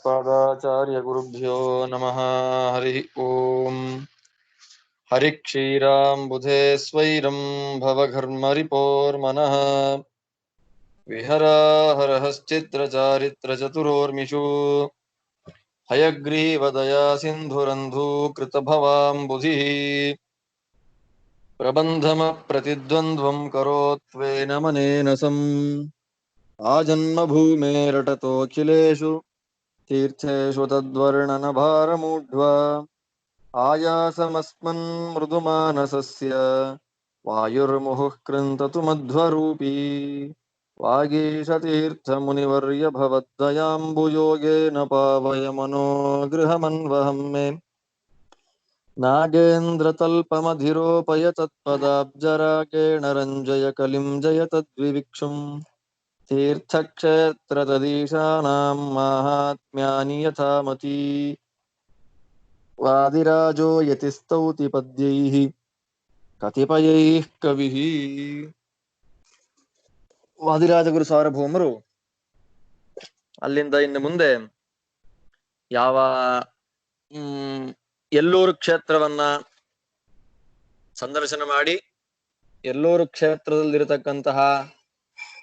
श्रीमद्वेदान्ताचार्यगुरुभ्यो नमः। हरिः ओम्। हरिक्षीराम्बुधे स्वैरं भवघर्मरिपोर्मनः विहराहरहश्चित्रचारित्रचतुरोर्मिषु हयग्रीवदया सिन्धुरन्धूकृतभवाम्बुधिः प्रबन्धमप्रतिद्वन्द्वं करोत्वेन मनेन सम् आजन्मभूमेरटतोऽखिलेषु तीर्थेषु तद्वर्णनभारमूढ्वा आयासमस्मन्मृदुमानसस्य वायुर्मुहुः कृन्ततु मध्वरूपी वागीशतीर्थमुनिवर्य भवद्दयाम्बुयोगेन पावय मनोगृहमन्वहं मे नागेन्द्रतल्पमधिरोपय तत्पदाब्जराकेण रञ्जय कलिं जय तद्विविक्षुम् तीर्थक्षेत्रतदीशानां माहात्म्यानि यथामती वादिराजो यतिस्तौति पद्यैः कतिपयैः कविः. ವಾದಿರಾಜಗುರು ಸಾರ್ವಭೌಮರು ಅಲ್ಲಿಂದ ಇನ್ನು ಮುಂದೆ ಯಾವ ಎಲ್ಲೂರು ಕ್ಷೇತ್ರವನ್ನ ಸಂದರ್ಶನ ಮಾಡಿ ಎಲ್ಲೂರು ಕ್ಷೇತ್ರದಲ್ಲಿರತಕ್ಕಂತಹ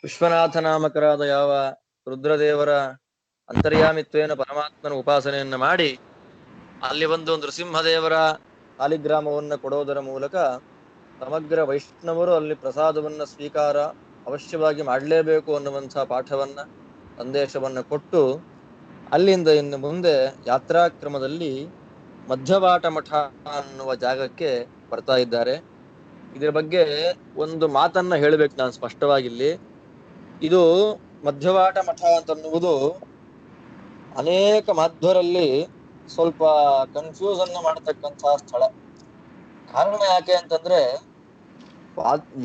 ವಿಶ್ವನಾಥ ನಾಮಕರಾದ ಯಾವ ರುದ್ರದೇವರ ಅಂತರ್ಯಾಮಿತ್ವೇನ ಪರಮಾತ್ಮನ ಉಪಾಸನೆಯನ್ನ ಮಾಡಿ ಅಲ್ಲಿ ಒಂದು ನೃಸಿಂಹದೇವರ ಸಾಲಿಗ್ರಾಮವನ್ನ ಕೊಡೋದರ ಮೂಲಕ ಸಮಗ್ರ ವೈಷ್ಣವರು ಅಲ್ಲಿ ಪ್ರಸಾದವನ್ನ ಸ್ವೀಕಾರ ಅವಶ್ಯವಾಗಿ ಮಾಡಲೇಬೇಕು ಅನ್ನುವಂತಹ ಪಾಠವನ್ನ ಸಂದೇಶವನ್ನ ಕೊಟ್ಟು ಅಲ್ಲಿಂದ ಇನ್ನು ಮುಂದೆ ಯಾತ್ರಾಕ್ರಮದಲ್ಲಿ ಮಧ್ಯವಾಟ ಮಠ ಅನ್ನುವ ಜಾಗಕ್ಕೆ ಬರ್ತಾ ಇದ್ದಾರೆ. ಇದರ ಬಗ್ಗೆ ಒಂದು ಮಾತನ್ನ ಹೇಳಬೇಕು ನಾನು ಸ್ಪಷ್ಟವಾಗಿಲ್ಲಿ. ಇದು ಮಧ್ಯವಾಟ ಮಠ ಅಂತನ್ನುವುದು ಅನೇಕ ಮಾಧ್ವರಲ್ಲಿ ಸ್ವಲ್ಪ ಕನ್ಫ್ಯೂಸ್ ಅನ್ನ ಮಾಡತಕ್ಕಂತಹ ಸ್ಥಳ. ಕಾರಣ ಯಾಕೆ ಅಂತಂದ್ರೆ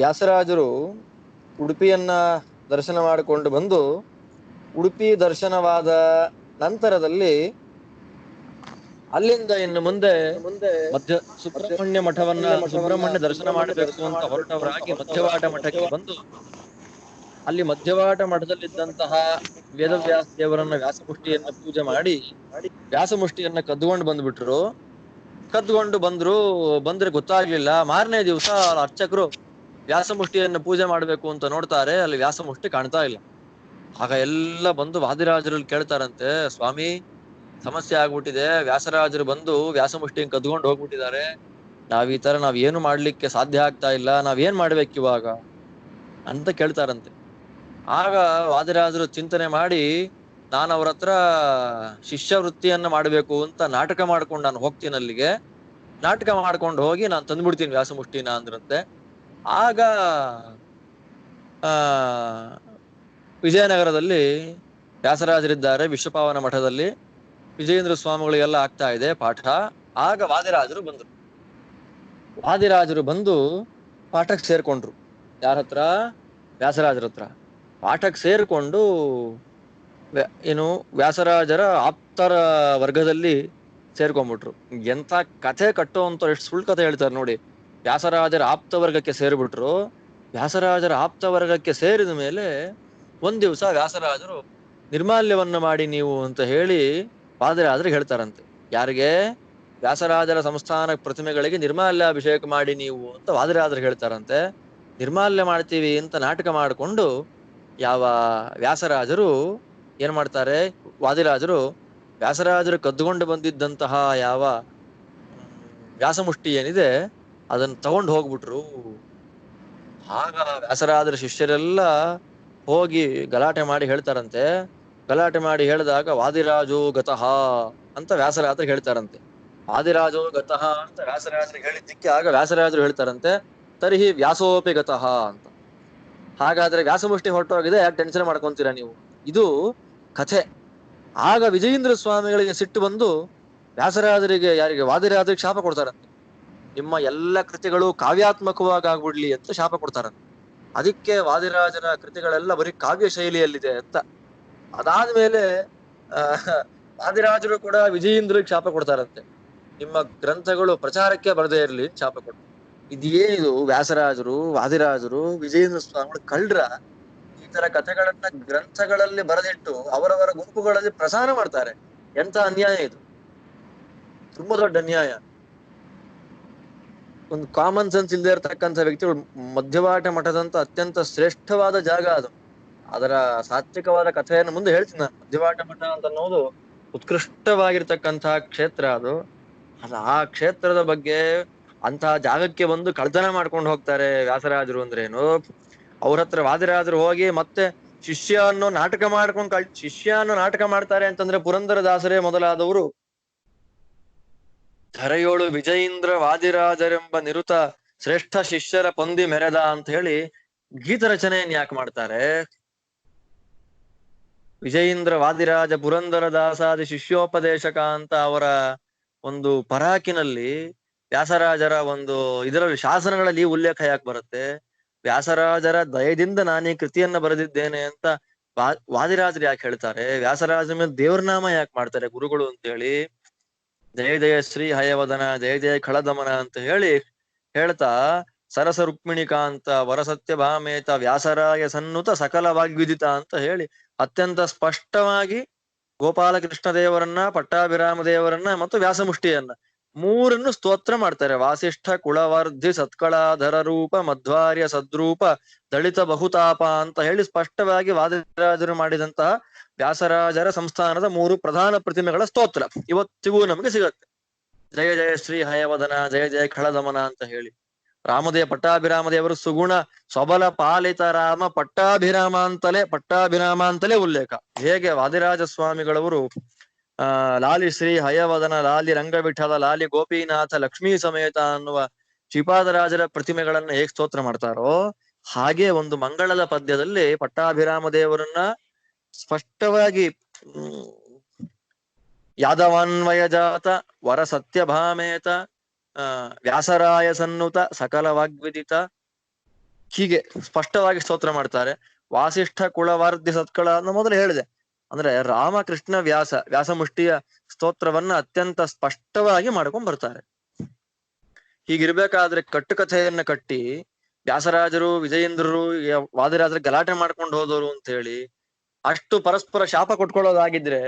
ವ್ಯಾಸರಾಜರು ಉಡುಪಿಯನ್ನ ದರ್ಶನ ಮಾಡಿಕೊಂಡು ಬಂದು ಉಡುಪಿ ದರ್ಶನವಾದ ನಂತರದಲ್ಲಿ ಅಲ್ಲಿಂದ ಇನ್ನು ಮುಂದೆ ಸುಬ್ರಹ್ಮಣ್ಯ ಮಠವನ್ನ ಸುಬ್ರಹ್ಮಣ್ಯ ದರ್ಶನ ಮಾಡಬೇಕು ಅಂತ ಹೊರಟವರಾಗಿ ಮಧ್ಯವಾಟ ಮಠಕ್ಕೆ ಬಂದು ಅಲ್ಲಿ ಮಧ್ಯವಾಟ ಮಠದಲ್ಲಿದ್ದಂತಹ ವೇದವ್ಯಾಸ ದೇವರನ್ನ ವ್ಯಾಸಮುಷ್ಟಿಯನ್ನ ಪೂಜೆ ಮಾಡಿ ವ್ಯಾಸಮುಷ್ಟಿಯನ್ನ ಕದ್ದುಕೊಂಡು ಬಂದ್ಬಿಟ್ರು. ಬಂದ್ರೆ ಗೊತ್ತಾಗ್ಲಿಲ್ಲ. ಮಾರನೇ ದಿವಸ ಅರ್ಚಕರು ವ್ಯಾಸಮುಷ್ಟಿಯನ್ನ ಪೂಜೆ ಮಾಡ್ಬೇಕು ಅಂತ ನೋಡ್ತಾರೆ, ಅಲ್ಲಿ ವ್ಯಾಸಮುಷ್ಟಿ ಕಾಣ್ತಾ ಇಲ್ಲ. ಆಗ ಎಲ್ಲ ಬಂದು ವಾದಿರಾಜರಲ್ಲಿ ಕೇಳ್ತಾರಂತೆ, ಸ್ವಾಮಿ ಸಮಸ್ಯೆ ಆಗ್ಬಿಟ್ಟಿದೆ, ವ್ಯಾಸರಾಜರು ಬಂದು ವ್ಯಾಸಮುಷ್ಟಿಯನ್ನು ಕದ್ಕೊಂಡು ಹೋಗ್ಬಿಟ್ಟಿದ್ದಾರೆ, ನಾವ್ ಈ ತರ ಏನು ಮಾಡ್ಲಿಕ್ಕೆ ಸಾಧ್ಯ ಆಗ್ತಾ ಇಲ್ಲ, ನಾವೇನ್ ಮಾಡ್ಬೇಕು ಇವಾಗ ಅಂತ ಕೇಳ್ತಾರಂತೆ. ಆಗ ವಾದಿರಾಜರು ಚಿಂತನೆ ಮಾಡಿ, ನಾನು ಅವ್ರ ಹತ್ರ ಶಿಷ್ಯವೃತ್ತಿಯನ್ನ ಮಾಡ್ಬೇಕು ಅಂತ ನಾಟಕ ಮಾಡ್ಕೊಂಡು ನಾನು ಹೋಗ್ತೀನಿ, ಅಲ್ಲಿಗೆ ನಾಟಕ ಮಾಡ್ಕೊಂಡು ಹೋಗಿ ನಾನು ತಂದ್ಬಿಡ್ತೀನಿ ವ್ಯಾಸಮುಷ್ಟಿನ ಅಂದ್ರಂತೆ. ಆಗ ವಿಜಯನಗರದಲ್ಲಿ ವ್ಯಾಸರಾಜರಿದ್ದಾರೆ, ವಿಶ್ವಪಾವನ ಮಠದಲ್ಲಿ ವಿಜಯೇಂದ್ರ ಸ್ವಾಮಿಗಳಿಗೆಲ್ಲ ಆಗ್ತಾ ಇದೆ ಪಾಠ. ಆಗ ವಾದಿರಾಜರು ಬಂದು ಪಾಠಕ್ಕೆ ಸೇರ್ಕೊಂಡ್ರು. ಯಾರ ಹತ್ರ? ವ್ಯಾಸರಾಜರ ಹತ್ರ ಪಾಠಕ್ಕೆ ಸೇರ್ಕೊಂಡು ವ್ಯಾಸರಾಜರ ಆಪ್ತರ ವರ್ಗದಲ್ಲಿ ಸೇರ್ಕೊಂಡ್ಬಿಟ್ರು. ಎಂತ ಕಥೆ ಕಟ್ಟುವಂತ ಎಷ್ಟು ಸುಳ್ಳು ಕಥೆ ಹೇಳ್ತಾರೆ ನೋಡಿ. ವ್ಯಾಸರಾಜರ ಆಪ್ತ ವರ್ಗಕ್ಕೆ ಸೇರ್ಬಿಟ್ರು. ವ್ಯಾಸರಾಜರ ಆಪ್ತ ವರ್ಗಕ್ಕೆ ಸೇರಿದ ಮೇಲೆ ಒಂದ್ ದಿವಸ ವ್ಯಾಸರಾಜರು ನಿರ್ಮಾಲ್ಯವನ್ನ ಮಾಡಿ ನೀವು ಅಂತ ಹೇಳಿ ವಾದಿರಾಜರಿಗೆ ಹೇಳ್ತಾರಂತೆ. ಯಾರಿಗೆ? ವ್ಯಾಸರಾಜರ ಸಂಸ್ಥಾನ ಪ್ರತಿಮೆಗಳಿಗೆ ನಿರ್ಮಾಲ್ಯಾಭಿಷೇಕ ಮಾಡಿ ನೀವು ಅಂತ ವಾದಿರಾಜರಿಗೆ ಹೇಳ್ತಾರಂತೆ. ನಿರ್ಮಾಲ್ಯ ಮಾಡ್ತೀವಿ ಅಂತ ನಾಟಕ ಮಾಡಿಕೊಂಡು ಯಾವ ವ್ಯಾಸರಾಜರು ಏನ್ ಮಾಡ್ತಾರೆ, ವಾದಿರಾಜರು ವ್ಯಾಸರಾಜರು ಕದ್ದುಕೊಂಡು ಬಂದಿದ್ದಂತಹ ಯಾವ ವ್ಯಾಸಮುಷ್ಟಿ ಏನಿದೆ ಅದನ್ನ ತಗೊಂಡು ಹೋಗ್ಬಿಟ್ರು. ಆಗ ವ್ಯಾಸರಾಜರ ಶಿಷ್ಯರೆಲ್ಲ ಹೋಗಿ ಗಲಾಟೆ ಮಾಡಿ ಹೇಳ್ತಾರಂತೆ. ಗಲಾಟೆ ಮಾಡಿ ಹೇಳಿದಾಗ ವಾದಿರಾಜೋ ಗತಃ ಅಂತ ವ್ಯಾಸರಾಜರು ಹೇಳ್ತಾರಂತೆ. ವಾದಿರಾಜೋ ಗತಃ ಅಂತ ವ್ಯಾಸರಾಜರಿಗೆ ಹೇಳಿದ್ದಕ್ಕೆ ಆಗ ವ್ಯಾಸರಾಜರು ಹೇಳ್ತಾರಂತೆ, ತರ್ಹಿ ವ್ಯಾಸೋಪಿ ಗತಃ ಅಂತ. ಹಾಗಾದ್ರೆ ವ್ಯಾಸಮುಷ್ಟಿ ಹೊರಟೋಗಿದೆ, ಯಾಕೆ ಟೆನ್ಷನ್ ಮಾಡ್ಕೊಂತೀರಾ ನೀವು? ಇದು ಕಥೆ. ಆಗ ವಿಜಯೇಂದ್ರ ಸ್ವಾಮಿಗಳಿಗೆ ಸಿಟ್ಟು ಬಂದು ವ್ಯಾಸರಾಜರಿಗೆ, ಯಾರಿಗೆ? ವಾದಿರಾಜರಿಗೆ ಶಾಪ ಕೊಡ್ತಾರಂತೆ. ನಿಮ್ಮ ಎಲ್ಲ ಕೃತಿಗಳು ಕಾವ್ಯಾತ್ಮಕವಾಗಿ ಆಗ್ಬಿಡ್ಲಿ ಅಂತ ಶಾಪ ಕೊಡ್ತಾರಂತೆ. ಅದಕ್ಕೆ ವಾದಿರಾಜರ ಕೃತಿಗಳೆಲ್ಲ ಬರೀ ಕಾವ್ಯ ಶೈಲಿಯಲ್ಲಿದೆ ಅಂತ. ಅದಾದ್ಮೇಲೆ ವಾದಿರಾಜರು ಕೂಡ ವಿಜಯೇಂದ್ರಿಗೆ ಶಾಪ ಕೊಡ್ತಾರಂತೆ, ನಿಮ್ಮ ಗ್ರಂಥಗಳು ಪ್ರಚಾರಕ್ಕೆ ಬರದೇ ಇರ್ಲಿ ಶಾಪ ಕೊಡ್ತಾರೆ. ಇದೇನಿದು? ವ್ಯಾಸರಾಜರು, ವಾದಿರಾಜರು, ವಿಜಯೇಂದ್ರ ಸ್ವಾಮಿಗಳು ಕಳ್ರ ಈ ತರ ಕಥೆಗಳನ್ನ ಗ್ರಂಥಗಳಲ್ಲಿ ಬರೆದಿಟ್ಟು ಅವರವರ ಗುಂಪುಗಳಲ್ಲಿ ಪ್ರಸಾರ ಮಾಡ್ತಾರೆ. ಎಂತ ಅನ್ಯಾಯ ಇದು, ತುಂಬಾ ದೊಡ್ಡ ಅನ್ಯಾಯ. ಒಂದು ಕಾಮನ್ ಸೆನ್ಸ್ ಇಲ್ಲದೆ ಇರತಕ್ಕಂಥ ವ್ಯಕ್ತಿಗಳು ಮಧ್ಯವಾಟ ಮಠದಂತ ಅತ್ಯಂತ ಶ್ರೇಷ್ಠವಾದ ಜಾಗ ಅದು. ಅದರ ಸಾತ್ವಿಕವಾದ ಕಥೆಯನ್ನು ಮುಂದೆ ಹೇಳ್ತೀನಿ ನಾನು. ಮಧ್ಯವಾಟ ಮಠ ಅಂತ ಅನ್ನೋದು ಉತ್ಕೃಷ್ಟವಾಗಿರ್ತಕ್ಕಂತಹ ಕ್ಷೇತ್ರ ಅದು. ಆ ಕ್ಷೇತ್ರದ ಬಗ್ಗೆ ಅಂತಹ ಜಾಗಕ್ಕೆ ಬಂದು ಕಳ್ತನ ಮಾಡ್ಕೊಂಡು ಹೋಗ್ತಾರೆ ವ್ಯಾಸರಾಜರು ಅಂದ್ರೇನು. ಅವ್ರ ಹತ್ರ ವಾದಿರಾಜರು ಹೋಗಿ ಮತ್ತೆ ಶಿಷ್ಯ ಅನ್ನೋ ನಾಟಕ ಮಾಡ್ಕೊಂಡು ಶಿಷ್ಯ ಅನ್ನೋ ನಾಟಕ ಮಾಡ್ತಾರೆ ಅಂತಂದ್ರೆ ಪುರಂದರದಾಸರೇ ಮೊದಲಾದವರು ಧರೆಯೋಳು ವಿಜಯೀಂದ್ರ ವಾದಿರಾಜರೆಂಬ ನಿರುತ ಶ್ರೇಷ್ಠ ಶಿಷ್ಯರ ಪಂದಿ ಮೆರೆದ ಅಂತ ಹೇಳಿ ಗೀತ ರಚನೆಯನ್ನು ಯಾಕೆ ಮಾಡ್ತಾರೆ? ವಿಜಯೀಂದ್ರ ವಾದಿರಾಜ ಪುರಂದರದಾಸಾದಿ ಶಿಷ್ಯೋಪದೇಶಕ ಅಂತ ಅವರ ಒಂದು ಪರಾಕಿನಲ್ಲಿ ವ್ಯಾಸರಾಜರ ಒಂದು ಇದರಲ್ಲಿ ಶಾಸನಗಳಲ್ಲಿ ಉಲ್ಲೇಖ ಯಾಕೆ ಬರುತ್ತೆ? ವ್ಯಾಸರಾಜರ ದಯದಿಂದ ನಾನು ಈ ಕೃತಿಯನ್ನ ಬರೆದಿದ್ದೇನೆ ಅಂತ ವಾದಿರಾಜರು ಯಾಕೆ ಹೇಳ್ತಾರೆ? ವ್ಯಾಸರಾಜರ ಮೇಲೆ ದೇವ್ರ ನಾಮ ಯಾಕೆ ಮಾಡ್ತಾರೆ ಗುರುಗಳು ಅಂತ ಹೇಳಿ? ಜಯ ಜಯ ಶ್ರೀ ಹಯವದನ, ಜಯ ಜಯ ಖಳದಮನ ಅಂತ ಹೇಳಿ ಹೇಳ್ತಾ ಸರಸ ರುಕ್ಮಿಣಿಕಾಂತ ವರಸತ್ಯ ಭಾಮೇತ ವ್ಯಾಸರಾಯ ಸನ್ನುತ ಸಕಲ ವಾಗ್ವಿದಿತ ಅಂತ ಹೇಳಿ ಅತ್ಯಂತ ಸ್ಪಷ್ಟವಾಗಿ ಗೋಪಾಲಕೃಷ್ಣ ದೇವರನ್ನ, ಪಟ್ಟಾಭಿರಾಮ ದೇವರನ್ನ ಮತ್ತು ವ್ಯಾಸಮುಷ್ಟಿಯನ್ನ ಮೂರನ್ನು ಸ್ತೋತ್ರ ಮಾಡ್ತಾರೆ. ವಾಸಿಷ್ಠ ಕುಳವರ್ಧಿ ಸತ್ಕಳಾಧರ ರೂಪ ಮಧ್ವಾರ್ಯ ಸದ್ರೂಪ ದಳಿತ ಬಹುತಾಪ ಅಂತ ಹೇಳಿ ಸ್ಪಷ್ಟವಾಗಿ ವಾದಿರಾಜರು ಮಾಡಿದಂತಹ ವ್ಯಾಸರಾಜರ ಸಂಸ್ಥಾನದ ಮೂರು ಪ್ರಧಾನ ಪ್ರತಿಮೆಗಳ ಸ್ತೋತ್ರ ಇವತ್ತಿಗೂ ನಮಗೆ ಸಿಗತ್ತೆ. ಜಯ ಜಯ ಶ್ರೀ ಹಯವದನ, ಜಯ ಜಯ ಖಳದಮನ ಅಂತ ಹೇಳಿ. ಪಟ್ಟಾಭಿರಾಮದೇವರು ಸುಗುಣ ಸ್ವಬಲ ಪಾಲಿತ ರಾಮ ಪಟ್ಟಾಭಿರಾಮ ಅಂತಲೇ ಉಲ್ಲೇಖ. ಹೇಗೆ ವಾದಿರಾಜ ಸ್ವಾಮಿಗಳವರು ಲಾಲಿ ಶ್ರೀ ಹಯವದನ, ಲಾಲಿ ರಂಗವಿಠಲ, ಲಾಲಿ ಗೋಪಿನಾಥ, ಲಕ್ಷ್ಮೀ ಸಮೇತ ಅನ್ನುವ ಶ್ರೀಪಾದರಾಜರ ಪ್ರತಿಮೆಗಳನ್ನ ಹೇಗೆ ಸ್ತೋತ್ರ ಮಾಡ್ತಾರೋ ಹಾಗೆ ಒಂದು ಮಂಗಳದ ಪದ್ಯದಲ್ಲಿ ಪಟ್ಟಾಭಿರಾಮ ದೇವರನ್ನ ಸ್ಪಷ್ಟವಾಗಿ ಯಾದವಾನ್ವಯ ಜಾತ ವರ ಸತ್ಯಭಾಮೇತ ವ್ಯಾಸರಾಯ ಸನ್ನುತ ಸಕಲ ವಾಗ್ವಿದಿತ ಹೀಗೆ ಸ್ಪಷ್ಟವಾಗಿ ಸ್ತೋತ್ರ ಮಾಡ್ತಾರೆ. ವಾಸಿಷ್ಠ ಕುಳವಾರ್ಧಿ ಸತ್ಕಳ ಅನ್ನೋ ಮೊದಲು ಹೇಳಿದೆ. ಅಂದ್ರೆ ರಾಮಕೃಷ್ಣ ವ್ಯಾಸಮುಷ್ಟಿಯ ಸ್ತೋತ್ರವನ್ನ ಅತ್ಯಂತ ಸ್ಪಷ್ಟವಾಗಿ ಮಾಡ್ಕೊಂಡ್ ಬರ್ತಾರೆ. ಹೀಗಿರ್ಬೇಕಾದ್ರೆ ಕಟ್ಟುಕಥೆಯನ್ನ ಕಟ್ಟಿ ವ್ಯಾಸರಾಜರು ವಿಜಯೇಂದ್ರರು ವಾದಿರಾಜರು ಗಲಾಟೆ ಮಾಡ್ಕೊಂಡು ಹೋದವರು ಅಂತ ಹೇಳಿ ಅಷ್ಟು ಪರಸ್ಪರ ಶಾಪ ಕೊಟ್ಕೊಳ್ಳೋದಾಗಿದ್ರೆ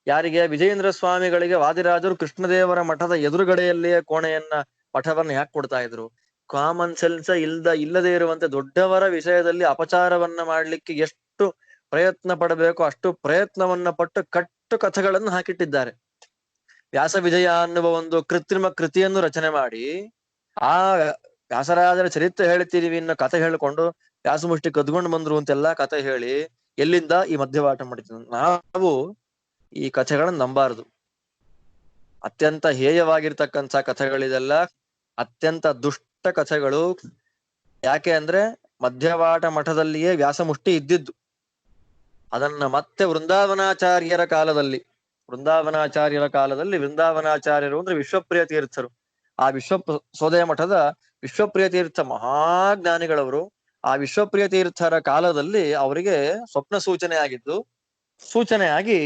ಯಾರಿಗೆ? ವಿಜಯೇಂದ್ರ ಸ್ವಾಮಿಗಳಿಗೆ ವಾದಿರಾಜರು ಕೃಷ್ಣದೇವರ ಮಠದ ಎದುರುಗಡೆಯಲ್ಲಿಯೇ ಕೋಣೆಯನ್ನ ಮಠವನ್ನ ಯಾಕೆ ಕೊಡ್ತಾ ಇದ್ರು? ಕಾಮನ್ ಸೆನ್ಸ್ ಇಲ್ಲದೆ ಇರುವಂತೆ ದೊಡ್ಡವರ ವಿಷಯದಲ್ಲಿ ಅಪಚಾರವನ್ನ ಮಾಡ್ಲಿಕ್ಕೆ ಎಷ್ಟು ಪ್ರಯತ್ನ ಪಡಬೇಕು ಅಷ್ಟು ಪ್ರಯತ್ನವನ್ನ ಪಟ್ಟು ಕಟ್ಟು ಕಥೆಗಳನ್ನು ಹಾಕಿಟ್ಟಿದ್ದಾರೆ. ವ್ಯಾಸ ವಿಜಯ ಅನ್ನುವ ಒಂದು ಕೃತ್ರಿಮ ಕೃತಿಯನ್ನು ರಚನೆ ಮಾಡಿ ಆ ವ್ಯಾಸರಾಜರ ಚರಿತ್ರೆ ಹೇಳ್ತೀವಿ ಇನ್ನು ಕಥೆ ಹೇಳ್ಕೊಂಡು ವ್ಯಾಸಮುಷ್ಟಿ ಕದ್ಕೊಂಡು ಬಂದ್ರು ಅಂತೆಲ್ಲಾ ಕಥೆ ಹೇಳಿ ಎಲ್ಲಿಂದ ಈ ಮಧ್ಯವಾಟ ಮಾಡಿದ್ರು. ನಾವು ಈ ಕಥೆಗಳನ್ನ ನಂಬಾರದು. ಅತ್ಯಂತ ಹೇಯವಾಗಿರ್ತಕ್ಕಂಥ ಕಥೆಗಳಿದೆಲ್ಲ, ಅತ್ಯಂತ ದುಷ್ಟ ಕಥೆಗಳು. ಯಾಕೆ ಅಂದ್ರೆ ಮಧ್ಯವಾಟ ಮಠದಲ್ಲಿಯೇ ವ್ಯಾಸಮುಷ್ಟಿ ಇದ್ದಿದ್ದು. ಅದನ್ನ ಮತ್ತೆ ವೃಂದಾವನಾಚಾರ್ಯರ ಕಾಲದಲ್ಲಿ ವೃಂದಾವನಾಚಾರ್ಯರು ಅಂದ್ರೆ ವಿಶ್ವಪ್ರಿಯ ತೀರ್ಥರು, ಆ ಸೋದಯ ಮಠದ ವಿಶ್ವಪ್ರಿಯ ತೀರ್ಥ ಮಹಾಜ್ಞಾನಿಗಳವರು. ಆ ವಿಶ್ವಪ್ರಿಯ ತೀರ್ಥರ ಕಾಲದಲ್ಲಿ ಅವರಿಗೆ ಸ್ವಪ್ನ ಸೂಚನೆಯಾಗಿ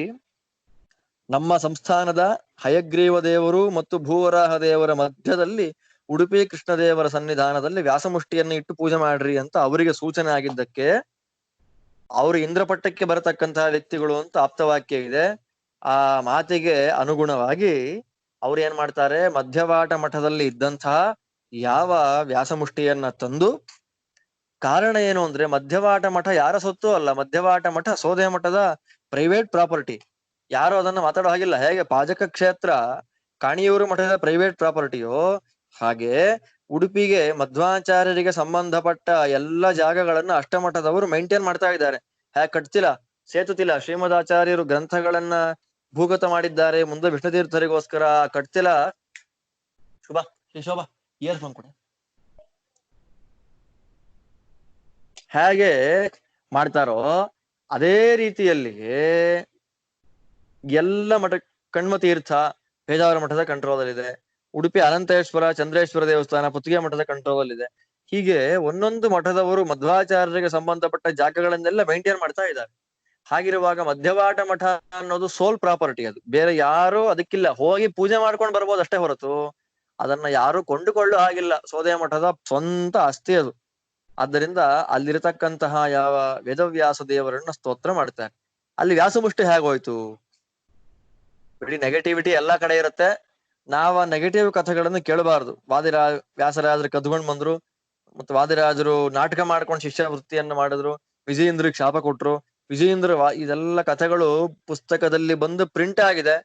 ನಮ್ಮ ಸಂಸ್ಥಾನದ ಹಯಗ್ರೀವ ದೇವರು ಮತ್ತು ಭೂವರಾಹ ದೇವರ ಮಧ್ಯದಲ್ಲಿ ಉಡುಪಿ ಕೃಷ್ಣದೇವರ ಸನ್ನಿಧಾನದಲ್ಲಿ ವ್ಯಾಸಮುಷ್ಟಿಯನ್ನು ಇಟ್ಟು ಪೂಜೆ ಮಾಡ್ರಿ ಅಂತ ಅವರಿಗೆ ಸೂಚನೆ ಆಗಿದ್ದಕ್ಕೆ ಅವರು ಇಂದ್ರಪಟ್ಟಕ್ಕೆ ಬರತಕ್ಕಂತಹ ವ್ಯಕ್ತಿಗಳು ಅಂತ ಆಪ್ತವಾಕ್ಯ ಇದೆ. ಆ ಮಾತಿಗೆ ಅನುಗುಣವಾಗಿ ಅವ್ರು ಏನ್ ಮಾಡ್ತಾರೆ, ಮಧ್ಯವಾಟ ಮಠದಲ್ಲಿ ಇದ್ದಂತಹ ಯಾವ ವ್ಯಾಸಮುಷ್ಟಿಯನ್ನ ತಂದು, ಕಾರಣ ಏನು ಅಂದ್ರೆ ಮಧ್ಯವಾಟ ಮಠ ಯಾರ ಸೊತ್ತು ಅಲ್ಲ, ಮಧ್ಯವಾಟ ಮಠ ಸೋದಯ ಮಠದ ಪ್ರೈವೇಟ್ ಪ್ರಾಪರ್ಟಿ. ಯಾರು ಅದನ್ನ ಮಾತಾಡೋ ಹಾಗಿಲ್ಲ. ಹೇಗೆ ಪಾಜಕ ಕ್ಷೇತ್ರ ಕಾಣಿಯೂರು ಮಠದ ಪ್ರೈವೇಟ್ ಪ್ರಾಪರ್ಟಿಯೋ ಹಾಗೆ ಉಡುಪಿಗೆ ಮಧ್ವಾಚಾರ್ಯರಿಗೆ ಸಂಬಂಧಪಟ್ಟ ಎಲ್ಲ ಜಾಗಗಳನ್ನ ಅಷ್ಟಮಠದವರು ಮೇಂಟೈನ್ ಮಾಡ್ತಾ ಇದ್ದಾರೆ. ಹೇಗೆ ಕಟ್ತಿಲ್ಲ, ಸೇತುತಿಲ್ಲ, ಶ್ರೀಮದಾಚಾರ್ಯರು ಗ್ರಂಥಗಳನ್ನ ಭೂಗತ ಮಾಡಿದ್ದಾರೆ ಮುಂದೆ ವಿಷ್ಣುತೀರ್ಥರಿಗೋಸ್ಕರ. ಕಟ್ತಿಲ್ಲ ಶೋಭಾ ಇಯರ್ಫೋನ್ ಕೊಡಿ. ಹೇಗೆ ಮಾಡ್ತಾರೋ ಅದೇ ರೀತಿಯಲ್ಲಿ ಎಲ್ಲ ಮಠ, ಕಣ್ಮತೀರ್ಥ ಪೇಜಾವರ ಮಠದ ಕಂಟ್ರೋಲ್ ಅಲ್ಲಿ ಇದೆ, ಉಡುಪಿ ಅನಂತೇಶ್ವರ ಚಂದ್ರೇಶ್ವರ ದೇವಸ್ಥಾನ ಪುತ್ತಿಗೆ ಮಠದ ಕಂಟ್ರೋಲ್ ಅಲ್ಲಿ ಇದೆ. ಹೀಗೆ ಒಂದೊಂದು ಮಠದವರು ಮಧ್ವಾಚಾರ್ಯರಿಗೆ ಸಂಬಂಧಪಟ್ಟ ಜಾಗಗಳನ್ನೆಲ್ಲ ಮೇಂಟೈನ್ ಮಾಡ್ತಾ ಇದ್ದಾರೆ. ಹಾಗಿರುವಾಗ ಮಧ್ಯವಾಟ ಮಠ ಅನ್ನೋದು ಸೋಲ್ ಪ್ರಾಪರ್ಟಿ, ಅದು ಬೇರೆ ಯಾರು ಅದಕ್ಕಿಲ್ಲ. ಹೋಗಿ ಪೂಜೆ ಮಾಡ್ಕೊಂಡು ಬರ್ಬೋದು ಅಷ್ಟೇ ಹೊರತು ಅದನ್ನ ಯಾರು ಕೊಂಡುಕೊಳ್ಳೋ ಹಾಗಿಲ್ಲ. ಸೋದಯ ಮಠದ ಸ್ವಂತ ಆಸ್ತಿ ಅದು. ಆದ್ದರಿಂದ ಅಲ್ಲಿರತಕ್ಕಂತಹ ಯಾವ ವೇದವ್ಯಾಸ ದೇವರನ್ನ ಸ್ತೋತ್ರ ಮಾಡ್ತಾರೆ. ಅಲ್ಲಿ ವ್ಯಾಸಮುಷ್ಟಿ ಹೇಗೋಯ್ತು? ಬಿಡಿ ನೆಗೆಟಿವಿಟಿ ಎಲ್ಲಾ ಕಡೆ ಇರುತ್ತೆ. ನಾವ್ ಆ ನೆಗೆಟಿವ್ ಕಥೆಗಳನ್ನು ಕೇಳಬಾರ್ದು. ವ್ಯಾಸರಾಜರು ಕದ್ಕೊಂಡ್ ಬಂದ್ರು, ಮತ್ತೆ ವಾದಿರಾಜರು ನಾಟಕ ಮಾಡ್ಕೊಂಡು ಶಿಷ್ಯ ವೃತ್ತಿಯನ್ನ ಮಾಡಿದ್ರು, ವಿಜಯೇಂದ್ರಿಗೆ ಶಾಪ ಕೊಟ್ರು. ಇದೆಲ್ಲ ಕಥೆಗಳು ಪುಸ್ತಕದಲ್ಲಿ ಬಂದು ಪ್ರಿಂಟ್ ಆಗಿದೆ.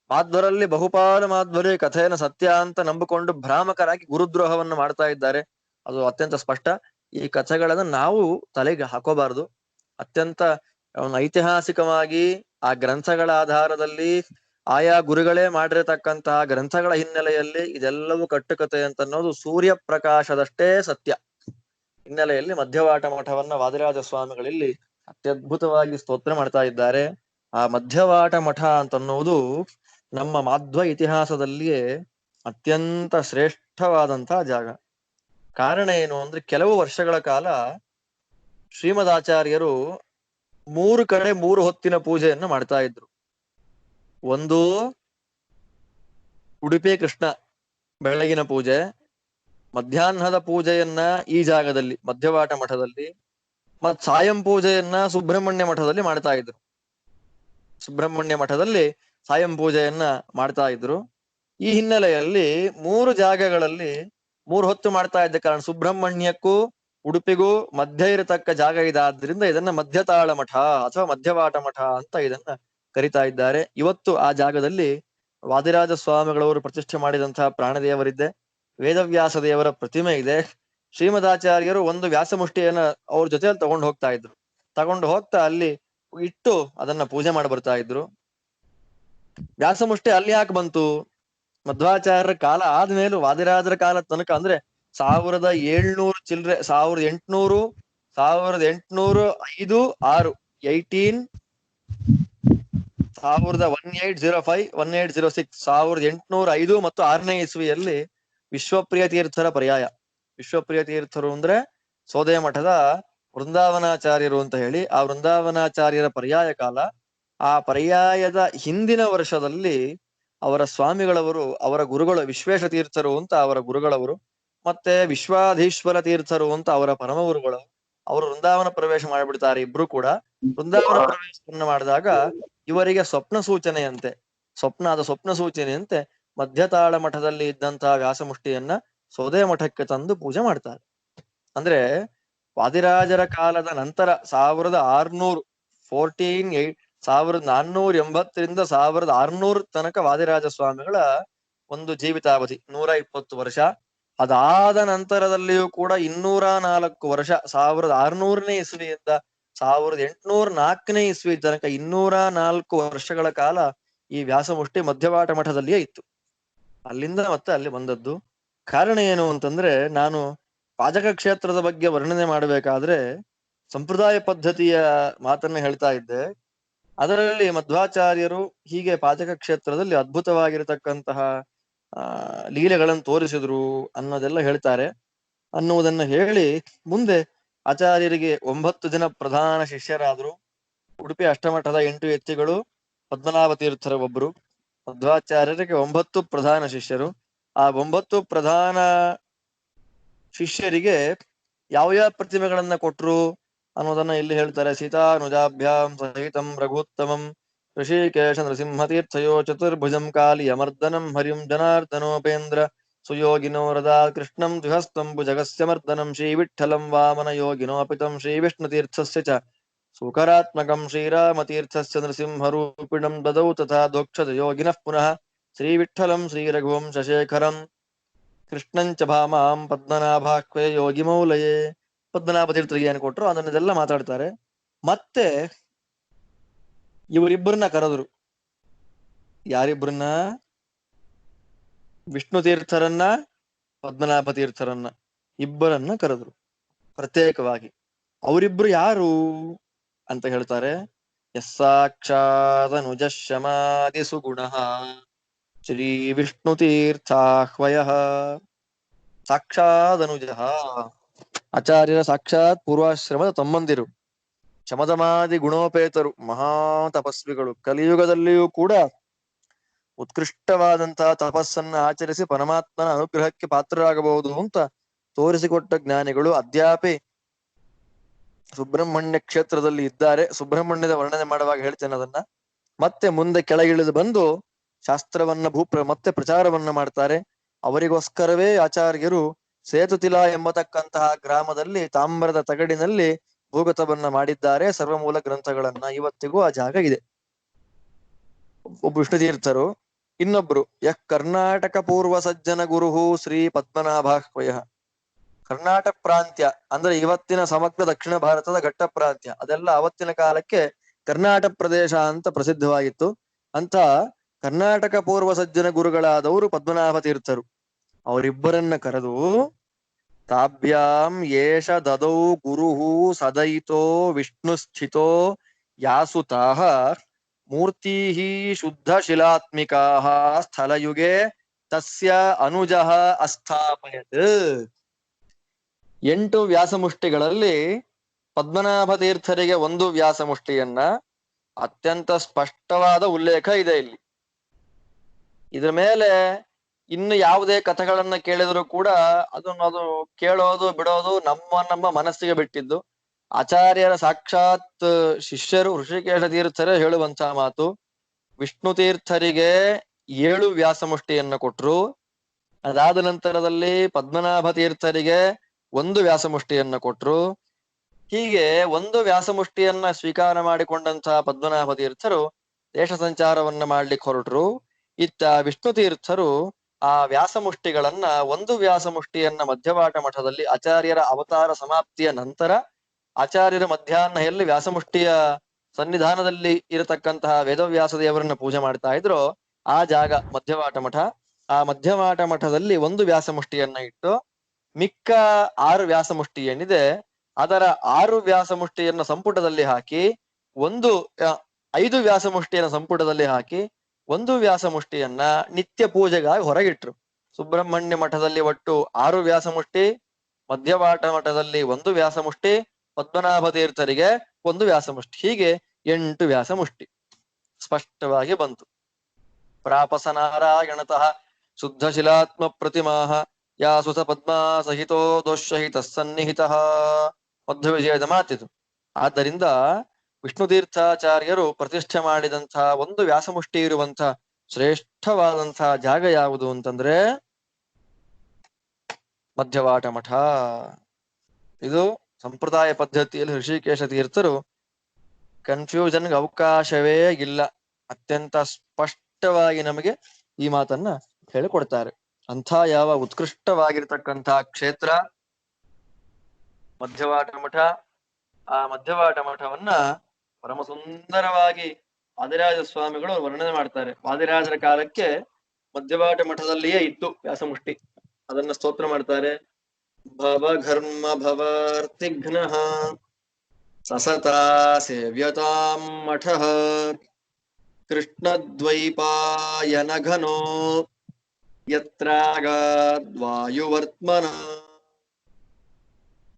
ಮಾಧ್ವರಲ್ಲಿ ಬಹುಪಾಲು ಮಾಧ್ವರಿ ಕಥೆಯನ್ನು ಸತ್ಯ ಅಂತ ನಂಬಿಕೊಂಡು ಭ್ರಾಮಕರಾಗಿ ಗುರುದ್ರೋಹವನ್ನು ಮಾಡ್ತಾ ಇದ್ದಾರೆ. ಅದು ಅತ್ಯಂತ ಸ್ಪಷ್ಟ. ಈ ಕಥೆಗಳನ್ನ ನಾವು ತಲೆಗೆ ಹಾಕೋಬಾರದು. ಅತ್ಯಂತ ಐತಿಹಾಸಿಕವಾಗಿ ಆ ಗ್ರಂಥಗಳ ಆಧಾರದಲ್ಲಿ ಆಯಾ ಗುರುಗಳೇ ಮಾಡಿರತಕ್ಕಂತಹ ಗ್ರಂಥಗಳ ಹಿನ್ನೆಲೆಯಲ್ಲಿ ಇದೆಲ್ಲವೂ ಕಟ್ಟುಕತೆ ಅಂತ ಅನ್ನೋದು ಸೂರ್ಯ ಪ್ರಕಾಶದಷ್ಟೇ ಸತ್ಯ. ಹಿನ್ನೆಲೆಯಲ್ಲಿ ಮಧ್ಯವಾಟ ಮಠವನ್ನ ವಾದಿರಾಜ ಸ್ವಾಮಿಗಳಲ್ಲಿ ಅತ್ಯದ್ಭುತವಾಗಿ ಸ್ತೋತ್ರ ಮಾಡ್ತಾ ಇದ್ದಾರೆ. ಆ ಮಧ್ಯವಾಟ ಮಠ ಅಂತನ್ನುವುದು ನಮ್ಮ ಮಾಧ್ವ ಇತಿಹಾಸದಲ್ಲಿಯೇ ಅತ್ಯಂತ ಶ್ರೇಷ್ಠವಾದಂತಹ ಜಾಗ. ಕಾರಣ ಏನು ಅಂದ್ರೆ, ಕೆಲವು ವರ್ಷಗಳ ಕಾಲ ಶ್ರೀಮದಾಚಾರ್ಯರು 3 ಕಡೆ 3 ಹೊತ್ತಿನ ಪೂಜೆಯನ್ನು ಮಾಡ್ತಾ ಇದ್ರು. ಒಂದು ಉಡುಪಿ ಕೃಷ್ಣ ಬೆಳಗಿನ ಪೂಜೆ, ಮಧ್ಯಾಹ್ನದ ಪೂಜೆಯನ್ನ ಈ ಜಾಗದಲ್ಲಿ ಮಧ್ಯವಾಟ ಮಠದಲ್ಲಿ, ಮತ್ ಸಾಯಂ ಪೂಜೆಯನ್ನ ಸುಬ್ರಹ್ಮಣ್ಯ ಮಠದಲ್ಲಿ ಮಾಡ್ತಾ ಇದ್ರು. ಸುಬ್ರಹ್ಮಣ್ಯ ಮಠದಲ್ಲಿ ಸಾಯಂ ಪೂಜೆಯನ್ನ ಮಾಡ್ತಾ ಇದ್ರು. ಈ ಹಿನ್ನೆಲೆಯಲ್ಲಿ 3 ಜಾಗಗಳಲ್ಲಿ 3 ಹೊತ್ತು ಮಾಡ್ತಾ ಇದ್ದ ಕಾರಣ ಸುಬ್ರಹ್ಮಣ್ಯಕ್ಕೂ ಉಡುಪಿಗೂ ಮಧ್ಯ ಇರತಕ್ಕ ಜಾಗ ಇದಾದ್ರಿಂದ ಇದನ್ನ ಮಧ್ಯತಾಳ ಮಠ ಅಥವಾ ಮಧ್ಯವಾಟ ಮಠ ಅಂತ ಇದನ್ನ ಕರಿತಾ ಇದ್ದಾರೆ. ಇವತ್ತು ಆ ಜಾಗದಲ್ಲಿ ವಾದಿರಾಜ ಸ್ವಾಮಿಗಳವರು ಪ್ರತಿಷ್ಠೆ ಮಾಡಿದಂತಹ ಪ್ರಾಣದೇವರಿದ್ದೆ, ವೇದವ್ಯಾಸ ದೇವರ ಪ್ರತಿಮೆ ಇದೆ. ಶ್ರೀಮದಾಚಾರ್ಯರು ಒಂದು ವ್ಯಾಸಮುಷ್ಟಿಯನ್ನ ಅವ್ರ ಜೊತೆಯಲ್ಲಿ ತಗೊಂಡು ಹೋಗ್ತಾ ಅಲ್ಲಿ ಇಟ್ಟು ಅದನ್ನ ಪೂಜೆ ಮಾಡಿ ಬರ್ತಾ ಇದ್ರು. ವ್ಯಾಸಮುಷ್ಟಿ ಅಲ್ಲಿ ಯಾಕೆ ಬಂತು? ಮಧ್ವಾಚಾರ್ಯರ ಕಾಲ ಆದ್ಮೇಲೂ ವಾದಿರಾಜರ ಕಾಲ ತನಕ ಅಂದ್ರೆ 1700 ಚಿಲ್ರೆ 1800 1805 6 1805 1806 1805 ಮತ್ತು 6ನೇ ಇಸ್ವಿಯಲ್ಲಿ ವಿಶ್ವಪ್ರಿಯ ತೀರ್ಥರ ಪರ್ಯಾಯ. ವಿಶ್ವಪ್ರಿಯ ತೀರ್ಥರು ಅಂದ್ರೆ ಸೋದಯ ಮಠದ ವೃಂದಾವನಾಚಾರ್ಯರು ಅಂತ ಹೇಳಿ, ಆ ವೃಂದಾವನಾಚಾರ್ಯರ ಪರ್ಯಾಯ ಕಾಲ. ಆ ಪರ್ಯಾಯದ ಹಿಂದಿನ ವರ್ಷದಲ್ಲಿ ಅವರ ಸ್ವಾಮಿಗಳವರು, ಅವರ ಗುರುಗಳು ವಿಶ್ವೇಶ ತೀರ್ಥರು ಅಂತ ಅವರ ಗುರುಗಳವರು, ಮತ್ತೆ ವಿಶ್ವಾಧೀಶ್ವರ ತೀರ್ಥರು ಅಂತ ಅವರ ಪರಮ ಗುರುಗಳು, ಅವರು ವೃಂದಾವನ ಪ್ರವೇಶ ಮಾಡಿಬಿಡ್ತಾರೆ. ಇಬ್ರು ಕೂಡ ವೃಂದಾವನ ಪ್ರವೇಶವನ್ನು ಮಾಡಿದಾಗ ಇವರಿಗೆ ಸ್ವಪ್ನ ಸೂಚನೆಯಂತೆ ಮಧ್ಯತಾಳ ಮಠದಲ್ಲಿ ಇದ್ದಂತಹ ವ್ಯಾಸಮುಷ್ಟಿಯನ್ನ ಸೋದಯ ಮಠಕ್ಕೆ ತಂದು ಪೂಜೆ ಮಾಡ್ತಾರೆ. ಅಂದ್ರೆ ವಾದಿರಾಜರ ಕಾಲದ ನಂತರ 1480ರಿಂದ 1600 ತನಕ ವಾದಿರಾಜ ಸ್ವಾಮಿಗಳ ಒಂದು ಜೀವಿತಾವಧಿ 120 ವರ್ಷ. ಅದಾದ ನಂತರದಲ್ಲಿಯೂ ಕೂಡ 204 ವರ್ಷ, 1600ನೇ ಇಸ್ವಿಯಿಂದ 1804ನೇ ಇಸ್ವಿ ತನಕ 204 ವರ್ಷಗಳ ಕಾಲ ಈ ವ್ಯಾಸಮುಷ್ಟಿ ಮಧ್ಯವಾಟ ಮಠದಲ್ಲಿಯೇ ಇತ್ತು. ಅಲ್ಲಿಂದ ಮತ್ತೆ ಅಲ್ಲಿ ಬಂದದ್ದು. ಕಾರಣ ಏನು ಅಂತಂದ್ರೆ, ನಾನು ಪಾಜಕ ಕ್ಷೇತ್ರದ ಬಗ್ಗೆ ವರ್ಣನೆ ಮಾಡಬೇಕಾದ್ರೆ ಸಂಪ್ರದಾಯ ಪದ್ಧತಿಯ ಮಾತನ್ನ ಹೇಳ್ತಾ ಇದ್ದೆ. ಅದರಲ್ಲಿ ಮಧ್ವಾಚಾರ್ಯರು ಹೀಗೆ ಪಾಜಕ ಕ್ಷೇತ್ರದಲ್ಲಿ ಅದ್ಭುತವಾಗಿರತಕ್ಕಂತಹ ಲೀಲೆಗಳನ್ನು ತೋರಿಸಿದ್ರು ಅನ್ನೋದೆಲ್ಲ ಹೇಳ್ತಾರೆ. ಅನ್ನುವುದನ್ನ ಹೇಳಿ ಮುಂದೆ ಆಚಾರ್ಯರಿಗೆ 9 ಜನ ಪ್ರಧಾನ ಶಿಷ್ಯರಾದ್ರು. ಉಡುಪಿ ಅಷ್ಟಮಠದ 8 ಎತ್ತಿಗಳು, ಪದ್ಮನಾಭ ತೀರ್ಥರ ಒಬ್ರು. ಮಧ್ವಾಚಾರ್ಯರಿಗೆ 9 ಪ್ರಧಾನ ಶಿಷ್ಯರು. ಆ 9 ಪ್ರಧಾನ ಶಿಷ್ಯರಿಗೆ ಯಾವ ಪ್ರತಿಮೆಗಳನ್ನ ಕೊಟ್ರು ಅನ್ನೋದನ್ನ ಇಲ್ಲಿ ಹೇಳ್ತಾರೆ. ಸೀತಾನುಜಾಭ್ಯಾಂ ಸಹಿತಂ ರಘುತ್ತಮಂ ಋಷಿಕೇಶ ನೃಸಿಂಹತೀರ್ಥಯೋ ಚತುರ್ಭುಜಂ ಕಾಲಿ ಅಮರ್ದನಂ ಹರಿಂ ಜನಾರ್ದನೋಪೇಂದ್ರ ಸುಯೋಗಿನೋ ರದಾ ಕೃಷ್ಣಂ ದ್ವಿಹಸ್ತಂಬು ಜಗಸ್ಯ ಮರ್ದನಂ ಶ್ರೀ ವಿಠ್ಠಲಂ ವಾಮನ ಯೋಗಿನೋಪಿತಂ ಶ್ರೀ ವಿಷ್ಣುತೀರ್ಥಸ್ಯ ಚ ಸುಕರಾತ್ಮಕಂ ಶ್ರೀರಾಮತೀರ್ಥಸ್ಯ ನೃಸಿಂಹರೂಪಿಣಂ ದದೌ ತಥಾ ದೋಕ್ಷದ ಯೋಗಿನಃ ಪುನಃ ಶ್ರೀ ವಿಠ್ಠಲಂ ಶ್ರೀ ರಘುವಂ ಶಶೇಖರಂ ಕೃಷ್ಣಂಚ ಭಾಮಾಂ ಪದ್ಮನಾಭಾಕ್ವೇ ಯೋಗಿ ಮೌಲಯೇ. ಪದ್ಮನಾಭ ತೀರ್ಥರಿಗೆ ಏನು ಕೊಟ್ರು ಅದನ್ನೆಲ್ಲ ಮಾತಾಡ್ತಾರೆ. ಮತ್ತೆ ಇವರಿಬ್ಬರನ್ನ ಕರೆದ್ರು. ಯಾರಿಬ್ಬರನ್ನ? ವಿಷ್ಣು ತೀರ್ಥರನ್ನ, ಪದ್ಮನಾಭ ತೀರ್ಥರನ್ನ, ಇಬ್ಬರನ್ನ ಕರೆದ್ರು ಪ್ರತ್ಯೇಕವಾಗಿ. ಅವರಿಬ್ರು ಯಾರು ಅಂತ ಹೇಳ್ತಾರೆ. ಯಸ್ಸಾಕ್ಷಾದನುಜ ಶಮಾದಿ ಸುಗುಣ ಶ್ರೀ ವಿಷ್ಣು ತೀರ್ಥಾಹ್ವಯ. ಸಾಕ್ಷಾದನುಜ ಆಚಾರ್ಯರ ಸಾಕ್ಷಾತ್ ಪೂರ್ವಾಶ್ರಮದ ತಮ್ಮಂದಿರು, ಶಮದಮಾದಿ ಗುಣೋಪೇತರು, ಮಹಾ ತಪಸ್ವಿಗಳು. ಕಲಿಯುಗದಲ್ಲಿಯೂ ಕೂಡ ಉತ್ಕೃಷ್ಟವಾದಂತಹ ತಪಸ್ಸನ್ನ ಆಚರಿಸಿ ಪರಮಾತ್ಮನ ಅನುಗ್ರಹಕ್ಕೆ ಪಾತ್ರರಾಗಬಹುದು ಅಂತ ತೋರಿಸಿಕೊಟ್ಟ ಜ್ಞಾನಿಗಳು ಅದ್ಯಾಪಿ ಸುಬ್ರಹ್ಮಣ್ಯ ಕ್ಷೇತ್ರದಲ್ಲಿ ಇದ್ದಾರೆ. ಸುಬ್ರಹ್ಮಣ್ಯದ ವರ್ಣನೆ ಮಾಡುವಾಗ ಹೇಳ್ತೇನೆ ಅದನ್ನ. ಮತ್ತೆ ಮುಂದೆ ಕೆಳಗಿಳಿದು ಬಂದು ಶಾಸ್ತ್ರವನ್ನ ಮತ್ತೆ ಪ್ರಚಾರವನ್ನ ಮಾಡ್ತಾರೆ. ಅವರಿಗೋಸ್ಕರವೇ ಆಚಾರ್ಯರು ಸೇತುತಿಲ ಎಂಬತಕ್ಕಂತಹ ಗ್ರಾಮದಲ್ಲಿ ತಾಮ್ರದ ತಗಡಿನಲ್ಲಿ ಭೂಗತವನ್ನ ಮಾಡಿದ್ದಾರೆ ಸರ್ವಮೂಲ ಗ್ರಂಥಗಳನ್ನ. ಇವತ್ತಿಗೂ ಆ ಜಾಗ ಇದೆ. ಒಬ್ಬ ವಿಷ್ಣುತೀರ್ಥರು, ಇನ್ನೊಬ್ರು ಕರ್ನಾಟಕ ಪೂರ್ವ ಸಜ್ಜನ ಗುರುಹು ಶ್ರೀ ಪದ್ಮನಾಭಾಹ್ವಯ. ಕರ್ನಾಟಕ ಪ್ರಾಂತ್ಯ ಅಂದ್ರೆ ಇವತ್ತಿನ ಸಮಗ್ರ ದಕ್ಷಿಣ ಭಾರತದ ಘಟ್ಟ ಪ್ರಾಂತ್ಯ, ಅದೆಲ್ಲ ಅವತ್ತಿನ ಕಾಲಕ್ಕೆ ಕರ್ನಾಟಕ ಪ್ರದೇಶ ಅಂತ ಪ್ರಸಿದ್ಧವಾಗಿತ್ತು. ಅಂತ ಕರ್ನಾಟಕ ಪೂರ್ವ ಸಜ್ಜನ ಗುರುಗಳಾದವರು ಪದ್ಮನಾಭ ತೀರ್ಥರು. ಅವರಿಬ್ಬರನ್ನ ಕರೆದು ತಾಭ್ಯಾಂ ಏಷ ದದೌ ಗುರುಹು ಸದಯಿತೋ ವಿಷ್ಣು ಸ್ಥಿತೋ ಯಾಸುತಾಹ ಮೂರ್ತಿ ಶುದ್ಧ ಶಿಲಾತ್ಮಿಕಾಹ ಸ್ಥಳಯುಗೆ ತಸ್ಯ ಅನುಜಃ ಅಸ್ಥಾಪಯತ್. 8 ವ್ಯಾಸಮುಷ್ಟಿಗಳಲ್ಲಿ ಪದ್ಮನಾಭ ತೀರ್ಥರಿಗೆ ಒಂದು ವ್ಯಾಸಮುಷ್ಟಿಯನ್ನ, ಅತ್ಯಂತ ಸ್ಪಷ್ಟವಾದ ಉಲ್ಲೇಖ ಇದೆ ಇಲ್ಲಿ. ಇದ್ರ ಮೇಲೆ ಇನ್ನು ಯಾವುದೇ ಕಥೆಗಳನ್ನ ಕೇಳಿದ್ರು ಕೂಡ ಅದು ಕೇಳೋದು ಬಿಡೋದು ನಮ್ಮ ಮನಸ್ಸಿಗೆ ಬಿಟ್ಟಿದ್ದು. ಆಚಾರ್ಯರ ಸಾಕ್ಷಾತ್ ಶಿಷ್ಯರು ಋಷಿಕೇಶ ತೀರ್ಥರೇ ಹೇಳುವಂತಹ ಮಾತು. ವಿಷ್ಣು ತೀರ್ಥರಿಗೆ 7 ವ್ಯಾಸಮುಷ್ಟಿಯನ್ನ ಕೊಟ್ರು. ಅದಾದ ನಂತರದಲ್ಲಿ ಪದ್ಮನಾಭ ತೀರ್ಥರಿಗೆ 1 ವ್ಯಾಸಮುಷ್ಟಿಯನ್ನ ಕೊಟ್ರು. ಹೀಗೆ 1 ವ್ಯಾಸಮುಷ್ಟಿಯನ್ನ ಸ್ವೀಕಾರ ಮಾಡಿಕೊಂಡಂತಹ ಪದ್ಮನಾಭ ತೀರ್ಥರು ದೇಶ ಸಂಚಾರವನ್ನ ಮಾಡ್ಲಿಕ್ಕೆ ಹೊರಟರು. ಇತ್ತ ವಿಷ್ಣು ತೀರ್ಥರು ಆ ವ್ಯಾಸಮುಷ್ಟಿಗಳನ್ನ 1 ವ್ಯಾಸಮುಷ್ಟಿಯನ್ನ ಮಧ್ಯವಾಟ ಮಠದಲ್ಲಿ ಆಚಾರ್ಯರ ಅವತಾರ ಸಮಾಪ್ತಿಯ ನಂತರ ಆಚಾರ್ಯರ ಮಧ್ಯಾಹ್ನ ವ್ಯಾಸಮುಷ್ಟಿಯ ಸನ್ನಿಧಾನದಲ್ಲಿ ಇರತಕ್ಕಂತಹ ವೇದವ್ಯಾಸ ದೇವರನ್ನ ಪೂಜೆ ಮಾಡ್ತಾ ಇದ್ರು. ಆ ಜಾಗ ಮಧ್ಯವಾಟ ಮಠ. ಆ ಮಧ್ಯವಾಟ ಮಠದಲ್ಲಿ 1 ವ್ಯಾಸಮುಷ್ಟಿಯನ್ನ ಇಟ್ಟು ಮಿಕ್ಕ 6 ವ್ಯಾಸಮುಷ್ಟಿ ಏನಿದೆ ಅದರ 6 ವ್ಯಾಸಮುಷ್ಟಿಯನ್ನ ಸಂಪುಟದಲ್ಲಿ ಹಾಕಿ 5 ವ್ಯಾಸಮುಷ್ಟಿಯನ್ನ ಸಂಪುಟದಲ್ಲಿ ಹಾಕಿ 1 ವ್ಯಾಸಮುಷ್ಟಿಯನ್ನ ನಿತ್ಯ ಪೂಜೆಗಾಗಿ ಹೊರಗಿಟ್ರು. ಸುಬ್ರಹ್ಮಣ್ಯ ಮಠದಲ್ಲಿ ಒಟ್ಟು 6 ವ್ಯಾಸಮುಷ್ಟಿ, ಮಧ್ಯವಾಟ ಮಠದಲ್ಲಿ 1 ವ್ಯಾಸಮುಷ್ಟಿ, ಪದ್ಮನಾಭ ತೀರ್ಥರಿಗೆ 1 ವ್ಯಾಸಮುಷ್ಟಿ, ಹೀಗೆ 8 ವ್ಯಾಸಮುಷ್ಟಿ ಸ್ಪಷ್ಟವಾಗಿ ಬಂತು. ಪ್ರಾಪಸ ನಾರಾಯಣತಃ ಶುದ್ಧ ಶಿಲಾತ್ಮ ಪ್ರತಿಮಾಹ ಯಾಸುತ ಪದ್ಮಾ ಸಹಿತೋ ದೋಷಹಿತ ಸನ್ನಿಹಿತ ಮಧ್ವ ವಿಜಯದ ಮಾತಿದು. ಆದ್ದರಿಂದ ವಿಷ್ಣು ತೀರ್ಥಾಚಾರ್ಯರು ಪ್ರತಿಷ್ಠೆ ಮಾಡಿದಂತಹ 1 ವ್ಯಾಸಮುಷ್ಟಿ ಇರುವಂತಹ ಶ್ರೇಷ್ಠವಾದಂತಹ ಜಾಗ ಯಾವುದು ಅಂತಂದ್ರೆ ಮಧ್ಯವಾಟ ಮಠ. ಇದು ಸಂಪ್ರದಾಯ ಪದ್ಧತಿಯಲ್ಲಿ ಋಷಿಕೇಶ ತೀರ್ಥರು ಕನ್ಫ್ಯೂಷನ್ಗೆ ಅವಕಾಶವೇ ಇಲ್ಲ. ಅತ್ಯಂತ ಸ್ಪಷ್ಟವಾಗಿ ನಮಗೆ ಈ ಮಾತನ್ನ ಹೇಳಿಕೊಡ್ತಾರೆ. ಅಂಥ ಯಾವ ಉತ್ಕೃಷ್ಟವಾಗಿರ್ತಕ್ಕಂತಹ ಕ್ಷೇತ್ರ ಮಧ್ಯವಾಟ ಮಠ. ಆ ಮಧ್ಯವಾಟ ಮಠವನ್ನ ಪರಮ ಸುಂದರವಾಗಿ ವಾದಿರಾಜ ಸ್ವಾಮಿಗಳು ವರ್ಣನೆ ಮಾಡ್ತಾರೆ. ವಾದಿರಾಜರ ಕಾಲಕ್ಕೆ ಮಧ್ಯವಾಟ ಮಠದಲ್ಲಿಯೇ ಇತ್ತು ವ್ಯಾಸಮುಷ್ಟಿ. ಅದನ್ನ ಸ್ತೋತ್ರ ಮಾಡ್ತಾರೆ. ಭವಘರ್ಮ ಭವಾರ್ತಿಘ್ನ ಸಸತಾ ಸೇವ್ಯತಾಂ ಮಠಃ ಕೃಷ್ಣದ್ವೈಪಾಯನ ಘನೋ ಯತ್ರಾಗಾದ್ವಾಯುವರ್ತ್ಮನ.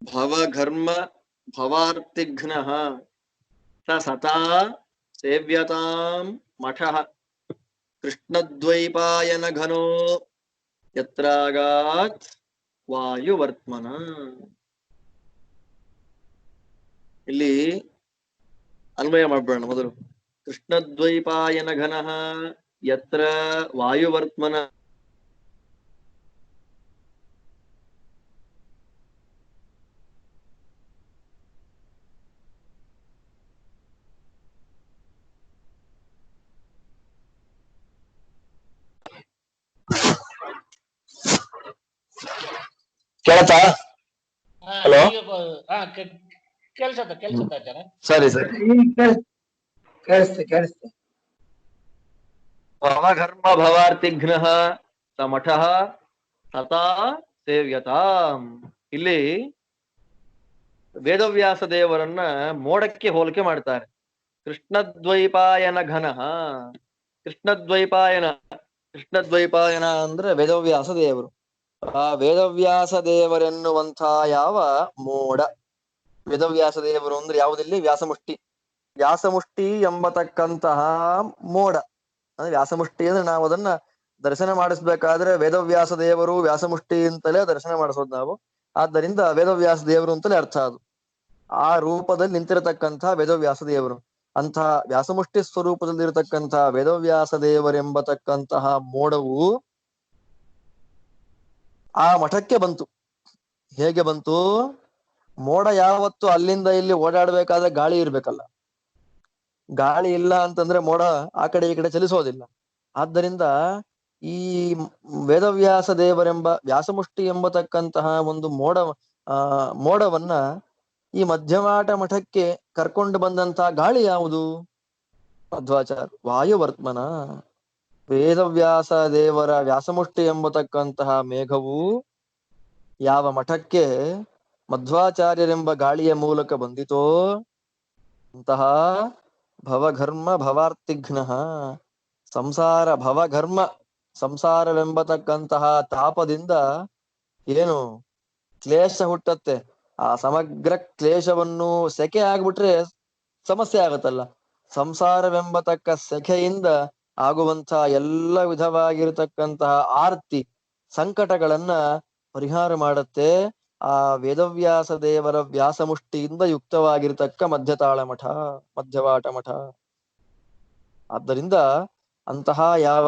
ಭವಘರ್ಮ ಭವಾರ್ತಿಘ್ನ ಸಸತಾ ಸೇವ್ಯತಾಂ ಮಠಃ ಕೃಷ್ಣದ್ವೈಪಾಯನ ಘನೋ ಯತ್ರಾಗಾತ್ ವಾಯುವರ್ತ್ಮನ. ಇಲ್ಲಿ ಅನ್ವಯ ಮಾಡ್ಬೇಡ ಮೊದಲು. ಕೃಷ್ಣದ್ವೈಪಾಯನ ಘನಃ ಯತ್ರ ವಾಯುವರ್ತ್ಮನ. ಕೇಳತ್ತಾ? ಹಲೋ, ಸರಿ ಸರಿ. ಭವಘರ್ಮ ಭವಾರ್ತಿಘ್ನ ಸ ಮಠಃ ಸತಾ ಸೇವ್ಯತಾಂ. ಇಲ್ಲಿ ವೇದವ್ಯಾಸ ದೇವರನ್ನ ಮೋಡಕ್ಕೆ ಹೋಲಿಕೆ ಮಾಡ್ತಾರೆ. ಕೃಷ್ಣದ್ವೈಪಾಯನ ಘನಃ. ಕೃಷ್ಣದ್ವೈಪಾಯನ ಅಂದ್ರೆ ವೇದವ್ಯಾಸ ದೇವರು. ಆ ವೇದವ್ಯಾಸ ದೇವರೆನ್ನುವಂಥ ಯಾವ ಮೋಡ. ವೇದವ್ಯಾಸ ದೇವರು ಅಂದ್ರೆ ಯಾವುದಿಲ್ಲಿ? ವ್ಯಾಸಮುಷ್ಟಿ. ವ್ಯಾಸಮುಷ್ಟಿ ಎಂಬತಕ್ಕಂತಹ ಮೋಡ ಅಂದ್ರೆ ವ್ಯಾಸಮುಷ್ಟಿ ಅಂದ್ರೆ ನಾವು ಅದನ್ನ ದರ್ಶನ ಮಾಡಿಸ್ಬೇಕಾದ್ರೆ ವೇದವ್ಯಾಸ ದೇವರು ವ್ಯಾಸಮುಷ್ಟಿ ಅಂತಲೇ ದರ್ಶನ ಮಾಡಿಸೋದು ನಾವು. ಆದ್ದರಿಂದ ವೇದವ್ಯಾಸ ದೇವರು ಅಂತಲೇ ಅರ್ಥ ಅದು. ಆ ರೂಪದಲ್ಲಿ ನಿಂತಿರತಕ್ಕಂತಹ ವೇದವ್ಯಾಸ ದೇವರು. ಅಂತಹ ವ್ಯಾಸಮುಷ್ಟಿ ಸ್ವರೂಪದಲ್ಲಿರತಕ್ಕಂತಹ ವೇದವ್ಯಾಸ ದೇವರೆಂಬತಕ್ಕಂತಹ ಮೋಡವು ಆ ಮಠಕ್ಕೆ ಬಂತು. ಹೇಗೆ ಬಂತು? ಮೋಡ ಯಾವತ್ತು ಅಲ್ಲಿಂದ ಇಲ್ಲಿ ಓಡಾಡ್ಬೇಕಾದ್ರೆ ಗಾಳಿ ಇರ್ಬೇಕಲ್ಲ. ಗಾಳಿ ಇಲ್ಲ ಅಂತಂದ್ರೆ ಮೋಡ ಆ ಕಡೆ ಈ ಕಡೆ ಚಲಿಸೋದಿಲ್ಲ. ಆದ್ದರಿಂದ ಈ ವೇದವ್ಯಾಸ ದೇವರೆಂಬ ವ್ಯಾಸಮುಷ್ಟಿ ಎಂಬತಕ್ಕಂತಹ ಒಂದು ಮೋಡವನ್ನ ಈ ಮಧ್ಯಮಾಟ ಮಠಕ್ಕೆ ಕರ್ಕೊಂಡು ಬಂದಂತಹ ಗಾಳಿ ಯಾವುದು? ಮಧ್ವಾಚಾರ್ಯ ವಾಯುವರ್ತ್ಮನ. ವೇದವ್ಯಾಸ ದೇವರ ವ್ಯಾಸಮುಷ್ಟಿ ಎಂಬತಕ್ಕಂತಹ ಮೇಘವು ಯಾವ ಮಠಕ್ಕೆ ಮಧ್ವಾಚಾರ್ಯರೆಂಬ ಗಾಳಿಯ ಮೂಲಕ ಬಂದಿತೋ ಅಂತಹ ಭವಘರ್ಮ ಭವಾರ್ತಿಘ್ನ ಸಂಸಾರವೆಂಬತಕ್ಕಂತಹ ತಾಪದಿಂದ ಏನು ಕ್ಲೇಶ ಹುಟ್ಟತ್ತೆ. ಆ ಸಮಗ್ರ ಕ್ಲೇಶವನ್ನು ಸೆಕೆ ಆಗ್ಬಿಟ್ರೆ ಸಮಸ್ಯೆ ಆಗತ್ತಲ್ಲ. ಸಂಸಾರವೆಂಬತಕ್ಕ ಸೆಕೆಯಿಂದ ಆಗುವಂತಹ ಎಲ್ಲ ವಿಧವಾಗಿರತಕ್ಕಂತಹ ಆರ್ತಿ ಸಂಕಟಗಳನ್ನ ಪರಿಹಾರ ಮಾಡತ್ತೆ ಆ ವೇದವ್ಯಾಸ ದೇವರ ವ್ಯಾಸಮುಷ್ಟಿಯಿಂದ ಯುಕ್ತವಾಗಿರ್ತಕ್ಕ ಮಧ್ಯವಾಟ ಮಠ. ಆದ್ದರಿಂದ ಅಂತಹ ಯಾವ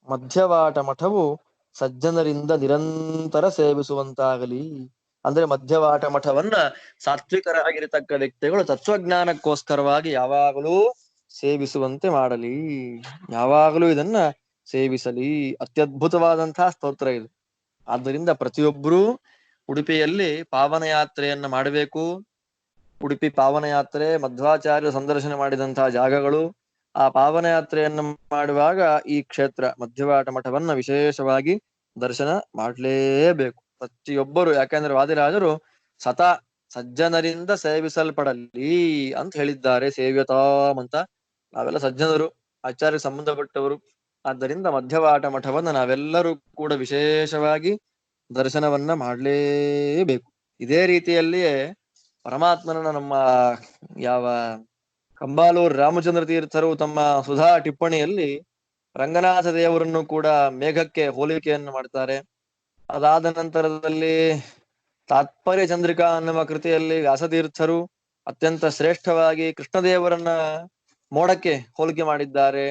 ಮಧ್ಯವಾಟ ಮಠವು ಸಜ್ಜನರಿಂದ ನಿರಂತರ ಸೇವಿಸುವಂತಾಗಲಿ. ಅಂದ್ರೆ ಮಧ್ಯವಾಟ ಮಠವನ್ನ ಸಾತ್ವಿಕರಾಗಿರತಕ್ಕ ವ್ಯಕ್ತಿಗಳು ತತ್ವಜ್ಞಾನಕ್ಕೋಸ್ಕರವಾಗಿ ಯಾವಾಗಲೂ ಸೇವಿಸುವಂತೆ ಮಾಡಲಿ, ಯಾವಾಗಲೂ ಇದನ್ನ ಸೇವಿಸಲಿ. ಅತ್ಯದ್ಭುತವಾದಂತಹ ಸ್ತೋತ್ರ ಇದು. ಆದ್ದರಿಂದ ಪ್ರತಿಯೊಬ್ಬರೂ ಉಡುಪಿಯಲ್ಲಿ ಪಾವನ ಯಾತ್ರೆಯನ್ನ ಮಾಡಬೇಕು. ಉಡುಪಿ ಪಾವನ ಯಾತ್ರೆ ಮಧ್ವಾಚಾರ್ಯ ಸಂದರ್ಶನ ಮಾಡಿದಂತಹ ಜಾಗಗಳು. ಆ ಪಾವನ ಯಾತ್ರೆಯನ್ನು ಮಾಡುವಾಗ ಈ ಕ್ಷೇತ್ರ ಮಧ್ಯವಾಟ ಮಠವನ್ನ ವಿಶೇಷವಾಗಿ ದರ್ಶನ ಮಾಡಲೇಬೇಕು ಪ್ರತಿಯೊಬ್ಬರು. ಯಾಕಂದ್ರೆ ವಾದಿರಾಜರು ಸಜ್ಜನರಿಂದ ಸೇವಿಸಲ್ಪಡಲಿ ಅಂತ ಹೇಳಿದ್ದಾರೆ. ಸೇವ್ಯತಾಮ್ ಅಂತ. ನಾವೆಲ್ಲ ಸಜ್ಜನರು, ಆಚಾರ್ಯ ಸಂಬಂಧಪಟ್ಟವರು. ಆದ್ದರಿಂದ ಮಧ್ಯವಾಟ ಮಠವನ್ನ ನಾವೆಲ್ಲರೂ ಕೂಡ ವಿಶೇಷವಾಗಿ ದರ್ಶನವನ್ನ ಮಾಡಲೇಬೇಕು. ಇದೇ ರೀತಿಯಲ್ಲಿಯೇ ಪರಮಾತ್ಮನ ನಮ್ಮ ಯಾವ ಕಂಬಾಲೂರು ರಾಮಚಂದ್ರ ತೀರ್ಥರು ತಮ್ಮ ಸುಧಾ ಟಿಪ್ಪಣಿಯಲ್ಲಿ ರಂಗನಾಥ ದೇವರನ್ನು ಕೂಡ ಮೇಘಕ್ಕೆ ಹೋಲಿಕೆಯನ್ನು ಮಾಡ್ತಾರೆ. ಅದಾದ ನಂತರದಲ್ಲಿ ತಾತ್ಪರ್ಯ ಚಂದ್ರಿಕಾ ಅನ್ನುವ ಕೃತಿಯಲ್ಲಿ ವ್ಯಾಸತೀರ್ಥರು ಅತ್ಯಂತ ಶ್ರೇಷ್ಠವಾಗಿ ಕೃಷ್ಣದೇವರನ್ನ ಮೋಡಕ್ಕೆ ಹೋಲಿಕೆ ಮಾಡಿದ್ದಾರೆ.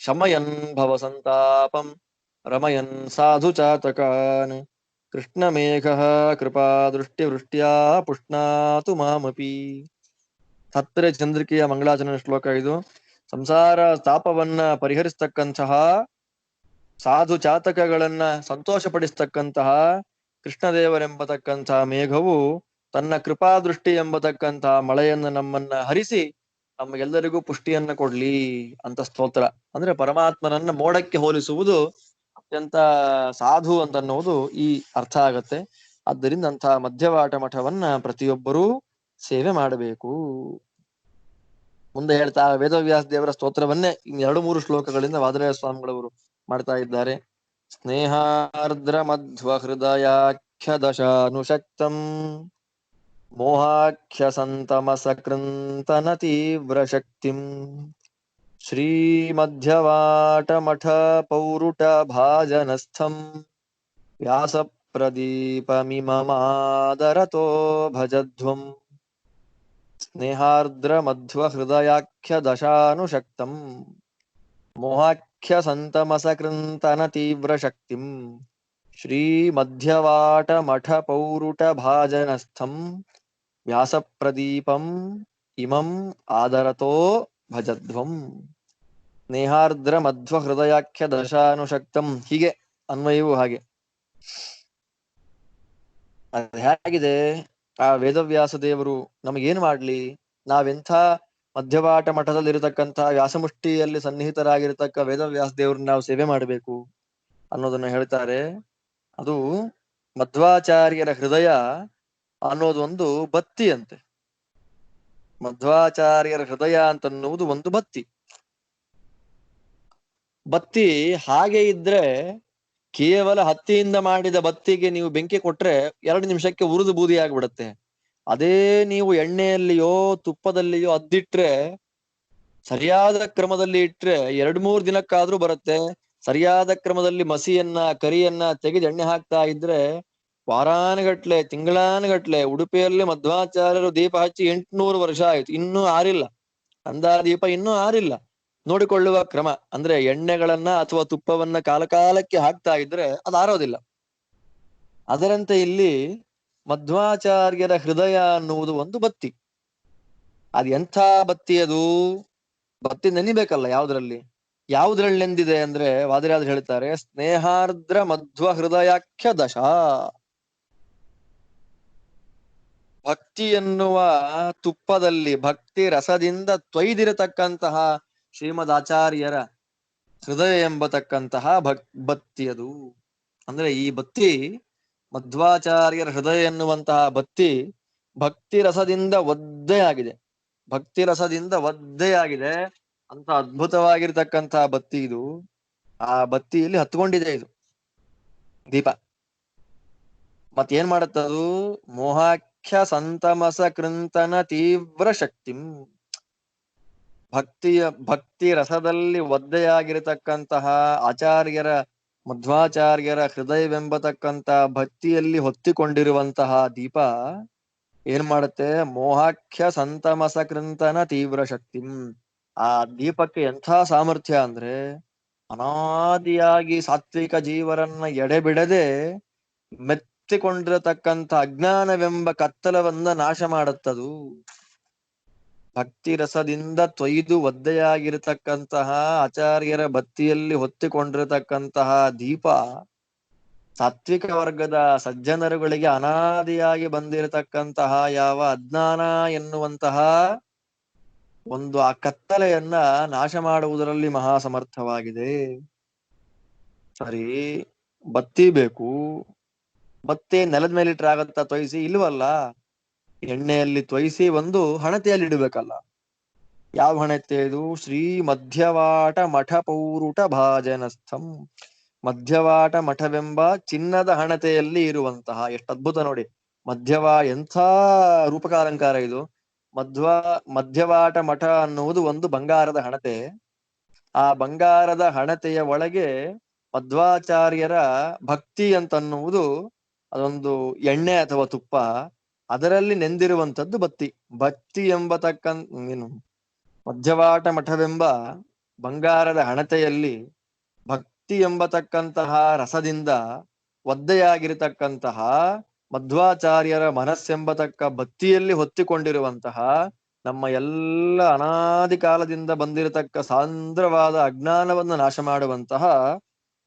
ಶಮಯನ್ ಭವ ಸಂತಾಪಂ ರಮಯನ್ ಸಾಧು ಚಾತಕಾನ್ ಕೃಷ್ಣ ಮೇಘ ಕೃಪಾ ದೃಷ್ಟಿ ವೃಷ್ಟ್ಯಾ ಪುಷ್ಣಾತು ಮಾಮಪಿ. ತಾತ್ಪರ್ಯ ಚಂದ್ರಿಕೆಯ ಮಂಗಳಾಚರಣ ಶ್ಲೋಕ ಇದು. ಸಂಸಾರ ತಾಪವನ್ನ ಪರಿಹರಿಸ್ತಕ್ಕಂತಹ ಸಾಧು ಚಾತಕಗಳನ್ನ ಸಂತೋಷಪಡಿಸ್ತಕ್ಕಂತಹ ಕೃಷ್ಣದೇವರೆಂಬತಕ್ಕಂತಹ ಮೇಘವು ತನ್ನ ಕೃಪಾದೃಷ್ಟಿ ಎಂಬತಕ್ಕಂತಹ ಮಳೆಯನ್ನ ನಮ್ಮನ್ನ ಹರಿಸಿ ನಮಗೆಲ್ಲರಿಗೂ ಪುಷ್ಟಿಯನ್ನ ಕೊಡ್ಲಿ ಅಂತ ಸ್ತೋತ್ರ. ಅಂದ್ರೆ ಪರಮಾತ್ಮನನ್ನ ಮೋಡಕ್ಕೆ ಹೋಲಿಸುವುದು ಅತ್ಯಂತ ಸಾಧು ಅಂತನ್ನುವುದು ಈ ಅರ್ಥ ಆಗತ್ತೆ. ಆದ್ದರಿಂದ ಅಂತಹ ಮಧ್ಯವಾಟ ಮಠವನ್ನ ಪ್ರತಿಯೊಬ್ಬರೂ ಸೇವೆ ಮಾಡಬೇಕು. ಮುಂದೆ ಹೇಳ್ತಾ ವೇದವ್ಯಾಸ ದೇವರ ಸ್ತೋತ್ರವನ್ನೇ 2-3 ಶ್ಲೋಕಗಳಿಂದ ವಾದರಾಯ ಸ್ವಾಮಿಗಳವರು ಮಾಡ್ತಾ ಇದ್ದಾರೆ. ಸ್ನೇಹಾರ್ದ್ರ ಮಧ್ವ ಹೃದಯಾಖ್ಯ ದಶಾನುಶಕ್ತಂ ಮೋಹಾಖ್ಯ ಸಂತಮಸ ಕೃಂತನ ತೀವ್ರ ಶಕ್ತಿಂ ಶ್ರೀ ಮಧ್ಯವಾಟ ಮಠ ಪೌರುಟ ಭಾಜನಸ್ಥಂ ವ್ಯಾಸ ಪ್ರದೀಪಮಿಮಮಾದರತೋ ಭಜಧ್ವಂ. ಸ್ನೇಹಾರ್ದ್ರ ಮಧ್ವ ಹೃದಯಾಖ್ಯ ದಶಾನುಶಕ್ತಂ ಮೋಹಾಖ್ಯ ಸಂತಮಸ ಕೃಂತನ ತೀವ್ರ ಶಕ್ತಿಂ ಶ್ರೀ ಮಧ್ಯವಾಟ ಮಠ ಪೌರುಟ ಭಾಜನಸ್ಥಂ ವ್ಯಾಸ ಪ್ರದೀಪಂ ಇಮಂ ಆದರತೋ ಭಜಧ್ವಂ. ಸ್ನೇಹಾರ್ದ್ರ ಮಧ್ವ ಹೃದಯಾಖ್ಯ ದಶಾನುಶಕ್ತಂ, ಹೀಗೆ ಅನ್ವಯವೂ ಹಾಗೆ. ಅದು ಹೇಗಿದೆ? ಆ ವೇದವ್ಯಾಸ ದೇವರು ನಮಗೇನು ಮಾಡ್ಲಿ? ನಾವೆಂಥ ಮಧ್ಯವಾಟ ಮಠದಲ್ಲಿರತಕ್ಕಂತಹ ವ್ಯಾಸಮುಷ್ಟಿಯಲ್ಲಿ ಸನ್ನಿಹಿತರಾಗಿರ್ತಕ್ಕ ವೇದವ್ಯಾಸ ದೇವ್ರನ್ನ ನಾವು ಸೇವೆ ಮಾಡಬೇಕು ಅನ್ನೋದನ್ನ ಹೇಳ್ತಾರೆ. ಅದು ಮಧ್ವಾಚಾರ್ಯರ ಹೃದಯ ಅನ್ನೋದು ಒಂದು ಬತ್ತಿ ಅಂತೆ. ಮಧ್ವಾಚಾರ್ಯರ ಹೃದಯ ಅಂತನ್ನುವುದು ಒಂದು ಬತ್ತಿ. ಬತ್ತಿ ಹಾಗೆ ಇದ್ರೆ ಕೇವಲ ಹತ್ತಿಯಿಂದ ಮಾಡಿದ ಬತ್ತಿಗೆ ನೀವು ಬೆಂಕಿ ಕೊಟ್ರೆ 2 ನಿಮಿಷಕ್ಕೆ ಉರಿದು ಬೂದಿ ಆಗ್ಬಿಡತ್ತೆ. ಅದೇ ನೀವು ಎಣ್ಣೆಯಲ್ಲಿಯೋ ತುಪ್ಪದಲ್ಲಿಯೋ ಅದ್ದಿಟ್ರೆ, ಸರಿಯಾದ ಕ್ರಮದಲ್ಲಿ ಇಟ್ರೆ 2-3 ದಿನಕ್ಕಾದ್ರೂ ಬರುತ್ತೆ. ಸರಿಯಾದ ಕ್ರಮದಲ್ಲಿ ಮಸಿಯನ್ನ ಕರಿಯನ್ನ ತೆಗೆದು ಎಣ್ಣೆ ಹಾಕ್ತಾ ಇದ್ರೆ ವಾರಾನುಗಟ್ಲೆ ತಿಂಗಳಾನುಗಟ್ಲೆ. ಉಡುಪಿಯಲ್ಲಿ ಮಧ್ವಾಚಾರ್ಯರು ದೀಪ ಹಚ್ಚಿ 800 ವರ್ಷ ಆಯ್ತು, ಇನ್ನೂ ಆರಿಲ್ಲ. ನಂದಾದೀಪ ಇನ್ನೂ ಆರಿಲ್ಲ. ನೋಡಿಕೊಳ್ಳುವ ಕ್ರಮ ಅಂದ್ರೆ ಎಣ್ಣೆಗಳನ್ನ ಅಥವಾ ತುಪ್ಪವನ್ನ ಕಾಲಕಾಲಕ್ಕೆ ಹಾಕ್ತಾ ಇದ್ರೆ ಅದು ಆರೋದಿಲ್ಲ. ಅದರಂತೆ ಇಲ್ಲಿ ಮಧ್ವಾಚಾರ್ಯರ ಹೃದಯ ಅನ್ನುವುದು ಒಂದು ಬತ್ತಿ. ಅದ್ ಎಂಥ ಬತ್ತಿ ಅದು? ಬತ್ತಿ ನೆನಿಬೇಕಲ್ಲ ಯಾವ್ದ್ರಲ್ಲಿ ನೆಂದಿದೆ ಅಂದ್ರೆ ವಾದಿರಾಜ್ ಹೇಳ್ತಾರೆ, ಸ್ನೇಹಾರ್ದ್ರ ಮಧ್ವ ಹೃದಯಾಖ್ಯ ದಶ. ಭಕ್ತಿ ಎನ್ನುವ ತುಪ್ಪದಲ್ಲಿ ಭಕ್ತಿ ರಸದಿಂದ ತೊಯ್ದಿರತಕ್ಕಂತಹ ಶ್ರೀಮದ್ ಆಚಾರ್ಯರ ಹೃದಯ ಎಂಬತಕ್ಕಂತಹ ಬತ್ತಿ ಅದು. ಅಂದ್ರೆ ಈ ಬತ್ತಿ, ಮಧ್ವಾಚಾರ್ಯರ ಹೃದಯ ಎನ್ನುವಂತಹ ಬತ್ತಿ ಭಕ್ತಿ ರಸದಿಂದ ಒದ್ದೆಯಾಗಿದೆ. ಭಕ್ತಿ ರಸದಿಂದ ಒದ್ದೆಯಾಗಿದೆ ಅಂತ ಅದ್ಭುತವಾಗಿರ್ತಕ್ಕಂತಹ ಬತ್ತಿ ಇದು. ಆ ಬತ್ತಿಯಲ್ಲಿ ಹತ್ಕೊಂಡಿದೆ ಇದು ದೀಪ. ಮತ್ತೇನ್ ಮಾಡುತ್ತದು? ಮೋಹಾಖ್ಯ ಸಂತಮಸ ಕೃಂತನ ತೀವ್ರ ಶಕ್ತಿಂ. ಭಕ್ತಿ ರಸದಲ್ಲಿ ಒದ್ದೆಯಾಗಿರತಕ್ಕಂತಹ ಆಚಾರ್ಯರ, ಮಧ್ವಾಚಾರ್ಯರ ಹೃದಯವೆಂಬತಕ್ಕಂತ ಭಕ್ತಿಯಲ್ಲಿ ಹೊತ್ತಿಕೊಂಡಿರುವಂತಹ ದೀಪ ಏನ್ ಮಾಡುತ್ತೆ? ಮೋಹಾಖ್ಯ ಸಂತಮಸ ಕೃಂತನ ತೀವ್ರ ಶಕ್ತಿಂ. ಆ ದೀಪಕ್ಕೆ ಎಂಥ ಸಾಮರ್ಥ್ಯ ಅಂದ್ರೆ, ಅನಾದಿಯಾಗಿ ಸಾತ್ವಿಕ ಜೀವರನ್ನ ಎಡೆಬಿಡದೆ ಮೆತ್ತಿಕೊಂಡಿರತಕ್ಕಂಥ ಅಜ್ಞಾನವೆಂಬ ಕತ್ತಲವನ್ನ ನಾಶ ಮಾಡುತ್ತದು. ಭಕ್ತಿ ರಸದಿಂದ ತೊಯ್ದು ಒದ್ದೆಯಾಗಿರತಕ್ಕಂತಹ ಆಚಾರ್ಯರ ಬತ್ತಿಯಲ್ಲಿ ಹೊತ್ತಿಕೊಂಡಿರತಕ್ಕಂತಹ ದೀಪ ಸಾತ್ವಿಕ ವರ್ಗದ ಸಜ್ಜನರುಗಳಿಗೆ ಅನಾದಿಯಾಗಿ ಬಂದಿರತಕ್ಕಂತಹ ಯಾವ ಅಜ್ಞಾನ ಎನ್ನುವಂತಹ ಒಂದು ಆ ಕತ್ತಲೆಯನ್ನ ನಾಶ ಮಾಡುವುದರಲ್ಲಿ ಮಹಾ ಸಮರ್ಥವಾಗಿದೆ. ಸರಿ, ಬತ್ತಿ ಬೇಕು. ಬತ್ತಿ ನೆಲದ ಮೇಲೆ ಇಟ್ರೆ ಆಗತ್ತಾ ತೊಯ್ಸಿ? ಇಲ್ವಲ್ಲ. ಎಣ್ಣೆಯಲ್ಲಿ ತೊಯ್ಸಿ ಒಂದು ಹಣತೆಯಲ್ಲಿ ಇಡಬೇಕಲ್ಲ. ಯಾವ ಹಣತೆ ಇದು? ಶ್ರೀ ಮಧ್ಯವಾಟ ಮಠ ಪೌರುಟ ಭಾಜನಸ್ಥಂ. ಮಧ್ಯವಾಟ ಮಠವೆಂಬ ಚಿನ್ನದ ಹಣತೆಯಲ್ಲಿ ಇರುವಂತಹ, ಎಷ್ಟು ಅದ್ಭುತ ನೋಡಿ. ಎಂಥ ರೂಪಕಾಲಂಕಾರ ಇದು. ಮಧ್ಯವಾಟ ಮಠ ಅನ್ನುವುದು ಒಂದು ಬಂಗಾರದ ಹಣತೆ. ಆ ಬಂಗಾರದ ಹಣತೆಯ ಒಳಗೆ ಮಧ್ವಾಚಾರ್ಯರ ಭಕ್ತಿ ಅಂತನ್ನುವುದು ಅದೊಂದು ಎಣ್ಣೆ ಅಥವಾ ತುಪ್ಪ. ಅದರಲ್ಲಿ ನೆಂದಿರುವಂತದ್ದು ಬತ್ತಿ. ಭಕ್ತಿ ಏನು ಮಧ್ಯವಾಟ ಮಠವೆಂಬ ಬಂಗಾರದ ಹಣತೆಯಲ್ಲಿ ಭಕ್ತಿ ಎಂಬತಕ್ಕಂತಹ ರಸದಿಂದ ಒದ್ದೆಯಾಗಿರತಕ್ಕಂತಹ ಮಧ್ವಾಚಾರ್ಯರ ಮನಸ್ಸೆಂಬತಕ್ಕ ಬತ್ತಿಯಲ್ಲಿ ಹೊತ್ತಿಕೊಂಡಿರುವಂತಹ ನಮ್ಮ ಎಲ್ಲ ಅನಾದಿ ಕಾಲದಿಂದ ಬಂದಿರತಕ್ಕ ಸಾಂದ್ರವಾದ ಅಜ್ಞಾನವನ್ನು ನಾಶ ಮಾಡುವಂತಹ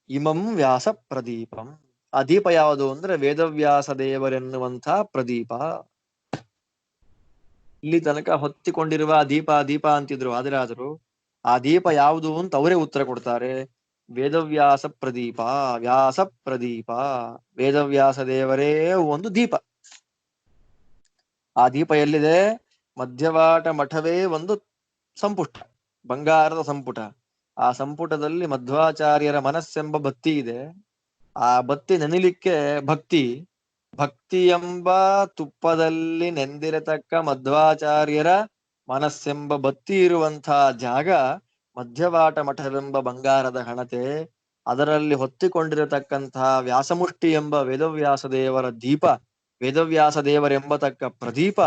ಇಮಂ ವ್ಯಾಸ ಪ್ರದೀಪಂ. ಆ ದೀಪ ಯಾವುದು ಅಂದ್ರೆ ವೇದವ್ಯಾಸ ದೇವರೆನ್ನುವಂತಹ ಪ್ರದೀಪ. ಇಲ್ಲಿ ತನಕ ಹೊತ್ತಿಕೊಂಡಿರುವ ದೀಪ ಅಂತಿದ್ರು ಆದರಾದರು. ಆ ದೀಪ ಯಾವುದು ಅಂತ ಅವರೇ ಉತ್ತರ ಕೊಡ್ತಾರೆ. ವೇದವ್ಯಾಸ ಪ್ರದೀಪ, ವ್ಯಾಸ ಪ್ರದೀಪ. ವೇದವ್ಯಾಸ ದೇವರೇ ಒಂದು ದೀಪ. ಆ ದೀಪ ಎಲ್ಲಿದೆ? ಮಧ್ಯವಾಟ ಮಠವೇ ಒಂದು ಸಂಪುಟ, ಬಂಗಾರದ ಸಂಪುಟ. ಆ ಸಂಪುಟದಲ್ಲಿ ಮಧ್ವಾಚಾರ್ಯರ ಮನಸ್ಸೆಂಬ ಬತ್ತಿ ಇದೆ. ಆ ಬತ್ತಿ ನೆನಿಲಿಕ್ಕೆ ಭಕ್ತಿ ಎಂಬ ತುಪ್ಪದಲ್ಲಿ ನೆಂದಿರತಕ್ಕ ಮಧ್ವಾಚಾರ್ಯರ ಮನಸ್ಸೆಂಬ ಬತ್ತಿ ಇರುವಂತಹ ಜಾಗ ಮಧ್ಯವಾಟ ಮಠವೆಂಬ ಬಂಗಾರದ ಹಣತೆ. ಅದರಲ್ಲಿ ಹೊತ್ತಿಕೊಂಡಿರತಕ್ಕಂತಹ ವ್ಯಾಸಮುಷ್ಟಿ ಎಂಬ ವೇದವ್ಯಾಸ ದೇವರ ದೀಪ, ವೇದವ್ಯಾಸ ದೇವರೆಂಬತಕ್ಕ ಪ್ರದೀಪ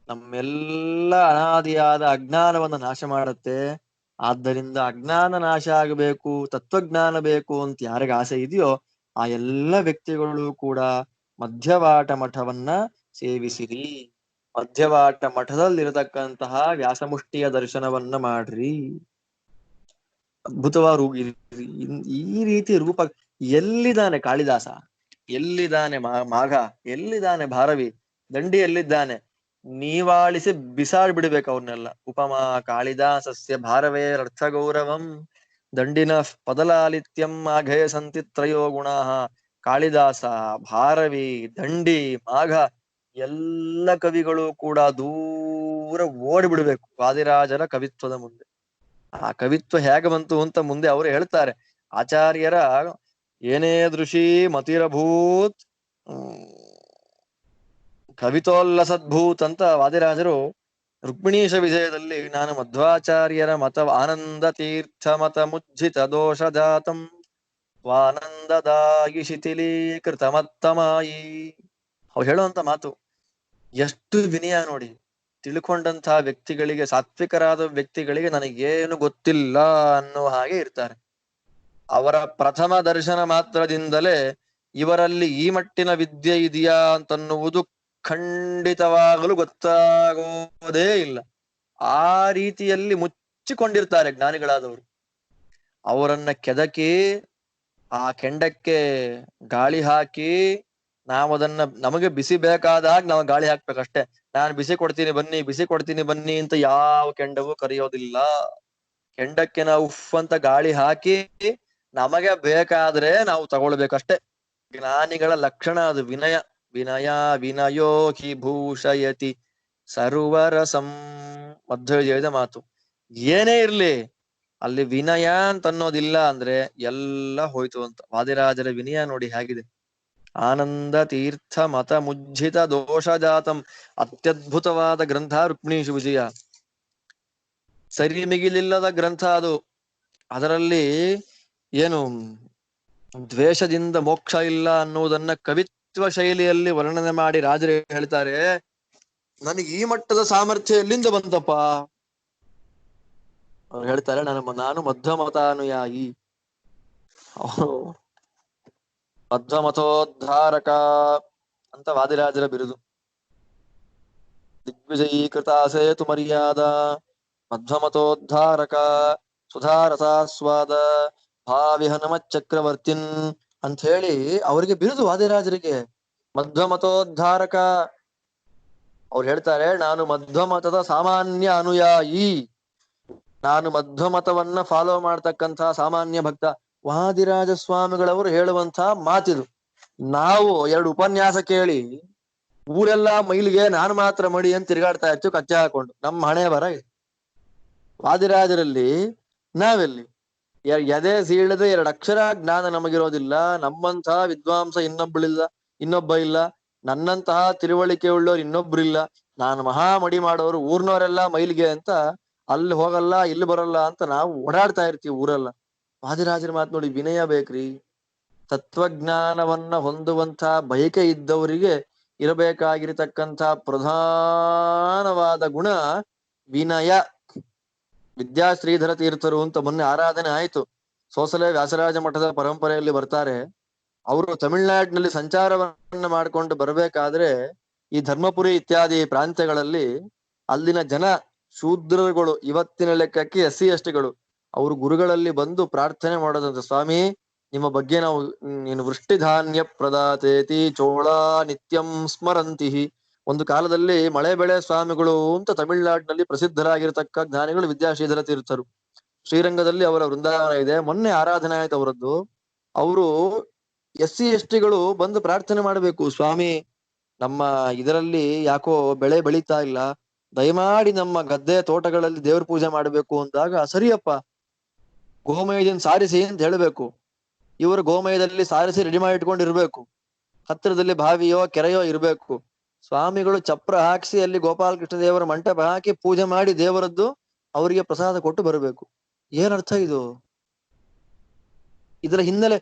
ನಮ್ಮೆಲ್ಲ ಅನಾದಿಯಾದ ಅಜ್ಞಾನವನ್ನು ನಾಶ ಮಾಡುತ್ತೆ. ಆದ್ದರಿಂದ ಅಜ್ಞಾನ ನಾಶ ಆಗಬೇಕು, ತತ್ವಜ್ಞಾನ ಬೇಕು ಅಂತ ಯಾರಿಗೆ ಆಸೆ ಇದೆಯೋ ಆ ಎಲ್ಲ ವ್ಯಕ್ತಿಗಳು ಕೂಡ ಮಧ್ಯವಾಟ ಮಠವನ್ನ ಸೇವಿಸಿರಿ. ಮಧ್ಯವಾಟ ಮಠದಲ್ಲಿರತಕ್ಕಂತಹ ವ್ಯಾಸಮುಷ್ಟಿಯ ದರ್ಶನವನ್ನ ಮಾಡ್ರಿ. ಅದ್ಭುತವಾದ ಈ ರೀತಿ ರೂಪ. ಎಲ್ಲಿದ್ದಾನೆ ಕಾಳಿದಾಸ? ಎಲ್ಲಿದ್ದಾನೆ ಮಾಘ? ಎಲ್ಲಿದ್ದಾನೆ ಭಾರವಿ? ದಂಡಿ ಎಲ್ಲಿದ್ದಾನೆ? ನೀವಾಳಿಸಿ ಬಿಸಾಡ್ಬಿಡ್ಬೇಕು ಅವ್ರನ್ನೆಲ್ಲ. ಉಪಮಾ ಕಾಳಿದಾಸಸ್ಯ ಭಾರವೇ ಅರ್ಥ ಗೌರವಂ ದಂಡಿನ ಪದಲಾಲಿತ್ಯಂ ಮಾಘೇ ಸಂತಿ ತ್ರಯೋ ಗುಣಾಃ. ಕಾಳಿದಾಸ, ಭಾರವಿ, ದಂಡಿ, ಮಾಘ ಎಲ್ಲ ಕವಿಗಳು ಕೂಡ ದೂರ ಓಡಿಬಿಡ್ಬೇಕು ವಾದಿರಾಜರ ಕವಿತ್ವದ ಮುಂದೆ. ಆ ಕವಿತ್ವ ಹೇಗೆ ಬಂತು ಅಂತ ಮುಂದೆ ಅವರು ಹೇಳ್ತಾರೆ. ಆಚಾರ್ಯರ ಏನೇ ದೃಷಿ ಮತಿರಭೂತ್ ಕವಿತೋಲ್ಲಸದ್ಭೂತ್ ಅಂತ ವಾದಿರಾಜರು ರುಕ್ಮಿಣೀಶ ವಿಜಯದಲ್ಲಿ, ನಾನು ಮಧ್ವಾಚಾರ್ಯರ ಮತ ಆನಂದ ತೀರ್ಥ ಮತ ಮುಜ್ಜಿತ ದೋಷ ಜಾತಂ ವಾನಂದದಾಯಿ ಶಿಥಿಲೀಕೃತ ಮತ್ತಮಾಯಿ. ಅವ್ರು ಹೇಳುವಂತ ಮಾತು ಎಷ್ಟು ವಿನಯ ನೋಡಿ. ತಿಳ್ಕೊಂಡಂತಹ ವ್ಯಕ್ತಿಗಳಿಗೆ, ಸಾತ್ವಿಕರಾದ ವ್ಯಕ್ತಿಗಳಿಗೆ ನನಗೇನು ಗೊತ್ತಿಲ್ಲ ಅನ್ನುವ ಹಾಗೆ ಇರ್ತಾರೆ. ಅವರ ಪ್ರಥಮ ದರ್ಶನ ಮಾತ್ರದಿಂದಲೇ ಇವರಲ್ಲಿ ಈ ಮಟ್ಟಿನ ವಿದ್ಯೆ ಇದೆಯಾ ಅಂತನ್ನುವುದು ಖಂಡಿತವಾಗಲು ಗೊತ್ತಾಗೋದೇ ಇಲ್ಲ. ಆ ರೀತಿಯಲ್ಲಿ ಮುಚ್ಚಿಕೊಂಡಿರ್ತಾರೆ ಜ್ಞಾನಿಗಳಾದವರು. ಅವರನ್ನ ಕೆದಕಿ ಆ ಕೆಂಡಕ್ಕೆ ಗಾಳಿ ಹಾಕಿ ನಾವದನ್ನ ನಮಗೆ ಬಿಸಿ ಬೇಕಾದಾಗ ನಾವು ಗಾಳಿ ಹಾಕ್ಬೇಕಷ್ಟೇ. ನಾನು ಬಿಸಿ ಕೊಡ್ತೀನಿ ಬನ್ನಿ, ಬಿಸಿ ಕೊಡ್ತೀನಿ ಬನ್ನಿ ಅಂತ ಯಾವ ಕೆಂಡವೂ ಕರೆಯೋದಿಲ್ಲ. ಕೆಂಡಕ್ಕೆ ನಾವು ಉಫ್ ಅಂತ ಗಾಳಿ ಹಾಕಿ ನಮಗೆ ಬೇಕಾದ್ರೆ ನಾವು ತಗೊಳ್ಬೇಕಷ್ಟೇ. ಜ್ಞಾನಿಗಳ ಲಕ್ಷಣ ಅದು ವಿನಯ. ವಿನಯ ವಿನಯೋ ಹಿ ಭೂಷಯತಿ ಸರ್ವರಸಂ, ಮಧ್ವವಿಜಯದ ಮಾತು. ಏನೇ ಇರ್ಲಿ ಅಲ್ಲಿ ವಿನಯ ಅಂತ ಅನ್ನೋದಿಲ್ಲ ಅಂದ್ರೆ ಎಲ್ಲ ಹೋಯ್ತು ಅಂತ. ವಾದಿರಾಜರ ವಿನಯ ನೋಡಿ ಹೇಗಿದೆ. ಆನಂದ ತೀರ್ಥ ಮತ ಮುಜ್ಜಿತ ದೋಷಜಾತಂ, ಅತ್ಯದ್ಭುತವಾದ ಗ್ರಂಥ ರುಕ್ಮಿಣೀಶು ವಿಜಯ. ಸರಿ ಮಿಗಿಲಿಲ್ಲದ ಗ್ರಂಥ ಅದು. ಅದರಲ್ಲಿ ಏನು ದ್ವೇಷದಿಂದ ಮೋಕ್ಷ ಇಲ್ಲ ಅನ್ನುವುದನ್ನ ಕವಿತ್ವ ಶೈಲಿಯಲ್ಲಿ ವರ್ಣನೆ ಮಾಡಿ ರಾಜರು ಹೇಳ್ತಾರೆ. ನನಗೆ ಈ ಮಟ್ಟದ ಸಾಮರ್ಥ್ಯ ಎಲ್ಲಿಂದ ಬಂತಪ್ಪ? ಅವ್ರು ಹೇಳ್ತಾರೆ, ನಾನು ಮಧ್ವಮತಾನುಯಾಯಿ. ಅವರು ಮಧ್ವಮತೋದ್ಧಾರಕ ಅಂತ ವಾದಿರಾಜರ ಬಿರುದು. ದಿಗ್ವಿಜಯೀಕೃತ ಸೇತು ಮರ್ಯಾದ ಮಧ್ವಮತೋದ್ಧಾರಕ ಸುಧಾರಸಾಸ್ವಾದ ಭಾವಿಹನುಮ ಚಕ್ರವರ್ತಿನ್ ಅಂತ ಹೇಳಿ ಅವರಿಗೆ ಬಿರುದು ವಾದಿರಾಜರಿಗೆ. ಮಧ್ವಮತೋದ್ಧಾರಕ. ಅವ್ರು ಹೇಳ್ತಾರೆ, ನಾನು ಮಧ್ವಮತದ ಸಾಮಾನ್ಯ ಅನುಯಾಯಿ, ನಾನು ಮಧ್ವಮತವನ್ನ ಫಾಲೋ ಮಾಡ್ತಕ್ಕಂಥ ಸಾಮಾನ್ಯ ಭಕ್ತ. ವಾದಿರಾಜ ಸ್ವಾಮಿಗಳವರು ಹೇಳುವಂತ ಮಾತಿದು. ನಾವು 2 ಉಪನ್ಯಾಸ ಕೇಳಿ ಊರೆಲ್ಲಾ ಮೈಲಿಗೆ ನಾನು ಮಾತ್ರ ಮಡಿ ಅಂತ ತಿರುಗಾಡ್ತಾ ಇತ್ತು ಕಚ್ಚೆ ಹಾಕೊಂಡು. ನಮ್ಮ ಹಣೆ ಬರ ಇದೆ. ವಾದಿರಾಜರಲ್ಲಿ ನಾವೆಲ್ಲಿ ಎದೆ ಸೀಳದೆ 2 ಅಕ್ಷರ ಜ್ಞಾನ ನಮಗಿರೋದಿಲ್ಲ. ನಮ್ಮಂತಹ ವಿದ್ವಾಂಸ ಇನ್ನೊಬ್ಬ ಇಲ್ಲ. ನನ್ನಂತಹ ತಿಳುವಳಿಕೆ ಉಳ್ಳೋರು ಇನ್ನೊಬ್ರಿಲ್ಲ. ನಾನು ಮಹಾಮಡಿ ಮಾಡೋರು, ಊರ್ನವರೆಲ್ಲ ಮೈಲಿಗೆ ಅಂತ ಅಲ್ಲಿ ಹೋಗಲ್ಲ ಇಲ್ಲಿ ಬರಲ್ಲ ಅಂತ ನಾವು ಓಡಾಡ್ತಾ ಇರ್ತೀವಿ ಊರೆಲ್ಲ. ವಾದಿರಾಜರ ಮಾತು ನೋಡಿ, ವಿನಯ ಬೇಕ್ರಿ. ತತ್ವಜ್ಞಾನವನ್ನ ಹೊಂದುವಂತ ಬಯಕೆ ಇದ್ದವರಿಗೆ ಇರಬೇಕಾಗಿರತಕ್ಕಂಥ ಪ್ರಧಾನವಾದ ಗುಣ ವಿನಯ. ವಿದ್ಯಾಶ್ರೀಧರ ತೀರ್ಥರು ಅಂತ ಮೊನ್ನೆ ಆರಾಧನೆ ಆಯ್ತು. ಸೋಸಲೆ ವ್ಯಾಸರಾಜ ಮಠದ ಪರಂಪರೆಯಲ್ಲಿ ಬರ್ತಾರೆ. ಅವರು ತಮಿಳ್ನಾಡಿನಲ್ಲಿ ಸಂಚಾರವನ್ನ ಮಾಡ್ಕೊಂಡು ಬರ್ಬೇಕಾದ್ರೆ ಈ ಧರ್ಮಪುರಿ ಇತ್ಯಾದಿ ಪ್ರಾಂತ್ಯಗಳಲ್ಲಿ ಅಲ್ಲಿನ ಜನ ಶೂದ್ರಗಳು, ಇವತ್ತಿನ ಲೆಕ್ಕಕ್ಕೆ SC/STಗಳು, ಅವರು ಗುರುಗಳಲ್ಲಿ ಬಂದು ಪ್ರಾರ್ಥನೆ ಮಾಡೋದಂತ. ಸ್ವಾಮಿ, ನಿಮ್ಮ ಬಗ್ಗೆ ನಾವು ನೀನು ವೃಷ್ಟಿಧಾನ್ಯ ಪ್ರದಾತೇತಿ ಚೋಳ ನಿತ್ಯಂ ಸ್ಮರಂತಿ. ಒಂದು ಕಾಲದಲ್ಲಿ ಮಳೆ ಬೆಳೆ ಸ್ವಾಮಿಗಳು ಅಂತ ತಮಿಳ್ನಾಡಿನಲ್ಲಿ ಪ್ರಸಿದ್ಧರಾಗಿರ್ತಕ್ಕ ಜ್ಞಾನಿಗಳು ವಿದ್ಯಾಶ್ರೀಧರ ತೀರ್ಥರು. ಶ್ರೀರಂಗದಲ್ಲಿ ಅವರ ವೃಂದಾವನ ಇದೆ. ಮೊನ್ನೆ ಆರಾಧನೆ ಆಯ್ತು ಅವರದ್ದು. ಅವರು SC/STಗಳು ಬಂದು ಪ್ರಾರ್ಥನೆ ಮಾಡಬೇಕು, ಸ್ವಾಮಿ ನಮ್ಮ ಇದರಲ್ಲಿ ಯಾಕೋ ಬೆಳೆ ಬೆಳೀತಾ ಇಲ್ಲ, ದಯಮಾಡಿ ನಮ್ಮ ಗದ್ದೆ ತೋಟಗಳಲ್ಲಿ ದೇವ್ರ ಪೂಜೆ ಮಾಡಬೇಕು ಅಂದಾಗ, ಸರಿಯಪ್ಪ ಗೋಮಯದಿಂದ ಸಾರಿಸಿ ಅಂತ ಹೇಳ್ಬೇಕು. ಇವರು ಗೋಮಯದಲ್ಲಿ ಸಾರಿಸಿ ರೆಡಿ ಮಾಡಿ ಇಟ್ಕೊಂಡಿರ್ಬೇಕು. ಹತ್ತಿರದಲ್ಲಿ ಬಾವಿಯೋ ಕೆರೆಯೋ ಇರ್ಬೇಕು. ಸ್ವಾಮಿಗಳು ಚಪ್ರ ಹಾಕಿಸಿ ಅಲ್ಲಿ ಗೋಪಾಲಕೃಷ್ಣ ದೇವರ ಮಂಟಪ ಹಾಕಿ ಪೂಜೆ ಮಾಡಿ ದೇವರದ್ದು ಅವರಿಗೆ ಪ್ರಸಾದ ಕೊಟ್ಟು ಬರಬೇಕು. ಏನರ್ಥ ಇದು? ಇದರ ಹಿನ್ನೆಲೆ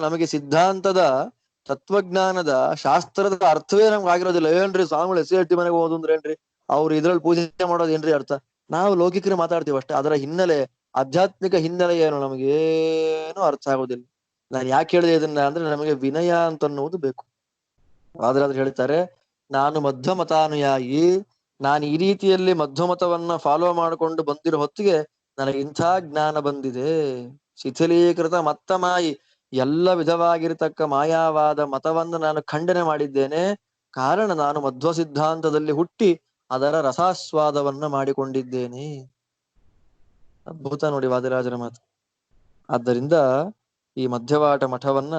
ನಮಗೆ ಸಿದ್ಧಾಂತದ, ತತ್ವಜ್ಞಾನದ, ಶಾಸ್ತ್ರದ ಅರ್ಥವೇ ನಮ್ಗೆ ಆಗಿರೋದಿಲ್ಲ. ಏನ್ರಿ ಸ್ವಾಮಿಗಳು SC/ST ಮನೆಗೆ ಹೋದು ಅಂದ್ರೆ ಏನ್ರಿ, ಅವ್ರು ಇದ್ರಲ್ಲಿ ಪೂಜೆ ಮಾಡೋದು ಏನ್ರಿ ಅರ್ಥ? ನಾವು ಲೌಕಿಕರು ಮಾತಾಡ್ತೀವಿ ಅಷ್ಟೇ. ಅದರ ಹಿನ್ನೆಲೆ, ಆಧ್ಯಾತ್ಮಿಕ ಹಿನ್ನೆಲೆ ಏನು ನಮಗೇನು ಅರ್ಥ ಆಗೋದಿಲ್ಲ. ನಾನು ಯಾಕೆ ಹೇಳಿದೆ ಇದನ್ನ ಅಂದ್ರೆ, ನಮಗೆ ವಿನಯ ಅಂತ ಅನ್ನುವುದು ಬೇಕು. ಆದ್ರೆ ಹೇಳ್ತಾರೆ, ನಾನು ಮಧ್ವಮತಾನುಯಾಯಿ, ನಾನು ಈ ರೀತಿಯಲ್ಲಿ ಮಧ್ವಮತವನ್ನ ಫಾಲೋ ಮಾಡಿಕೊಂಡು ಬಂದಿರೋ ಹೊತ್ತಿಗೆ ನನಗೆ ಇಂಥ ಜ್ಞಾನ ಬಂದಿದೆ. ಶಿಥಿಲೀಕೃತ ಮತ್ತ ಮಾಯಿ, ಎಲ್ಲ ವಿಧವಾಗಿರತಕ್ಕ ಮಾಯಾವಾದ ಮತವನ್ನು ನಾನು ಖಂಡನೆ ಮಾಡಿದ್ದೇನೆ. ಕಾರಣ ನಾನು ಮಧ್ವ ಸಿದ್ಧಾಂತದಲ್ಲಿ ಹುಟ್ಟಿ ಅದರ ರಸಾಸ್ವಾದವನ್ನ ಮಾಡಿಕೊಂಡಿದ್ದೇನೆ. ಅದ್ಭುತ ನೋಡಿ ವಾದಿರಾಜರ ಮಾತು. ಆದ್ದರಿಂದ ಈ ಮಧ್ಯವಾಟ ಮಠವನ್ನ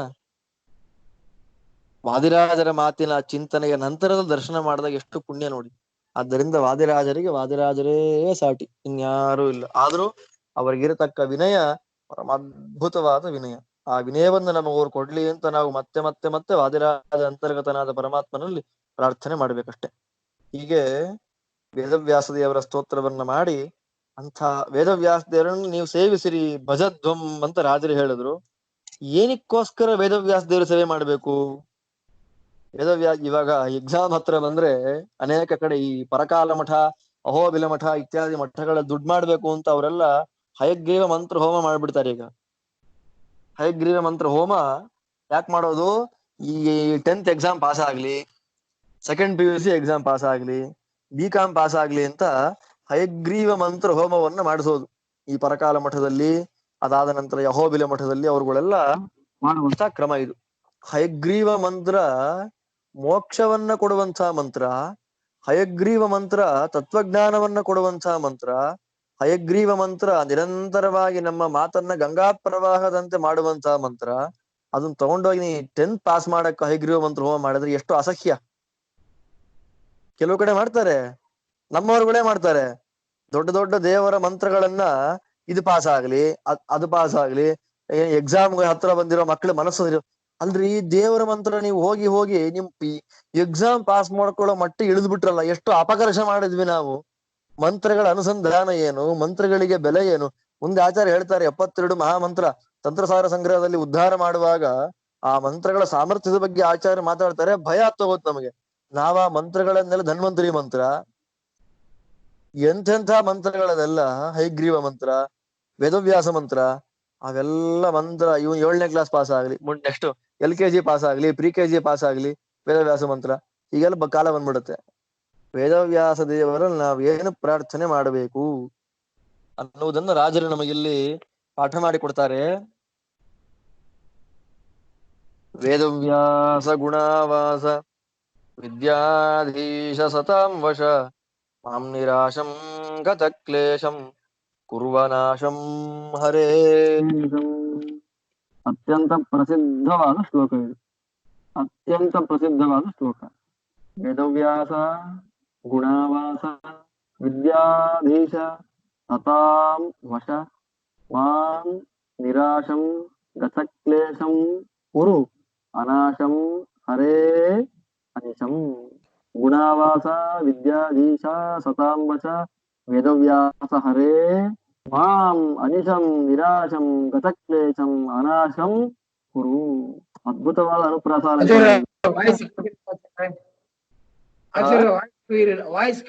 ವಾದಿರಾಜರ ಮಾತಿನ ಚಿಂತನೆಯ ನಂತರದ ದರ್ಶನ ಮಾಡಿದಾಗ ಎಷ್ಟು ಪುಣ್ಯ ನೋಡಿ. ಆದ್ದರಿಂದ ವಾದಿರಾಜರಿಗೆ ವಾದಿರಾಜರೇ ಸಾಟಿ, ಇನ್ಯಾರೂ ಇಲ್ಲ. ಆದ್ರೂ ಅವರಿಗಿರತಕ್ಕ ವಿನಯ ಪರಮ ಅದ್ಭುತವಾದ ವಿನಯ. ಆ ವಿನಯವನ್ನು ನಮಗವ್ರು ಕೊಡ್ಲಿ ಅಂತ ನಾವು ಮತ್ತೆ ಮತ್ತೆ ಮತ್ತೆ ವಾದಿರಾಜ ಅಂತರ್ಗತನಾದ ಪರಮಾತ್ಮನಲ್ಲಿ ಪ್ರಾರ್ಥನೆ ಮಾಡ್ಬೇಕಷ್ಟೆ. ಹೀಗೆ ವೇದವ್ಯಾಸ ದೇವರ ಸ್ತೋತ್ರವನ್ನ ಮಾಡಿ, ಅಂಥ ವೇದವ್ಯಾಸ ದೇವರನ್ನು ನೀವು ಸೇವಿಸಿರಿ ಭಜಧ್ವಂ ಅಂತ ರಾಜರು ಹೇಳಿದ್ರು. ಏನಕ್ಕೋಸ್ಕರ ವೇದವ್ಯಾಸ ದೇವರ ಸೇವೆ ಮಾಡ್ಬೇಕು? ಇವಾಗ ಎಕ್ಸಾಮ್ ಹತ್ರ ಬಂದ್ರೆ ಅನೇಕ ಕಡೆ ಈ ಪರಕಾಲ ಮಠ, ಅಹೋಬಿಲ ಮಠ ಇತ್ಯಾದಿ ಮಠಗಳ ದುಡ್ಡು ಮಾಡ್ಬೇಕು ಅಂತ ಅವರೆಲ್ಲ ಹಯಗ್ರೀವ ಮಂತ್ರ ಹೋಮ ಮಾಡ್ಬಿಡ್ತಾರೆ. ಈಗ ಹಯಗ್ರೀವ ಮಂತ್ರ ಹೋಮ ಯಾಕೆ ಮಾಡೋದು? ಈ 10th ಎಕ್ಸಾಮ್ ಪಾಸ್ ಆಗ್ಲಿ, ಸೆಕೆಂಡ್ PUC ಎಕ್ಸಾಮ್ ಪಾಸ್ ಆಗ್ಲಿ, BCom ಪಾಸ್ ಆಗ್ಲಿ ಅಂತ ಹಯಗ್ರೀವ ಮಂತ್ರ ಹೋಮವನ್ನ ಮಾಡಿಸೋದು ಈ ಪರಕಾಲ ಮಠದಲ್ಲಿ. ಅದಾದ ನಂತರ ಯಹೋಬಿಲ ಮಠದಲ್ಲಿ ಅವರುಗಳೆಲ್ಲ ಮಾಡುವಂತ ಕ್ರಮ ಇದು. ಹಯಗ್ರೀವ ಮಂತ್ರ ಮೋಕ್ಷವನ್ನ ಕೊಡುವಂತ ಮಂತ್ರ, ಹಯಗ್ರೀವ ಮಂತ್ರ ತತ್ವಜ್ಞಾನವನ್ನ ಕೊಡುವಂತ ಮಂತ್ರ, ಹಯಗ್ರೀವ ಮಂತ್ರ ನಿರಂತರವಾಗಿ ನಮ್ಮ ಮಾತನ್ನ ಗಂಗಾ ಪ್ರವಾಹದಂತೆ ಮಾಡುವಂತಹ ಮಂತ್ರ. ಅದನ್ನ ತಗೊಂಡೋಗಿ ನೀ 10th ಪಾಸ್ ಮಾಡಕ್ ಹಯಗ್ರೀವ ಮಂತ್ರ ಹೋಮ ಮಾಡಿದ್ರೆ ಎಷ್ಟು ಅಸಹ್ಯ. ಕೆಲವು ಕಡೆ ಮಾಡ್ತಾರೆ, ನಮ್ಮವರುಗಳೇ ಮಾಡ್ತಾರೆ. ದೊಡ್ಡ ದೊಡ್ಡ ದೇವರ ಮಂತ್ರಗಳನ್ನ ಇದು ಪಾಸ್ ಆಗ್ಲಿ, ಅದು ಪಾಸ್ ಆಗ್ಲಿ, ಎಕ್ಸಾಮ್ ಹತ್ರ ಬಂದಿರೋ ಮಕ್ಳ ಮನಸ್ಸು ಅಲ್ರಿ, ದೇವರ ಮಂತ್ರ ನೀವು ಹೋಗಿ ಹೋಗಿ ನಿಮ್ ಎಕ್ಸಾಮ್ ಪಾಸ್ ಮಾಡ್ಕೊಳ್ಳೋ ಮಟ್ಟ ಇಳಿದು ಬಿಟ್ರಲ್ಲ. ಎಷ್ಟು ಅಪಕರ್ಷ ಮಾಡಿದ್ವಿ ನಾವು. ಮಂತ್ರಗಳ ಅನುಸಂಧಾನ ಏನು, ಮಂತ್ರಗಳಿಗೆ ಬೆಲೆ ಏನು? ಮುಂದೆ ಆಚಾರ್ಯ ಹೇಳ್ತಾರೆ 72 ಮಹಾಮಂತ್ರ ತಂತ್ರಸಾರ ಸಂಗ್ರಹದಲ್ಲಿ ಉದ್ಧಾರ ಮಾಡುವಾಗ ಆ ಮಂತ್ರಗಳ ಸಾಮರ್ಥ್ಯದ ಬಗ್ಗೆ ಆಚಾರ್ಯ ಮಾತಾಡ್ತಾರೆ. ಭಯ ಆಗ್ತೋಗೋತ್ ನಮಗೆ. ನಾವ ಮಂತ್ರಗಳನ್ನೆಲ್ಲ ಧನ್ವಂತರಿ ಮಂತ್ರ, ಎಂಥೆಂಥ ಮಂತ್ರಗಳದೆಲ್ಲ, ಹೈಗ್ರೀವ ಮಂತ್ರ, ವೇದವ್ಯಾಸ ಮಂತ್ರ, ಅವೆಲ್ಲ ಮಂತ್ರ ಇವ್ 7ನೇ ಕ್ಲಾಸ್ ಪಾಸ್ ಆಗ್ಲಿ, ನೆಕ್ಸ್ಟ್ LKG ಪಾಸ್ ಆಗ್ಲಿ, PKG ಪಾಸ್ ಆಗ್ಲಿ, ವೇದವ್ಯಾಸ ಮಂತ್ರ ಹೀಗೆಲ್ಲ ಕಾಲ ಬಂದ್ಬಿಡುತ್ತೆ. ವೇದವ್ಯಾಸ ದೇವರಲ್ಲಿ ನಾವೇನು ಪ್ರಾರ್ಥನೆ ಮಾಡಬೇಕು ಅನ್ನುವುದನ್ನು ರಾಜರು ನಮಗಿಲ್ಲಿ ಪಾಠ ಮಾಡಿಕೊಡ್ತಾರೆ. ವೇದವ್ಯಾಸ ಗುಣಾವಾಸ ವಿದ್ಯಾಧೀಶ ಸತಾಂ ವಶ ಮಾಂ ನಿರಾಶಂ ಗತ ಕ್ಲೇಶಂ ಕುರ್ವನಾಶಂ ಹರೇ. ಅತ್ಯಂತ ಪ್ರಸಿದ್ಧವಾದ ಶ್ಲೋಕ ಇದು, ಅತ್ಯಂತ ಪ್ರಸಿದ್ಧವಾದ ಶ್ಲೋಕ. ವೇದವ್ಯಾಸ ಗುಣಾವಾಸ ವಿದ್ಯಾಧೀಶ ಸತಾಂ ವಶ ಮಾಂ ನಿರಾಶಂ ಗತ ಕ್ಲೇಶಂ ಕುರು ಅನಾಶಂ ಹರೇ ಅನಿಶಂ. ಗುಣಾವಾಸ ವಿದ್ಯಾಧೀಶ ಸತಾಂ ವಶ ವೇದವ್ಯಾಸ ಹರೇ ಮಾಂ ಅನಿಶಂ ನಿರಾಶಂ ಗತಕ್ಲೇಶಂ ಅನಾಶಂ ಕುರು. ಅದ್ಭುತವಾದ ಅನುಪ್ರಾಸಾರ. ವಾಯ್ಸ್ ಕ್ಲಿಯರ್ ಇಲ್ಲ, ವಾಯ್ಸ್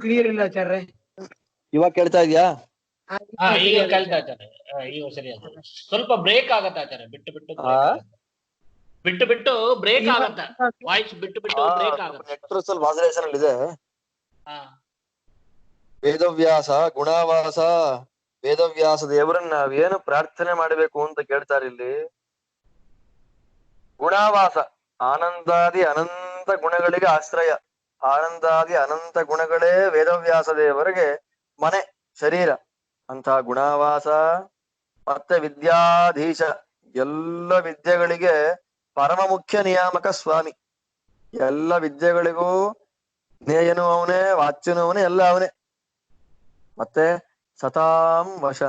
ಕ್ಲಿಯರ್ ಇಲ್ಲ ಆಚಾರ್ಯ. ಇವಾಗ ಕೇಳ್ತಾ ಇದೆಯಾ? ಈಗ ಕೇಳ್ತಾ ಇದ್ದಾರೆ, ಈಗ ಸರಿ ಆಯ್ತು. ಸ್ವಲ್ಪ ಬ್ರೇಕ್ ಆಗತ್ತೆ ಆಚಾರ್ಯ, ಬಿಟ್ಟು ಬಿಟ್ಟು ಬ್ರೇಕ್ ಆಗತ್ತೆ ವಾಯ್ಸ್, ಬಿಟ್ಟು ಬ್ರೇಕ್ ಆಗತ್ತೆ. ನೆಟ್ವರ್ಕ್ ಸ್ವಲ್ಪ ಆಸರೇಷನ್ ಅಲ್ಲಿ ಇದೆ. ವೇದವ್ಯಾಸ ಗುಣಾವಾಸ, ವೇದವ್ಯಾಸ ದೇವರನ್ನ ನಾವೇನು ಪ್ರಾರ್ಥನೆ ಮಾಡಬೇಕು ಅಂತ ಕೇಳ್ತಾರೆ ಇಲ್ಲಿ. ಗುಣಾವಾಸ, ಆನಂದಾದಿ ಅನಂತ ಗುಣಗಳಿಗೆ ಆಶ್ರಯ, ಆನಂದಾದಿ ಅನಂತ ಗುಣಗಳೇ ವೇದವ್ಯಾಸ ದೇವರಿಗೆ ಮನೆ, ಶರೀರ ಅಂತ ಗುಣಾವಾಸ. ಮತ್ತೆ ವಿದ್ಯಾಧೀಶ, ಎಲ್ಲ ವಿದ್ಯೆಗಳಿಗೆ ಪರಮ ಮುಖ್ಯ ನಿಯಾಮಕ ಸ್ವಾಮಿ. ಎಲ್ಲ ವಿದ್ಯೆಗಳಿಗೂ ಜ್ಞೇಯನು ಅವನೇ, ವಾಚ್ಯನು ಅವನೇ, ಎಲ್ಲ ಅವನೇ. ಮತ್ತೆ ಸತಾಂ ವಶ,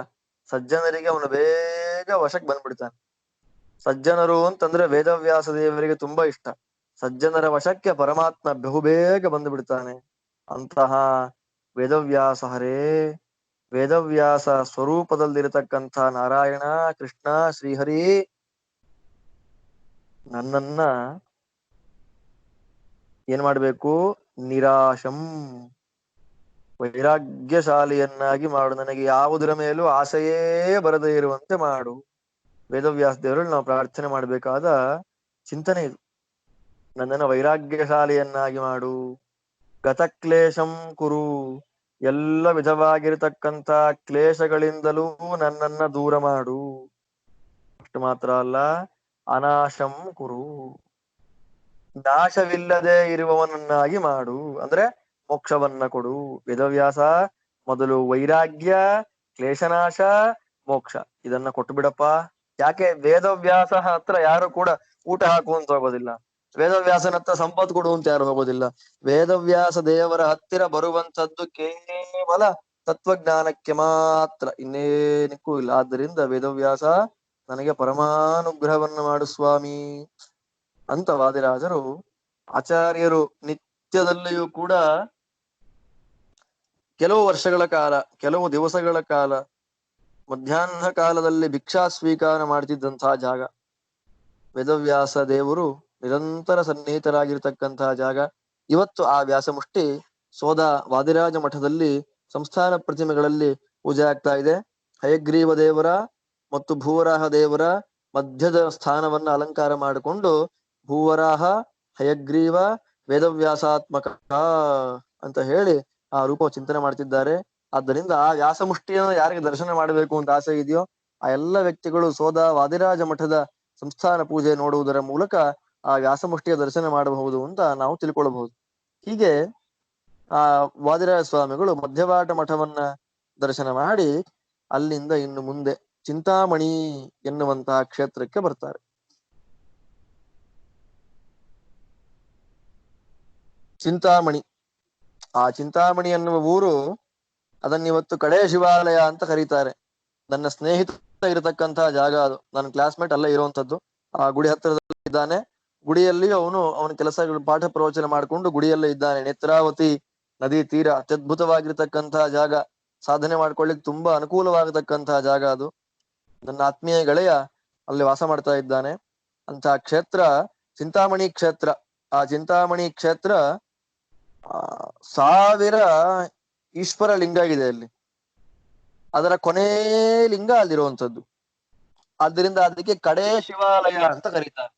ಸಜ್ಜನರಿಗೆ ಅವನು ಬೇಗ ವಶಕ್ಕೆ ಬಂದ್ಬಿಡ್ತಾನೆ. ಸಜ್ಜನರು ಅಂತಂದ್ರೆ ವೇದವ್ಯಾಸ ದೇವರಿಗೆ ತುಂಬಾ ಇಷ್ಟ. ಸಜ್ಜನರ ವಶಕ್ಕೆ ಪರಮಾತ್ಮ ಬಹುಬೇಗ ಬಂದು ಬಿಡ್ತಾನೆ. ಅಂತಹ ವೇದವ್ಯಾಸ ಹರೇ, ವೇದವ್ಯಾಸ ಸ್ವರೂಪದಲ್ಲಿರತಕ್ಕಂಥ ನಾರಾಯಣ, ಕೃಷ್ಣ, ಶ್ರೀಹರಿ ನನ್ನನ್ನ ಏನ್ ಮಾಡ್ಬೇಕು? ನಿರಾಶಂ, ವೈರಾಗ್ಯಶಾಲಿಯನ್ನಾಗಿ ಮಾಡು. ನನಗೆ ಯಾವುದರ ಮೇಲೂ ಆಸೆಯೇ ಬರದೇ ಇರುವಂತೆ ಮಾಡು. ವೇದವ್ಯಾಸ ದೇವರಲ್ಲಿ ನಾವು ಪ್ರಾರ್ಥನೆ ಮಾಡಬೇಕಾದ ಚಿಂತನೆ ಇದು. ನನ್ನನ್ನು ವೈರಾಗ್ಯಶಾಲಿಯನ್ನಾಗಿ ಮಾಡು. ಗತಕ್ಲೇಶಂ ಕುರು, ಎಲ್ಲ ವಿಧವಾಗಿರತಕ್ಕಂಥ ಕ್ಲೇಶಗಳಿಂದಲೂ ನನ್ನನ್ನ ದೂರ ಮಾಡು. ಅಷ್ಟು ಮಾತ್ರ ಅಲ್ಲ, ಅನಾಶಂ ಕುರು, ನಾಶವಿಲ್ಲದೆ ಇರುವವನನ್ನಾಗಿ ಮಾಡು, ಅಂದ್ರೆ ಮೋಕ್ಷವನ್ನ ಕೊಡು. ವೇದವ್ಯಾಸ ಮೊದಲು ವೈರಾಗ್ಯ, ಕ್ಲೇಶನಾಶ, ಮೋಕ್ಷ ಇದನ್ನ ಕೊಟ್ಟು ಬಿಡಪ್ಪ. ಯಾಕೆ? ವೇದವ್ಯಾಸ ಹತ್ರ ಯಾರು ಕೂಡ ಊಟ ಹಾಕುವಂತ ಹೋಗೋದಿಲ್ಲ, ವೇದವ್ಯಾಸನ ಹತ್ರ ಸಂಪತ್ತು ಕೊಡುವಂತ ಯಾರು ಹೋಗೋದಿಲ್ಲ. ವೇದವ್ಯಾಸ ದೇವರ ಹತ್ತಿರ ಬರುವಂತದ್ದು ಕೇವಲ ತತ್ವಜ್ಞಾನಕ್ಕೆ ಮಾತ್ರ, ಇನ್ನೇನಕ್ಕೂ ಇಲ್ಲ. ಆದ್ದರಿಂದ ವೇದವ್ಯಾಸ ನನಗೆ ಪರಮಾನುಗ್ರಹವನ್ನ ಮಾಡು ಸ್ವಾಮಿ ಅಂತ ವಾದಿರಾಜರು, ಆಚಾರ್ಯರು ನಿತ್ಯದಲ್ಲಿಯೂ ಕೂಡ ಕೆಲವು ವರ್ಷಗಳ ಕಾಲ, ಕೆಲವು ದಿವಸಗಳ ಕಾಲ ಮಧ್ಯಾಹ್ನ ಕಾಲದಲ್ಲಿ ಭಿಕ್ಷಾ ಸ್ವೀಕಾರ ಮಾಡ್ತಿದ್ದಂತಹ ಜಾಗ. ವೇದವ್ಯಾಸ ದೇವರು ನಿರಂತರ ಸನ್ನಿಹಿತರಾಗಿರ್ತಕ್ಕಂತಹ ಜಾಗ. ಇವತ್ತು ಆ ವ್ಯಾಸಮುಷ್ಟಿ ಸೋದ ವಾದಿರಾಜ ಮಠದಲ್ಲಿ ಸಂಸ್ಥಾನ ಪ್ರತಿಮೆಗಳಲ್ಲಿ ಪೂಜೆ ಆಗ್ತಾ ಇದೆ. ಹಯಗ್ರೀವ ದೇವರ ಮತ್ತು ಭೂವರಾಹ ದೇವರ ಮಧ್ಯದ ಸ್ಥಾನವನ್ನ ಅಲಂಕಾರ ಮಾಡಿಕೊಂಡು ಭೂವರಾಹ ಹಯಗ್ರೀವ ವೇದವ್ಯಾಸಾತ್ಮಕ ಅಂತ ಹೇಳಿ ಆ ರೂಪ ಚಿಂತನೆ ಮಾಡ್ತಿದ್ದಾರೆ. ಆದ್ದರಿಂದ ಆ ವ್ಯಾಸಮುಷ್ಟಿಯನ್ನು ಯಾರಿಗೆ ದರ್ಶನ ಮಾಡಬೇಕು ಅಂತ ಆಸೆ ಇದೆಯೋ ಆ ಎಲ್ಲ ವ್ಯಕ್ತಿಗಳು ಸೋದ ವಾದಿರಾಜ ಮಠದ ಸಂಸ್ಥಾನ ಪೂಜೆ ನೋಡುವುದರ ಮೂಲಕ ಆ ವ್ಯಾಸಮುಷ್ಟಿಯ ದರ್ಶನ ಮಾಡಬಹುದು ಅಂತ ನಾವು ತಿಳ್ಕೊಳ್ಬಹುದು. ಹೀಗೆ ಆ ವಾದಿರಾಜ ಸ್ವಾಮಿಗಳು ಮಧ್ಯವಾಟ ಮಠವನ್ನ ದರ್ಶನ ಮಾಡಿ ಅಲ್ಲಿಂದ ಇನ್ನು ಮುಂದೆ ಚಿಂತಾಮಣಿ ಎನ್ನುವಂತಹ ಕ್ಷೇತ್ರಕ್ಕೆ ಬರ್ತಾರೆ. ಚಿಂತಾಮಣಿ, ಆ ಚಿಂತಾಮಣಿ ಎನ್ನುವ ಊರು ಅದನ್ನಿವತ್ತು ಕಡೆ ಶಿವಾಲಯ ಅಂತ ಕರೀತಾರೆ. ನನ್ನ ಸ್ನೇಹಿತ ಇರತಕ್ಕಂತಹ ಜಾಗ ಅದು. ನನ್ನ ಕ್ಲಾಸ್ಮೇಟ್ ಅಲ್ಲೇ ಇರುವಂತದ್ದು. ಆ ಗುಡಿ ಹತ್ತಿರದಲ್ಲಿ ಇದ್ದಾನೆ. ಗುಡಿಯಲ್ಲಿ ಅವನ ಕೆಲಸಗಳು ಪಾಠ ಪ್ರವಚನ ಮಾಡಿಕೊಂಡು ಗುಡಿಯಲ್ಲೇ ಇದ್ದಾನೆ. ನೇತ್ರಾವತಿ ನದಿ ತೀರ ಅತ್ಯದ್ಭುತವಾಗಿರ್ತಕ್ಕಂತಹ ಜಾಗ. ಸಾಧನೆ ಮಾಡ್ಕೊಳ್ಳಿಕ್ ತುಂಬಾ ಅನುಕೂಲವಾಗತಕ್ಕಂತಹ ಜಾಗ ಅದು. ನನ್ನ ಆತ್ಮೀಯ ಗೆಳೆಯ ಅಲ್ಲಿ ವಾಸ ಮಾಡ್ತಾ ಇದ್ದಾನೆ. ಅಂತ ಕ್ಷೇತ್ರ ಚಿಂತಾಮಣಿ ಕ್ಷೇತ್ರ. ಆ ಚಿಂತಾಮಣಿ ಕ್ಷೇತ್ರ 1000 ಈಶ್ವರ ಲಿಂಗ ಇದೆ ಅಲ್ಲಿ. ಅದರ ಕೊನೇ ಲಿಂಗ ಅಲ್ಲಿರುವಂತದ್ದು. ಆದ್ದರಿಂದ ಅದಕ್ಕೆ ಕಡೆ ಶಿವಾಲಯ ಅಂತ ಕರೀತಾರೆ.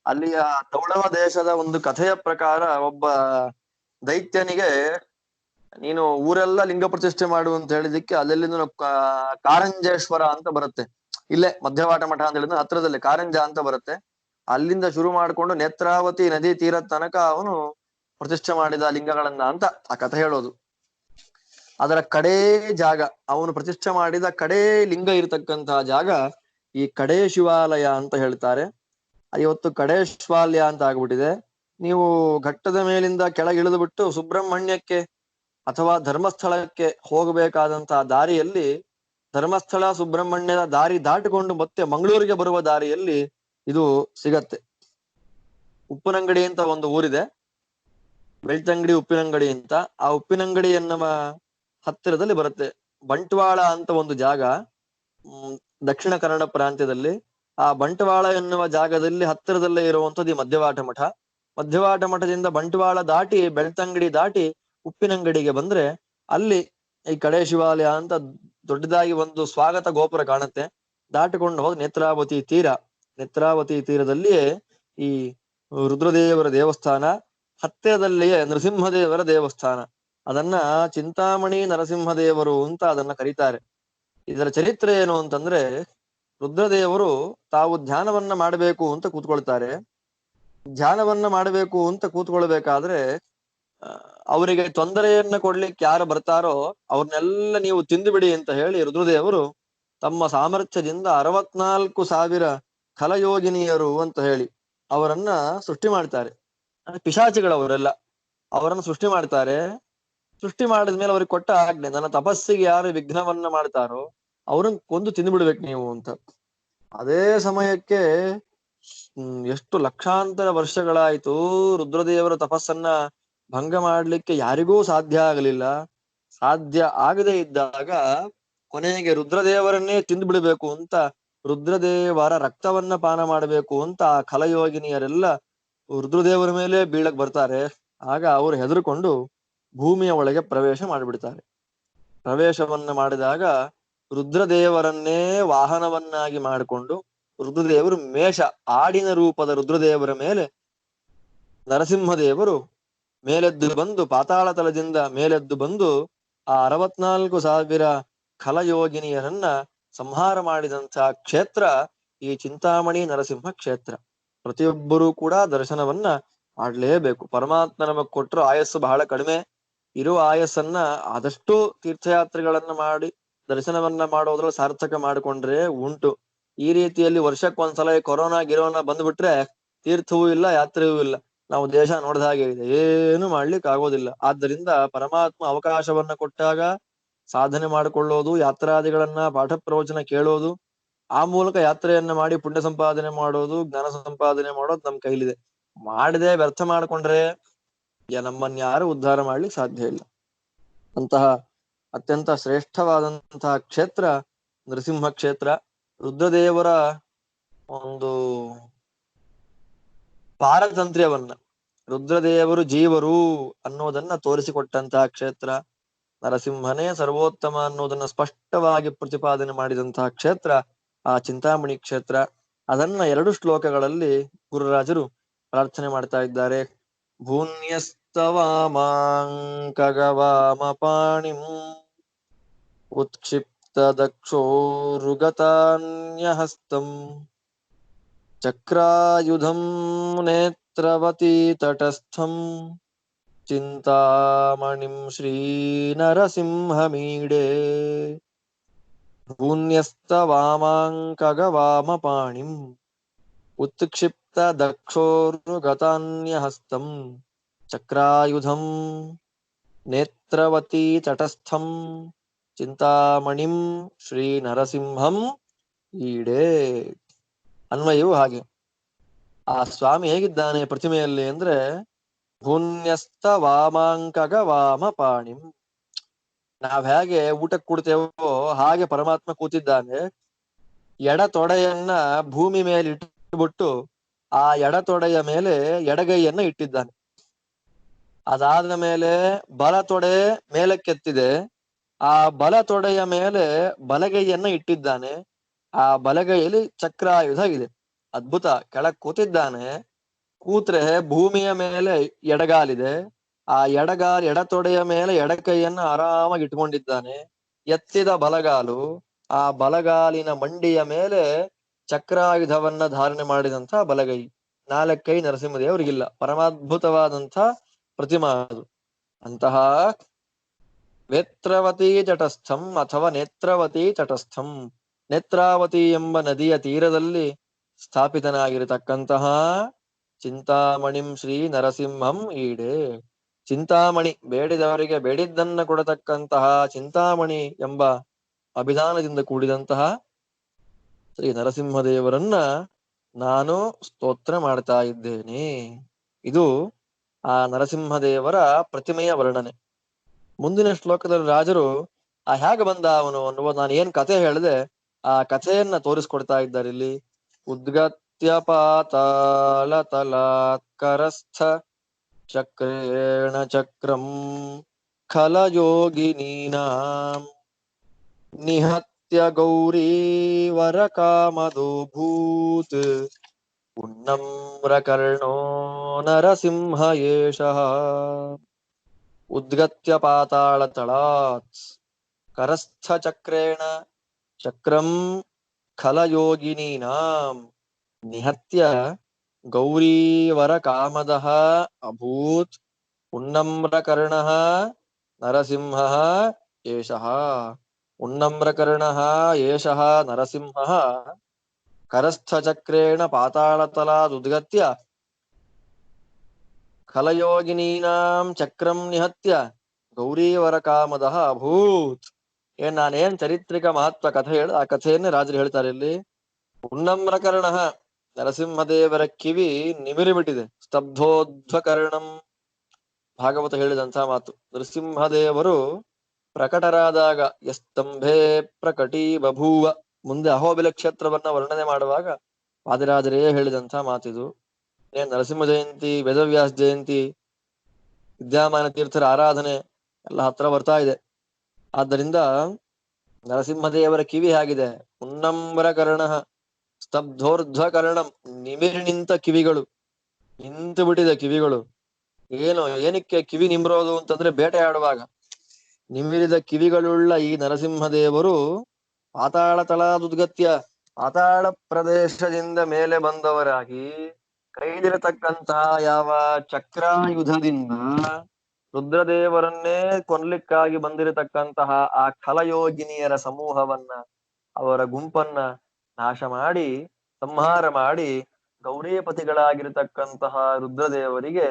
ಅಲ್ಲಿಯ ತೌಳವ ದೇಶದ ಒಂದು ಕಥೆಯ ಪ್ರಕಾರ ಒಬ್ಬ ದೈತ್ಯನಿಗೆ ನೀನು ಊರೆಲ್ಲ ಲಿಂಗ ಪ್ರತಿಷ್ಠೆ ಮಾಡು ಅಂತ ಹೇಳಿದಕ್ಕೆ ಅಲ್ಲೆಲ್ಲಿಂದ ಕಾರಂಜೇಶ್ವರ ಅಂತ ಬರುತ್ತೆ. ಇಲ್ಲೇ ಮಧ್ಯವಾಟ ಮಠ ಅಂತ ಹೇಳಿದ್ರೆ ಹತ್ರದಲ್ಲಿ ಕಾರಂಜ ಅಂತ ಬರುತ್ತೆ. ಅಲ್ಲಿಂದ ಶುರು ಮಾಡಿಕೊಂಡು ನೇತ್ರಾವತಿ ನದಿ ತೀರದ ತನಕ ಅವನು ಪ್ರತಿಷ್ಠೆ ಮಾಡಿದ ಲಿಂಗಗಳನ್ನ ಅಂತ ಆ ಕಥೆ ಹೇಳೋದು. ಅದರ ಕಡೇ ಜಾಗ, ಅವನು ಪ್ರತಿಷ್ಠೆ ಮಾಡಿದ ಕಡೇ ಲಿಂಗ ಇರತಕ್ಕಂತಹ ಜಾಗ ಈ ಕಡೇ ಶಿವಾಲಯ ಅಂತ ಹೇಳ್ತಾರೆ. ಇವತ್ತು ಕಡೇ ಶಿವಾಲಯ ಅಂತ ಆಗ್ಬಿಟ್ಟಿದೆ. ನೀವು ಘಟ್ಟದ ಮೇಲಿಂದ ಕೆಳಗಿಳಿದು ಬಿಟ್ಟು ಸುಬ್ರಹ್ಮಣ್ಯಕ್ಕೆ ಅಥವಾ ಧರ್ಮಸ್ಥಳಕ್ಕೆ ಹೋಗಬೇಕಾದಂತಹ ದಾರಿಯಲ್ಲಿ, ಧರ್ಮಸ್ಥಳ ಸುಬ್ರಹ್ಮಣ್ಯದ ದಾರಿ ದಾಟಿಕೊಂಡು ಮತ್ತೆ ಮಂಗಳೂರಿಗೆ ಬರುವ ದಾರಿಯಲ್ಲಿ ಇದು ಸಿಗತ್ತೆ. ಉಪ್ಪಿನಂಗಡಿ ಅಂತ ಒಂದು ಊರಿದೆ, ಬೆಳ್ತಂಗಡಿ ಉಪ್ಪಿನಂಗಡಿ ಅಂತ. ಆ ಉಪ್ಪಿನಂಗಡಿ ಎನ್ನುವ ಹತ್ತಿರದಲ್ಲಿ ಬರುತ್ತೆ. ಬಂಟ್ವಾಳ ಅಂತ ಒಂದು ಜಾಗ ದಕ್ಷಿಣ ಕನ್ನಡ ಪ್ರಾಂತ್ಯದಲ್ಲಿ. ಆ ಬಂಟ್ವಾಳ ಎನ್ನುವ ಜಾಗದಲ್ಲಿ ಹತ್ತಿರದಲ್ಲೇ ಇರುವಂತದ್ದು ಈ ಮಧ್ಯವಾಟ ಮಠ. ಮಧ್ಯವಾಟ ಮಠದಿಂದ ಬಂಟ್ವಾಳ ದಾಟಿ ಬೆಳ್ತಂಗಡಿ ದಾಟಿ ಉಪ್ಪಿನಂಗಡಿಗೆ ಬಂದ್ರೆ ಅಲ್ಲಿ ಈ ಕಡೆ ಶಿವಾಲಯ ಅಂತ ದೊಡ್ಡದಾಗಿ ಒಂದು ಸ್ವಾಗತ ಗೋಪುರ ಕಾಣುತ್ತೆ. ದಾಟಿಕೊಂಡು ಹೋಗಿ ನೇತ್ರಾವತಿ ತೀರ, ನೇತ್ರಾವತಿ ತೀರದಲ್ಲಿಯೇ ಈ ರುದ್ರದೇವರ ದೇವಸ್ಥಾನ, ಹತ್ತಿರದಲ್ಲಿಯೇ ನರಸಿಂಹದೇವರ ದೇವಸ್ಥಾನ. ಅದನ್ನ ಚಿಂತಾಮಣಿ ನರಸಿಂಹದೇವರು ಅಂತ ಅದನ್ನ ಕರೀತಾರೆ. ಇದರ ಚರಿತ್ರೆ ಏನು ಅಂತಂದ್ರೆ, ರುದ್ರದೇವರು ತಾವು ಧ್ಯಾನವನ್ನ ಮಾಡಬೇಕು ಅಂತ ಕೂತ್ಕೊಳ್ತಾರೆ. ಧ್ಯಾನವನ್ನ ಮಾಡಬೇಕು ಅಂತ ಕೂತ್ಕೊಳ್ಬೇಕಾದ್ರೆ ಅವರಿಗೆ ತೊಂದರೆಯನ್ನ ಕೊಡ್ಲಿಕ್ಕೆ ಯಾರು ಬರ್ತಾರೋ ಅವ್ರನ್ನೆಲ್ಲ ನೀವು ತಿಂದು ಬಿಡಿ ಅಂತ ಹೇಳಿ ರುದ್ರದೇವರು ತಮ್ಮ ಸಾಮರ್ಥ್ಯದಿಂದ 64,000 ಖಲಯೋಗಿನಿಯರು ಅಂತ ಹೇಳಿ ಅವರನ್ನ ಸೃಷ್ಟಿ ಮಾಡ್ತಾರೆ. ಪಿಶಾಚಿಗಳವರೆಲ್ಲ ಅವರನ್ನು ಸೃಷ್ಟಿ ಮಾಡ್ತಾರೆ. ಸೃಷ್ಟಿ ಮಾಡಿದ್ಮೇಲೆ ಅವ್ರಿಗೆ ಕೊಟ್ಟ ಆಜ್ಞೆ, ನನ್ನ ತಪಸ್ಸಿಗೆ ಯಾರು ವಿಘ್ನವನ್ನ ಮಾಡ್ತಾರೋ ಅವ್ರನ್ನ ಕೊಂದು ತಿಂದು ಬಿಡ್ಬೇಕು ನೀವು ಅಂತ. ಅದೇ ಸಮಯಕ್ಕೆ ಎಷ್ಟು ಲಕ್ಷಾಂತರ ವರ್ಷಗಳಾಯ್ತು ರುದ್ರದೇವರ ತಪಸ್ಸನ್ನ ಭಂಗ ಮಾಡ್ಲಿಕ್ಕೆ ಯಾರಿಗೂ ಸಾಧ್ಯ ಆಗಲಿಲ್ಲ. ಸಾಧ್ಯ ಆಗದೆ ಇದ್ದಾಗ ಕೊನೆಗೆ ರುದ್ರದೇವರನ್ನೇ ತಿಂದು ಬಿಡಬೇಕು ಅಂತ, ರುದ್ರದೇವರ ರಕ್ತವನ್ನ ಪಾನ ಮಾಡಬೇಕು ಅಂತ ಆ ಖಲಯೋಗಿನಿಯರೆಲ್ಲ ರುದ್ರದೇವರ ಮೇಲೆ ಬೀಳಕ್ ಬರ್ತಾರೆ. ಆಗ ಅವರು ಹೆದರ್ಕೊಂಡು ಭೂಮಿಯ ಒಳಗೆ ಪ್ರವೇಶ ಮಾಡಿಬಿಡ್ತಾರೆ. ಪ್ರವೇಶವನ್ನ ಮಾಡಿದಾಗ ರುದ್ರದೇವರನ್ನೇ ವಾಹನವನ್ನಾಗಿ ಮಾಡಿಕೊಂಡು ರುದ್ರದೇವರು ಮೇಷ ಆಡಿನ ರೂಪದ ರುದ್ರದೇವರ ಮೇಲೆ ನರಸಿಂಹದೇವರು ಮೇಲೆದ್ದು ಬಂದು ಪಾತಾಳ ತಲದಿಂದ ಮೇಲೆದ್ದು ಬಂದು ಆ 64,000 ಖಲಯೋಗಿನಿಯರನ್ನ ಸಂಹಾರ ಮಾಡಿದಂತಹ ಕ್ಷೇತ್ರ ಈ ಚಿಂತಾಮಣಿ ನರಸಿಂಹ ಕ್ಷೇತ್ರ. ಪ್ರತಿಯೊಬ್ಬರೂ ಕೂಡ ದರ್ಶನವನ್ನ ಮಾಡ್ಲೇಬೇಕು. ಪರಮಾತ್ಮ ನಮಗ್ ಕೊಟ್ಟರು ಆಯಸ್ಸು ಬಹಳ ಕಡಿಮೆ. ಇರುವ ಆಯಸ್ಸನ್ನ ಆದಷ್ಟು ತೀರ್ಥಯಾತ್ರೆಗಳನ್ನ ಮಾಡಿ ದರ್ಶನವನ್ನ ಮಾಡೋದ್ರಲ್ಲಿ ಸಾರ್ಥಕ ಮಾಡಿಕೊಂಡ್ರೆ ಉಂಟು. ಈ ರೀತಿಯಲ್ಲಿ ವರ್ಷಕ್ಕೊಂದ್ಸಲ ಕೊರೋನಾ ಗಿರೋನಾ ಬಂದ್ಬಿಟ್ರೆ ತೀರ್ಥವೂ ಇಲ್ಲ, ಯಾತ್ರೆಯೂ ಇಲ್ಲ. ನಾವು ದೇಶ ನೋಡ್ದ ಹಾಗೆ ಇದೆ, ಏನು ಮಾಡ್ಲಿಕ್ಕೆ ಆಗೋದಿಲ್ಲ. ಆದ್ದರಿಂದ ಪರಮಾತ್ಮ ಅವಕಾಶವನ್ನ ಕೊಟ್ಟಾಗ ಸಾಧನೆ ಮಾಡಿಕೊಳ್ಳೋದು, ಯಾತ್ರಾದಿಗಳನ್ನ ಪಾಠ ಪ್ರವಚನ ಕೇಳೋದು, ಆ ಮೂಲಕ ಯಾತ್ರೆಯನ್ನ ಮಾಡಿ ಪುಣ್ಯ ಸಂಪಾದನೆ ಮಾಡೋದು, ಜ್ಞಾನ ಸಂಪಾದನೆ ಮಾಡೋದು ನಮ್ ಕೈಲಿದೆ. ಮಾಡದೆ ವ್ಯರ್ಥ ಮಾಡ್ಕೊಂಡ್ರೆ ನಮ್ಮನ್ನ ಯಾರು ಉದ್ಧಾರ ಮಾಡ್ಲಿಕ್ಕೆ ಸಾಧ್ಯ ಇಲ್ಲ. ಅಂತಹ ಅತ್ಯಂತ ಶ್ರೇಷ್ಠವಾದಂತಹ ಕ್ಷೇತ್ರ ನರಸಿಂಹ ಕ್ಷೇತ್ರ. ರುದ್ರದೇವರ ಒಂದು ಪಾರತಂತ್ರ್ಯವನ್ನ, ರುದ್ರದೇವರು ಜೀವರು ಅನ್ನೋದನ್ನ ತೋರಿಸಿಕೊಟ್ಟಂತಹ ಕ್ಷೇತ್ರ, ನರಸಿಂಹನೇ ಸರ್ವೋತ್ತಮ ಅನ್ನೋದನ್ನ ಸ್ಪಷ್ಟವಾಗಿ ಪ್ರತಿಪಾದನೆ ಮಾಡಿದಂತಹ ಕ್ಷೇತ್ರ ಆ ಚಿಂತಾಮಣಿ ಕ್ಷೇತ್ರ. ಅದನ್ನ 2 ಶ್ಲೋಕಗಳಲ್ಲಿ ಗುರುರಾಜರು ಪ್ರಾರ್ಥನೆ ಮಾಡ್ತಾ ಇದ್ದಾರೆ. ಭೂನ್ಯಸ್ತವಾಮಾಂಕಗವಾಮ ಪಾಣಿಂ ಉತ್ಕ್ಷಿಪ್ತ ದಕ್ಷೋರುಗತಾನ್ಯಹಸ್ತಂ ಚಕ್ರಾಯುಧಂ ನೇತ್ರವತಿ ತಟಸ್ಥಂ ಚಿಂತಾಮಣಿಂ ಶ್ರೀನರಸಿಂಹಮೀಡೆ. ಭೂನ್ಯಸ್ತವಾಮಾಂಕಗವಾಮಪಾಣಿಂ ಉತ್ಕ್ಷಿಪ್ತ ದಕ್ಷೋರುಗತಾನ್ಯಹಸ್ತಂ ಚಕ್ರಾಯುಧಂ ನೇತ್ರವತಿ ತಟಸ್ಥಂ ಚಿಂತಾಮಣಿಂ ಶ್ರೀನರಸಿಂಹಂ ಈಡೆ. ಅನ್ವಯವು ಹಾಗೆ. ಆ ಸ್ವಾಮಿ ಹೇಗಿದ್ದಾನೆ ಪ್ರತಿಮೆಯಲ್ಲಿ ಅಂದ್ರೆ ಭೂನ್ಯಸ್ತ ವಾಮಾಂಕಗ ವಾಮ ಪಾಣಿಂ. ನಾವ್ ಹೇಗೆ ಊಟಕ್ಕೆ ಕೊಡ್ತೇವೋ ಹಾಗೆ ಪರಮಾತ್ಮ ಕೂತಿದ್ದಾನೆ. ಎಡ ತೊಡೆಯನ್ನ ಭೂಮಿ ಮೇಲೆ ಇಟ್ಟುಬಿಟ್ಟು ಆ ಎಡ ತೊಡೆಯ ಮೇಲೆ ಎಡಗೈಯನ್ನ ಇಟ್ಟಿದ್ದಾನೆ. ಅದಾದ ಮೇಲೆ ಬಲ ತೊಡೆ ಮೇಲಕ್ಕೆತ್ತಿದೆ. ಆ ಬಲ ತೊಡೆಯ ಮೇಲೆ ಬಲಗೈಯನ್ನ ಇಟ್ಟಿದ್ದಾನೆ. ಆ ಬಲಗೈಯಲ್ಲಿ ಚಕ್ರಾಯುಧ ಇದೆ. ಅದ್ಭುತ. ಕೆಳಗ್ ಕೂತಿದ್ದಾನೆ. ಕೂತ್ರೆ ಭೂಮಿಯ ಮೇಲೆ ಎಡಗಾಲಿದೆ. ಆ ಎಡ ತೊಡೆಯ ಮೇಲೆ ಎಡಕೈಯನ್ನ ಆರಾಮಾಗಿ ಇಟ್ಕೊಂಡಿದ್ದಾನೆ. ಎತ್ತಿದ ಬಲಗಾಲು, ಆ ಬಲಗಾಲಿನ ಮಂಡಿಯ ಮೇಲೆ ಚಕ್ರಾಯುಧವನ್ನ ಧಾರಣೆ ಮಾಡಿದಂಥ ಬಲಗೈ. 4 ಕೈ ನರಸಿಂಹದೇವರಿಗಿಲ್ಲ. ಪರಮಾದ್ಭುತವಾದಂಥ ಪ್ರತಿಮಾ ಅದು. ಅಂತಹ ವೇತ್ರವತಿ ತಟಸ್ಥಂ ಅಥವಾ ನೇತ್ರಾವತಿ ತಟಸ್ಥಂ, ನೇತ್ರಾವತಿ ಎಂಬ ನದಿಯ ತೀರದಲ್ಲಿ ಸ್ಥಾಪಿತನಾಗಿರತಕ್ಕಂತಹ ಚಿಂತಾಮಣಿಂ ಶ್ರೀ ನರಸಿಂಹಂ ಈಡೆ. ಚಿಂತಾಮಣಿ, ಬೇಡಿದವರಿಗೆ ಬೇಡಿದ್ದನ್ನ ಕೊಡತಕ್ಕಂತಹ ಚಿಂತಾಮಣಿ ಎಂಬ ಅಭಿಧಾನದಿಂದ ಕೂಡಿದಂತಹ ಶ್ರೀ ನರಸಿಂಹದೇವರನ್ನ ನಾನು ಸ್ತೋತ್ರ ಮಾಡ್ತಾ ಇದ್ದೇನೆ. ಇದು ಆ ನರಸಿಂಹದೇವರ ಪ್ರತಿಮೆಯ ವರ್ಣನೆ. ಮುಂದಿನ ಶ್ಲೋಕದಲ್ಲಿ ರಾಜರು ಆ ಹೇಗೆ ಬಂದ ಅವನು ಅನ್ನುವ, ನಾನು ಏನ್ ಕಥೆ ಹೇಳಿದೆ ಆ ಕಥೆಯನ್ನ ತೋರಿಸ್ಕೊಡ್ತಾ ಇದ್ದಾರೆ ಇಲ್ಲಿ. ಉದ್ಗತ್ಯ ಪಾತಾಳ ತಲಾತ್ಕರಸ್ಥ ಚಕ್ರೇಣ ಚಕ್ರಂ ಖಲಯೋಗಿನೀನಾಂ ನಿಹತ್ಯ ಗೌರೀವರ ಕಾಮದೋ ಭೂತ್ ಉನ್ನಮ್ರಕರ್ಣೋ ನರಸಿಂಹ ಏಷಃ. ಉದ್ಗತ್ಯ ಪಾತಾಳ ತಳಾತ್ ಕರಸ್ಥ ಚಕ್ರೇಣ ಚಕ್ರಂ ಖಲಯೋಗಿನೀನಾಂ ನಿಹತ್ಯ ಗೌರೀವರ ಕಾಮದಃ ಅಭೂತ್ ಉನ್ನಮ್ರಕರ್ಣಃ ನರಸಿಂಹಃ ಏಷಃ. ಉನ್ನಮ್ರಕರ್ಣಃ ಏಷಃ ನರಸಿಂಹಃ ಕರಸ್ಥ ಚಕ್ರೇಣ ಪಾತಾಳತಲಾದುದ್ಗತ್ಯ ಖಲಯೋಗಿನೀನಾಂ ಚಕ್ರಂ ನಿಹತ್ಯ ಗೌರೀವರ ಕಾಮದಃ ಅಭೂತ್. ನಾನೇನ್ ಚಾರಿತ್ರಿಕ ಮಹತ್ವ ಕಥೆ ಹೇಳ ಆ ಕಥೆಯನ್ನೇ ರಾಜರು ಹೇಳ್ತಾರೆ ಇಲ್ಲಿ. ಉನ್ನಮ್ರಕರ್ಣಃ, ನರಸಿಂಹದೇವರ ಕಿವಿ ನಿಮಿರಿಬಿಟ್ಟಿದೆ. ಸ್ತಬ್ಧೋಧ್ವಕರ್ಣಂ, ಭಾಗವತ ಹೇಳಿದಂತಹ ಮಾತು. ನರಸಿಂಹದೇವರು ಪ್ರಕಟರಾದಾಗ ಯಸ್ತಂಭೆ ಪ್ರಕಟೀ ಬಭೂವ, ಮುಂದೆ ಅಹೋಬಿಲ ಕ್ಷೇತ್ರವನ್ನ ವರ್ಣನೆ ಮಾಡುವಾಗ ವಾದಿರಾಜರೇ ಹೇಳಿದಂಥ ಮಾತಿದು. ನರಸಿಂಹ ಜಯಂತಿ, ವೇದವ್ಯಾಸ ಜಯಂತಿ, ವಿದ್ಯಾಮಾನ ತೀರ್ಥರ ಆರಾಧನೆ ಎಲ್ಲ ಹತ್ರ ಬರ್ತಾ ಇದೆ. ಆದ್ದರಿಂದ ನರಸಿಂಹದೇವರ ಕಿವಿ ಆಗಿದೆ ಉನ್ನಮ್ರಕರ್ಣ ಸ್ತಬ್ಧೋರ್ಧ್ವಕರ್ಣಂ, ನಿಮಿರಿ ನಿಂತ ಕಿವಿಗಳು, ನಿಂತು ಬಿಟ್ಟಿದೆ ಕಿವಿಗಳು. ಏನಕ್ಕೆ ಕಿವಿ ನಿಮ್ರೋದು ಅಂತಂದ್ರೆ ಬೇಟೆ ಆಡುವಾಗ ನಿಮಿರಿದ ಕಿವಿಗಳುಳ್ಳ ಈ ನರಸಿಂಹದೇವರು ಪಾತಾಳ ತಳಾದುದ್ಗತ್ಯ, ಪಾತಾಳ ಪ್ರದೇಶದಿಂದ ಮೇಲೆ ಬಂದವರಾಗಿ ಕೈಲಿರತಕ್ಕಂತಹ ಯಾವ ಚಕ್ರಾಯುಧದಿಂದ ರುದ್ರದೇವರನ್ನೇ ಕೊನ್ಲಿಕ್ಕಾಗಿ ಬಂದಿರತಕ್ಕಂತಹ ಆ ಖಲಯೋಗಿನಿಯರ ಸಮೂಹವನ್ನ, ಅವರ ಗುಂಪನ್ನ ನಾಶ ಮಾಡಿ ಸಂಹಾರ ಮಾಡಿ ಗೌರೀಪತಿಗಳಾಗಿರತಕ್ಕಂತಹ ರುದ್ರದೇವರಿಗೆ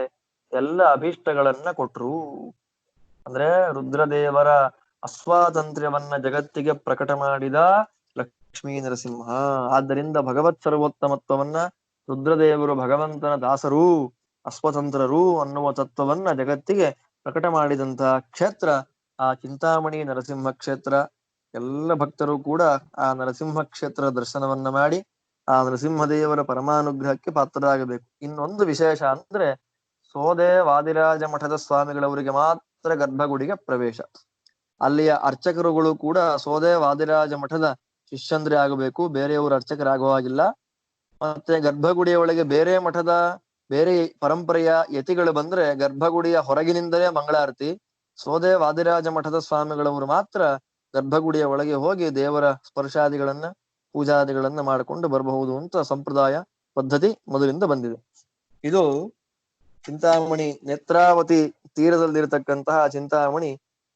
ಎಲ್ಲ ಅಭೀಷ್ಟಗಳನ್ನ ಕೊಟ್ರು. ಅಂದ್ರೆ ರುದ್ರದೇವರ ಅಸ್ವಾತಂತ್ರ್ಯವನ್ನ ಜಗತ್ತಿಗೆ ಪ್ರಕಟ ಮಾಡಿದ ಲಕ್ಷ್ಮೀ ನರಸಿಂಹ. ಆದ್ದರಿಂದ ಭಗವತ್ ಸರ್ವೋತ್ತಮತ್ವವನ್ನ, ರುದ್ರದೇವರು ಭಗವಂತನ ದಾಸರು, ಅಸ್ವತಂತ್ರರು ಅನ್ನುವ ತತ್ವವನ್ನ ಜಗತ್ತಿಗೆ ಪ್ರಕಟ ಮಾಡಿದಂತಹ ಕ್ಷೇತ್ರ ಆ ಚಿಂತಾಮಣಿ ನರಸಿಂಹ ಕ್ಷೇತ್ರ. ಎಲ್ಲ ಭಕ್ತರು ಕೂಡ ಆ ನರಸಿಂಹ ಕ್ಷೇತ್ರ ದರ್ಶನವನ್ನ ಮಾಡಿ ಆ ನರಸಿಂಹದೇವರ ಪರಮಾನುಗ್ರಹಕ್ಕೆ ಪಾತ್ರರಾಗಬೇಕು. ಇನ್ನೊಂದು ವಿಶೇಷ ಅಂದ್ರೆ ಸೋದೆ ವಾದಿರಾಜ ಮಠದ ಸ್ವಾಮಿಗಳವರಿಗೆ ಮಾತ್ರ ಗರ್ಭಗುಡಿಗೆ ಪ್ರವೇಶ. ಅಲ್ಲಿಯ ಅರ್ಚಕರುಗಳು ಕೂಡ ಸೋದೆ ವಾದಿರಾಜ ಮಠದ ಶಿಷ್ಯಂದ್ರೆ ಆಗಬೇಕು, ಬೇರೆಯವರು ಅರ್ಚಕರಾಗುವ ಹಾಗಿಲ್ಲ. ಮತ್ತೆ ಗರ್ಭಗುಡಿಯ ಒಳಗೆ ಬೇರೆ ಮಠದ ಬೇರೆ ಪರಂಪರೆಯ ಯತಿಗಳು ಬಂದ್ರೆ ಗರ್ಭಗುಡಿಯ ಹೊರಗಿನಿಂದಲೇ ಮಂಗಳಾರತಿ. ಸೋದೆ ವಾದಿರಾಜ ಮಠದ ಸ್ವಾಮಿಗಳವರು ಮಾತ್ರ ಗರ್ಭಗುಡಿಯ ಒಳಗೆ ಹೋಗಿ ದೇವರ ಸ್ಪರ್ಶಾದಿಗಳನ್ನ ಪೂಜಾದಿಗಳನ್ನ ಮಾಡಿಕೊಂಡು ಬರಬಹುದು ಅಂತ ಸಂಪ್ರದಾಯ ಪದ್ಧತಿ ಮೊದಲಿಂದ ಬಂದಿದೆ. ಇದು ಚಿಂತಾಮಣಿ ನೇತ್ರಾವತಿ ತೀರದಲ್ಲಿರತಕ್ಕಂತಹ ಚಿಂತಾಮಣಿ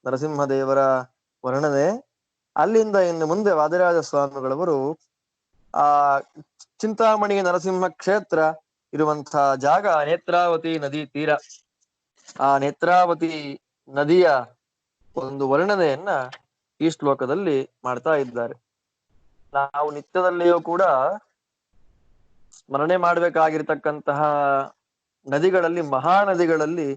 ನರಸಿಂಹದೇವರ ವರ್ಣನೆ. ಅಲ್ಲಿಂದ ಇನ್ನು ಮುಂದೆ ವಾದಿರಾಜ ಸ್ವಾಮಿಗಳವರು ಆ ಚಿಂತಾಮಣಿ ನರಸಿಂಹ ಕ್ಷೇತ್ರ ಇರುವಂತಹ ಜಾಗ ನೇತ್ರಾವತಿ ನದಿ ತೀರ. ಆ ನೇತ್ರಾವತಿ ನದಿಯ ಒಂದು ವರ್ಣನೆಯನ್ನ ಈ ಶ್ಲೋಕದಲ್ಲಿ ಮಾಡ್ತಾ ಇದ್ದಾರೆ. ನಾವು ನಿತ್ಯದಲ್ಲಿಯೂ ಕೂಡ ಸ್ಮರಣೆ ಮಾಡಬೇಕಾಗಿರ್ತಕ್ಕಂತಹ ನದಿಗಳಲ್ಲಿ ಮಹಾನದಿಗಳಲ್ಲಿ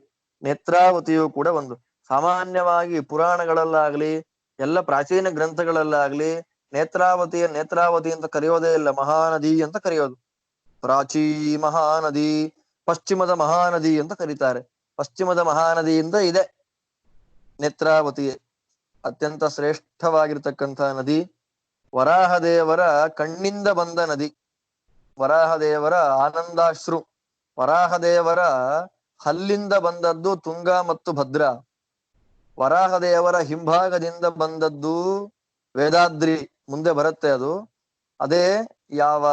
ನೇತ್ರಾವತಿಯು ಕೂಡ ಒಂದು. ಸಾಮಾನ್ಯವಾಗಿ ಪುರಾಣಗಳಲ್ಲಾಗ್ಲಿ ಎಲ್ಲ ಪ್ರಾಚೀನ ಗ್ರಂಥಗಳಲ್ಲಾಗ್ಲಿ ನೇತ್ರಾವತಿ ಅಂತ ಕರೆಯೋದೇ ಇಲ್ಲ, ಮಹಾನದಿ ಅಂತ ಕರೆಯೋದು. ಪ್ರಾಚೀ ಮಹಾನದಿ, ಪಶ್ಚಿಮದ ಮಹಾನದಿ ಅಂತ ಕರೀತಾರೆ. ಪಶ್ಚಿಮದ ಮಹಾನದಿಯಿಂದ ಇದೆ ನೇತ್ರಾವತಿ, ಅತ್ಯಂತ ಶ್ರೇಷ್ಠವಾಗಿರ್ತಕ್ಕಂತಹ ನದಿ. ವರಾಹದೇವರ ಕಣ್ಣಿಂದ ಬಂದ ನದಿ, ವರಾಹದೇವರ ಆನಂದಾಶ್ರು. ವರಾಹದೇವರ ಹಲ್ಲಿಂದ ಬಂದದ್ದು ತುಂಗ ಮತ್ತು ಭದ್ರ, ವರಾಹದೇವರ ಹಿಂಭಾಗದಿಂದ ಬಂದದ್ದು ವೇದಾದ್ರಿ, ಮುಂದೆ ಬರುತ್ತೆ ಅದು. ಅದೇ ಯಾವ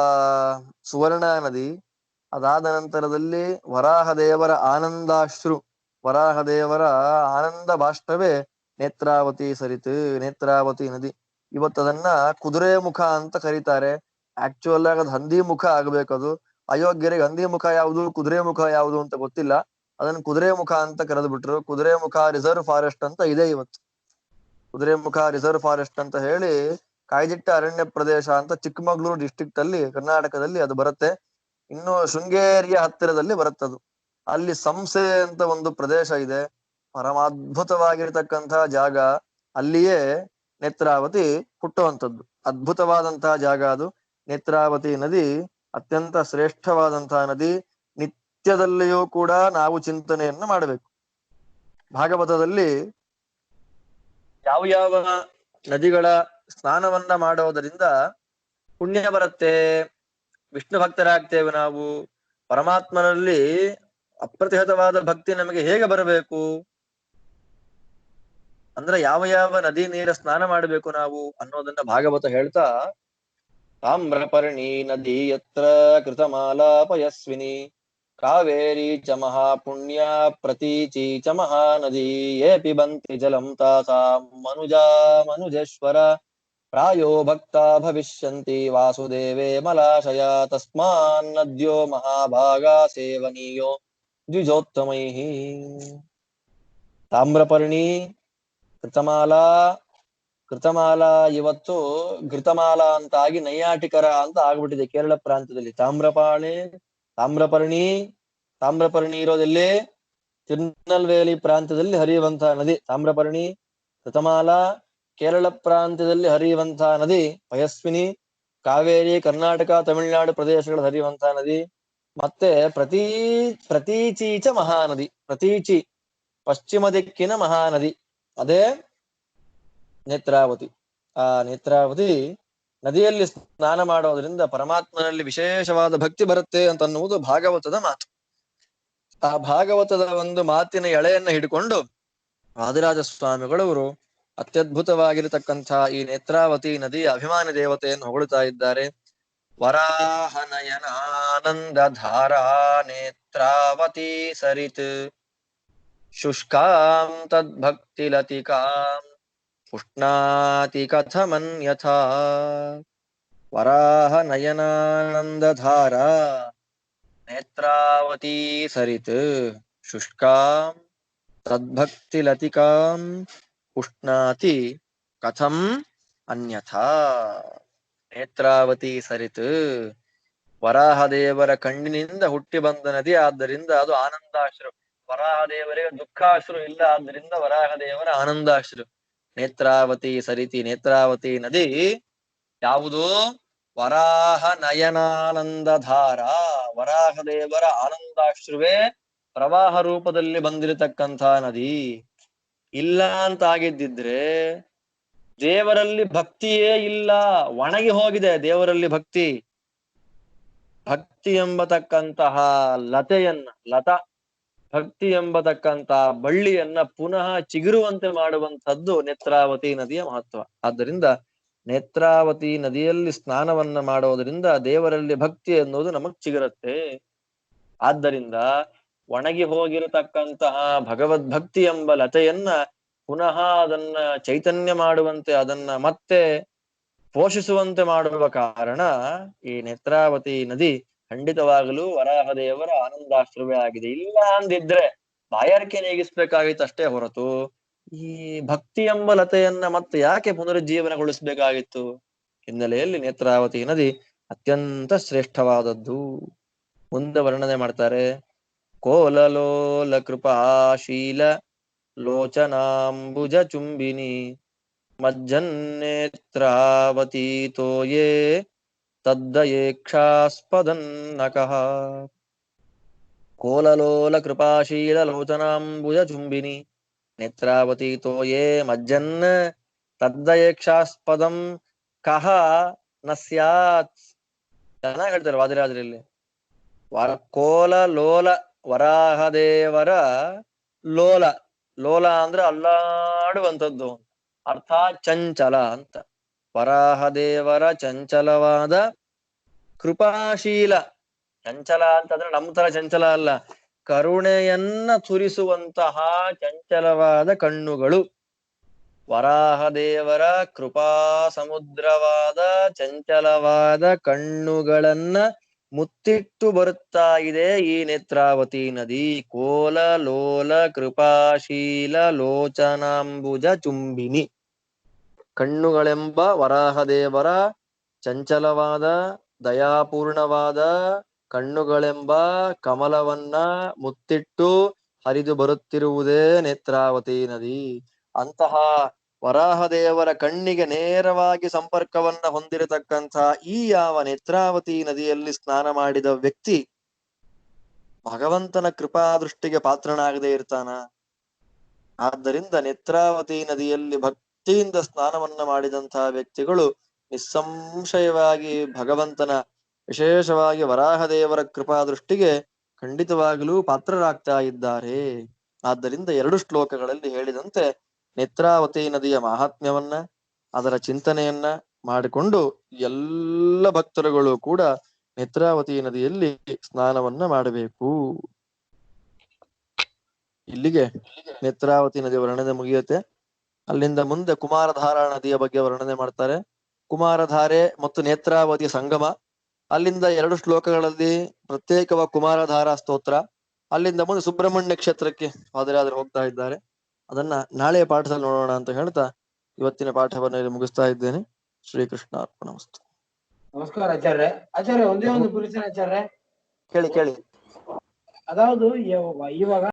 ಸುವರ್ಣ ನದಿ. ಅದಾದ ನಂತರದಲ್ಲಿ ವರಾಹದೇವರ ಆನಂದಾಶ್ರು, ವರಾಹದೇವರ ಆನಂದ ಬಾಷ್ಪವೇ ನೇತ್ರಾವತಿ ಸರಿತು, ನೇತ್ರಾವತಿ ನದಿ. ಇವತ್ತದನ್ನ ಕುದುರೆ ಮುಖ ಅಂತ ಕರೀತಾರೆ. ಆಕ್ಚುಯಲ್ ಆಗಿ ಅದು ಹಂದಿ ಮುಖ ಆಗ್ಬೇಕದು. ಅಯೋಗ್ಯರಿಗೆ ಹಂದಿ ಮುಖ ಯಾವುದು ಕುದುರೆ ಮುಖ ಯಾವುದು ಅಂತ ಗೊತ್ತಿಲ್ಲ, ಅದನ್ನ ಕುದುರೆ ಮುಖ ಅಂತ ಕರೆದು ಬಿಟ್ರು. ಕುದುರೆ ಮುಖ ರಿಸರ್ವ್ ಫಾರೆಸ್ಟ್ ಅಂತ ಇದೆ ಇವತ್ತು. ಕುದುರೆ ಮುಖ ರಿಸರ್ವ್ ಫಾರೆಸ್ಟ್ ಅಂತ ಹೇಳಿ ಕಾಯ್ದಿಟ್ಟ ಅರಣ್ಯ ಪ್ರದೇಶ ಅಂತ ಚಿಕ್ಕಮಗಳೂರು ಡಿಸ್ಟ್ರಿಕ್ಟ್ ಅಲ್ಲಿ ಕರ್ನಾಟಕದಲ್ಲಿ ಅದು ಬರುತ್ತೆ. ಇನ್ನು ಶೃಂಗೇರಿಯ ಹತ್ತಿರದಲ್ಲಿ ಬರುತ್ತದು. ಅಲ್ಲಿ ಸಂಸೆ ಅಂತ ಒಂದು ಪ್ರದೇಶ ಇದೆ, ಪರಮಾದ್ಭುತವಾಗಿರ್ತಕ್ಕಂತಹ ಜಾಗ. ಅಲ್ಲಿಯೇ ನೇತ್ರಾವತಿ ಹುಟ್ಟುವಂಥದ್ದು. ಅದ್ಭುತವಾದಂತಹ ಜಾಗ ಅದು. ನೇತ್ರಾವತಿ ನದಿ ಅತ್ಯಂತ ಶ್ರೇಷ್ಠವಾದಂತಹ ನದಿ. ನಿತ್ಯದಲ್ಲಿಯೂ ಕೂಡ ನಾವು ಚಿಂತನೆಯನ್ನ ಮಾಡಬೇಕು. ಭಾಗವತದಲ್ಲಿ ಯಾವ ಯಾವ ನದಿಗಳ ಸ್ನಾನವನ್ನ ಮಾಡೋದರಿಂದ ಪುಣ್ಯ ಬರುತ್ತೆ, ವಿಷ್ಣು ಭಕ್ತರಾಗ್ತೇವೆ ನಾವು, ಪರಮಾತ್ಮನಲ್ಲಿ ಅಪ್ರತಿಹತವಾದ ಭಕ್ತಿ ನಮಗೆ ಹೇಗೆ ಬರಬೇಕು ಅಂದ್ರೆ ಯಾವ ಯಾವ ನದಿ ನೀರ ಸ್ನಾನ ಮಾಡಬೇಕು ನಾವು ಅನ್ನೋದನ್ನ ಭಾಗವತ ಹೇಳ್ತಾ, ತಾಮ್ರಪರ್ಣಿ ನದಿ ಯತ್ರ ಕೃತಮಾಲಾಪಯಸ್ವಿನಿ ಕಾವೇರಿ ಚ ಮಹಾಪುಣ್ಯ ಪ್ರತೀಚಿ ಚ ಮಹಾನದಿ ಯೇ ಪಿಬಂತಿ ಜಲಂ ತಾಸಾಂ ಮನುಜಾ ಮನುಜೇಶ್ವರ ಪ್ರಾಯೋ ಭಕ್ತಾ ಭವಿಷ್ಯಂತಿ ವಾಸುದೇವೇ ಮಲಾಶಯ ತಸ್ಮಾನ್ನದ್ಯೋ ಮಹಾಭಾಗಾ ಸೇವನೀಯೋ ದ್ವಿಜೋತ್ತಮೈಃ. ತಾಮ್ರಪರ್ಣಿ, ಕೃತಮಾಲಾ ಇವತ್ತು ಘೃತಮಾಲಾ ಅಂತ ಆಗಿ ನೈಯಾಟಿಕರ ಅಂತ ಆಗ್ಬಿಟ್ಟಿದೆ ಕೇರಳ ಪ್ರಾಂತ್ಯದಲ್ಲಿ. ತಾಮ್ರಪರ್ಣಿ ಇರೋದಲ್ಲಿ ತಿರುನಲ್ವೇಲಿ ಪ್ರಾಂತ್ಯದಲ್ಲಿ ಹರಿಯುವಂತಹ ನದಿ ತಾಮ್ರಪರ್ಣಿ. ಕೃತಮಾಲಾ ಕೇರಳ ಪ್ರಾಂತ್ಯದಲ್ಲಿ ಹರಿಯುವಂತಹ ನದಿ ಪಯಸ್ವಿನಿ. ಕಾವೇರಿ ಕರ್ನಾಟಕ ತಮಿಳುನಾಡು ಪ್ರದೇಶಗಳಲ್ಲಿ ಹರಿಯುವಂತಹ ನದಿ. ಮತ್ತೆ ಪ್ರತೀಚೀಚ ಮಹಾನದಿ, ಪ್ರತೀಚಿ ಪಶ್ಚಿಮ ದಿಕ್ಕಿನ ಮಹಾನದಿ, ಅದೇ ನೇತ್ರಾವತಿ. ಆ ನೇತ್ರಾವತಿ ನದಿಯಲ್ಲಿ ಸ್ನಾನ ಮಾಡೋದ್ರಿಂದ ಪರಮಾತ್ಮನಲ್ಲಿ ವಿಶೇಷವಾದ ಭಕ್ತಿ ಬರುತ್ತೆ ಅಂತ ಅನ್ನುವುದು ಭಾಗವತದ ಮಾತು. ಆ ಭಾಗವತದ ಒಂದು ಮಾತಿನ ಎಳೆಯನ್ನ ಹಿಡ್ಕೊಂಡು ವಾದಿರಾಜ ಸ್ವಾಮಿಗಳವರು ಅತ್ಯದ್ಭುತವಾಗಿರತಕ್ಕಂಥ ಈ ನೇತ್ರಾವತಿ ನದಿಯ ಅಭಿಮಾನಿ ದೇವತೆಯನ್ನು ಹೊಗಳುತ್ತಾ ಇದ್ದಾರೆ. ವರಾಹನಯನಾನಂದ ಧಾರಾ ನೇತ್ರಾವತಿ ಸರಿತ್ ಶುಷ್ಕಾಂ ತದ್ಭಕ್ತಿ ಲತಿಕಾಂ ಉಷ್ಣಾತಿ ಕಥಮನ್ಯಥಾ. ವರಾಹ ನಯನಾನಂದ ಧಾರಾ ನೇತ್ರಾವತಿ ಸರಿತ್ ಶುಷ್ಕಾಂ ತದ್ಭಕ್ತಿ ಲತಿಕಾಂ ಉಷ್ಣಾತಿ ಕಥಂ ಅನ್ಯಥಾ. ನೇತ್ರಾವತಿ ಸರಿತ್ ವರಾಹದೇವರ ಕಣ್ಣಿನಿಂದ ಹುಟ್ಟಿ ಬಂದ ನದಿ, ಆದ್ದರಿಂದ ಅದು ಆನಂದಾಶ್ರು. ವರಾಹದೇವರಿಗೆ ದುಃಖಾಶ್ರು ಇಲ್ಲ, ಆದ್ದರಿಂದ ವರಾಹದೇವರ ಆನಂದಾಶ್ರು. ನೇತ್ರಾವತಿ ಸರಿತಿ, ನೇತ್ರಾವತಿ ನದಿ ಯಾವುದು ವರಾಹ ನಯನಾನಂದಧಾರ, ವರಾಹ ದೇವರ ಆನಂದಾಶ್ರುವೇ ಪ್ರವಾಹ ರೂಪದಲ್ಲಿ ಬಂದಿರತಕ್ಕಂಥ ನದಿ. ಇಲ್ಲ ಅಂತ ಆಗಿದ್ದಿದ್ರೆ ದೇವರಲ್ಲಿ ಭಕ್ತಿಯೇ ಇಲ್ಲ, ಒಣಗಿ ಹೋಗಿದೆ ದೇವರಲ್ಲಿ ಭಕ್ತಿ. ಭಕ್ತಿ ಎಂಬತಕ್ಕಂತಹ ಲತಾ ಭಕ್ತಿ ಎಂಬತಕ್ಕಂತಹ ಬಳ್ಳಿಯನ್ನ ಪುನಃ ಚಿಗುರುವಂತೆ ಮಾಡುವಂಥದ್ದು ನೇತ್ರಾವತಿ ನದಿಯ ಮಹತ್ವ. ಆದ್ದರಿಂದ ನೇತ್ರಾವತಿ ನದಿಯಲ್ಲಿ ಸ್ನಾನವನ್ನ ಮಾಡೋದ್ರಿಂದ ದೇವರಲ್ಲಿ ಭಕ್ತಿ ಎನ್ನುವುದು ನಮಗ್ ಚಿಗುರುತ್ತೆ. ಆದ್ದರಿಂದ ಒಣಗಿ ಹೋಗಿರತಕ್ಕಂತಹ ಭಗವದ್ಭಕ್ತಿ ಎಂಬ ಲತೆಯನ್ನ ಪುನಃ ಅದನ್ನ ಚೈತನ್ಯ ಮಾಡುವಂತೆ, ಅದನ್ನ ಮತ್ತೆ ಪೋಷಿಸುವಂತೆ ಮಾಡುವ ಕಾರಣ ಈ ನೇತ್ರಾವತಿ ನದಿ ಖಂಡಿತವಾಗಲೂ ವರಾಹದೇವರ ಆನಂದಾಶ್ರವೇ ಆಗಿದೆ. ಇಲ್ಲ ಅಂದಿದ್ರೆ ಬಾಯಾರಿಕೆ ನೀಗಿಸ್ಬೇಕಾಗಿತ್ತು ಅಷ್ಟೇ ಹೊರತು ಈ ಭಕ್ತಿ ಎಂಬ ಲತೆಯನ್ನ ಮತ್ತೆ ಯಾಕೆ ಪುನರುಜ್ಜೀವನಗೊಳಿಸ್ಬೇಕಾಗಿತ್ತು? ಹಿನ್ನೆಲೆಯಲ್ಲಿ ನೇತ್ರಾವತಿ ನದಿ ಅತ್ಯಂತ ಶ್ರೇಷ್ಠವಾದದ್ದು. ಮುಂದೆ ವರ್ಣನೆ ಮಾಡ್ತಾರೆ. ಕೋಲಲೋಲ ಕೃಪಾಶೀಲ ಲೋಚನಾಂಬುಜ ಚುಂಬಿನಿ ಮಜ್ಜನ್ನೇತ್ರಾವತಿ ತೋಯೇ ತದ್ದಯೇಕ್ಷಾಸ್ಪದನ್ನಕಃ. ಕೋಲಲೋಲ ಕೃಪಾಶೀಲ ಲೋಚನಾಂಬುಜ ಚುಂಬಿನಿ ನೇತ್ರಾವತಿ ತೋಯೇ ಮಜ್ಜನ್ ತದ್ದಯೇಕ್ಷಾಸ್ಪದಂ ಕಹ ನ ಸ್ಯಾತ್. ಚೆನ್ನಾಗಿ ಹೇಳ್ತಾರೆ ವಾದಿರಾಜರಲ್ಲಿ. ಕೋಲ ಲೋಲ ವರಾಹದೇವರ ಲೋಲ, ಲೋಲ ಅಂದ್ರೆ ಅಲ್ಲಾಡುವಂಥದ್ದು, ಅರ್ಥಾತ್ ಚಂಚಲ ಅಂತ. ವರಾಹದೇವರ ಚಂಚಲವಾದ ಕೃಪಾಶೀಲ, ಚಂಚಲ ಅಂತಂದ್ರೆ ನಮ್ಮ ತರ ಚಂಚಲ ಅಲ್ಲ, ಕರುಣೆಯನ್ನ ಸುರಿಸುವಂತಹ ಚಂಚಲವಾದ ಕಣ್ಣುಗಳು. ವರಾಹದೇವರ ಕೃಪಾ ಸಮುದ್ರವಾದ ಚಂಚಲವಾದ ಕಣ್ಣುಗಳನ್ನ ಮುತ್ತಿಟ್ಟು ಬರುತ್ತಾ ಇದೆ ಈ ನೇತ್ರಾವತಿ ನದಿ. ಕೋಲ ಲೋಲ ಕೃಪಾಶೀಲ ಲೋಚನಾಂಬುಜ ಚುಂಬಿನಿ. ಕಣ್ಣುಗಳೆಂಬ ವರಾಹದೇವರ ಚಂಚಲವಾದ ದಯಾಪೂರ್ಣವಾದ ಕಣ್ಣುಗಳೆಂಬ ಕಮಲವನ್ನ ಮುತ್ತಿಟ್ಟು ಹರಿದು ಬರುತ್ತಿರುವುದೇ ನೇತ್ರಾವತಿ ನದಿ. ಅಂತಹ ವರಾಹದೇವರ ಕಣ್ಣಿಗೆ ನೇರವಾಗಿ ಸಂಪರ್ಕವನ್ನ ಹೊಂದಿರತಕ್ಕಂಥ ಈ ಯಾವ ನೇತ್ರಾವತಿ ನದಿಯಲ್ಲಿ ಸ್ನಾನ ಮಾಡಿದ ವ್ಯಕ್ತಿ ಭಗವಂತನ ಕೃಪಾದೃಷ್ಟಿಗೆ ಪಾತ್ರನಾಗದೇ ಇರ್ತಾನ? ಆದ್ದರಿಂದ ನೇತ್ರಾವತಿ ನದಿಯಲ್ಲಿ ಭಕ್ತಿಯಿಂದ ಸ್ನಾನವನ್ನ ಮಾಡಿದಂತಹ ವ್ಯಕ್ತಿಗಳು ನಿಸ್ಸಂಶಯವಾಗಿ ಭಗವಂತನ, ವಿಶೇಷವಾಗಿ ವರಾಹದೇವರ ಕೃಪಾದೃಷ್ಟಿಗೆ ಖಂಡಿತವಾಗಲೂ ಪಾತ್ರರಾಗ್ತಾ ಇದ್ದಾರೆ. ಆದ್ದರಿಂದ 2 ಶ್ಲೋಕಗಳಲ್ಲಿ ಹೇಳಿದಂತೆ ನೇತ್ರಾವತಿ ನದಿಯ ಮಹಾತ್ಮ್ಯವನ್ನ, ಅದರ ಚಿಂತನೆಯನ್ನ ಮಾಡಿಕೊಂಡು ಎಲ್ಲ ಭಕ್ತರುಗಳು ಕೂಡ ನೇತ್ರಾವತಿ ನದಿಯಲ್ಲಿ ಸ್ನಾನವನ್ನ ಮಾಡಬೇಕು. ಇಲ್ಲಿಗೆ ನೇತ್ರಾವತಿ ನದಿಯ ವರ್ಣನೆ ಮುಗಿಯುತ್ತೆ. ಅಲ್ಲಿಂದ ಮುಂದೆ ಕುಮಾರಧಾರಾ ನದಿಯ ಬಗ್ಗೆ ವರ್ಣನೆ ಮಾಡ್ತಾರೆ. ಕುಮಾರಧಾರೆ ಮತ್ತು ನೇತ್ರಾವತಿಯ ಸಂಗಮ. ಅಲ್ಲಿಂದ 2 ಶ್ಲೋಕಗಳಲ್ಲಿ ಪ್ರತ್ಯೇಕವಾಗಿ ಕುಮಾರಧಾರಾ ಸ್ತೋತ್ರ. ಅಲ್ಲಿಂದ ಮುಂದೆ ಸುಬ್ರಹ್ಮಣ್ಯ ಕ್ಷೇತ್ರಕ್ಕೆ ಹಾದರಾದ್ರೆ ಹೋಗ್ತಾ ಇದ್ದಾರೆ. ಅದನ್ನ ನಾಳೆಯ ಪಾಠದಲ್ಲಿ ನೋಡೋಣ ಅಂತ ಹೇಳ್ತಾ ಇವತ್ತಿನ ಪಾಠವನ್ನು ಇಲ್ಲಿ ಮುಗಿಸ್ತಾ ಇದ್ದೇನೆ. ಶ್ರೀಕೃಷ್ಣ ಅರ್ಪಣಮಸ್ತು. ನಮಸ್ಕಾರ ಆಚಾರ್ಯ. ಆಚಾರ್ಯ ಒಂದೇ ಒಂದು ಗುರುತಿನ ಆಚಾರ್ಯ ಕೇಳಿ. ಅದಾವುದು ಇವಾಗ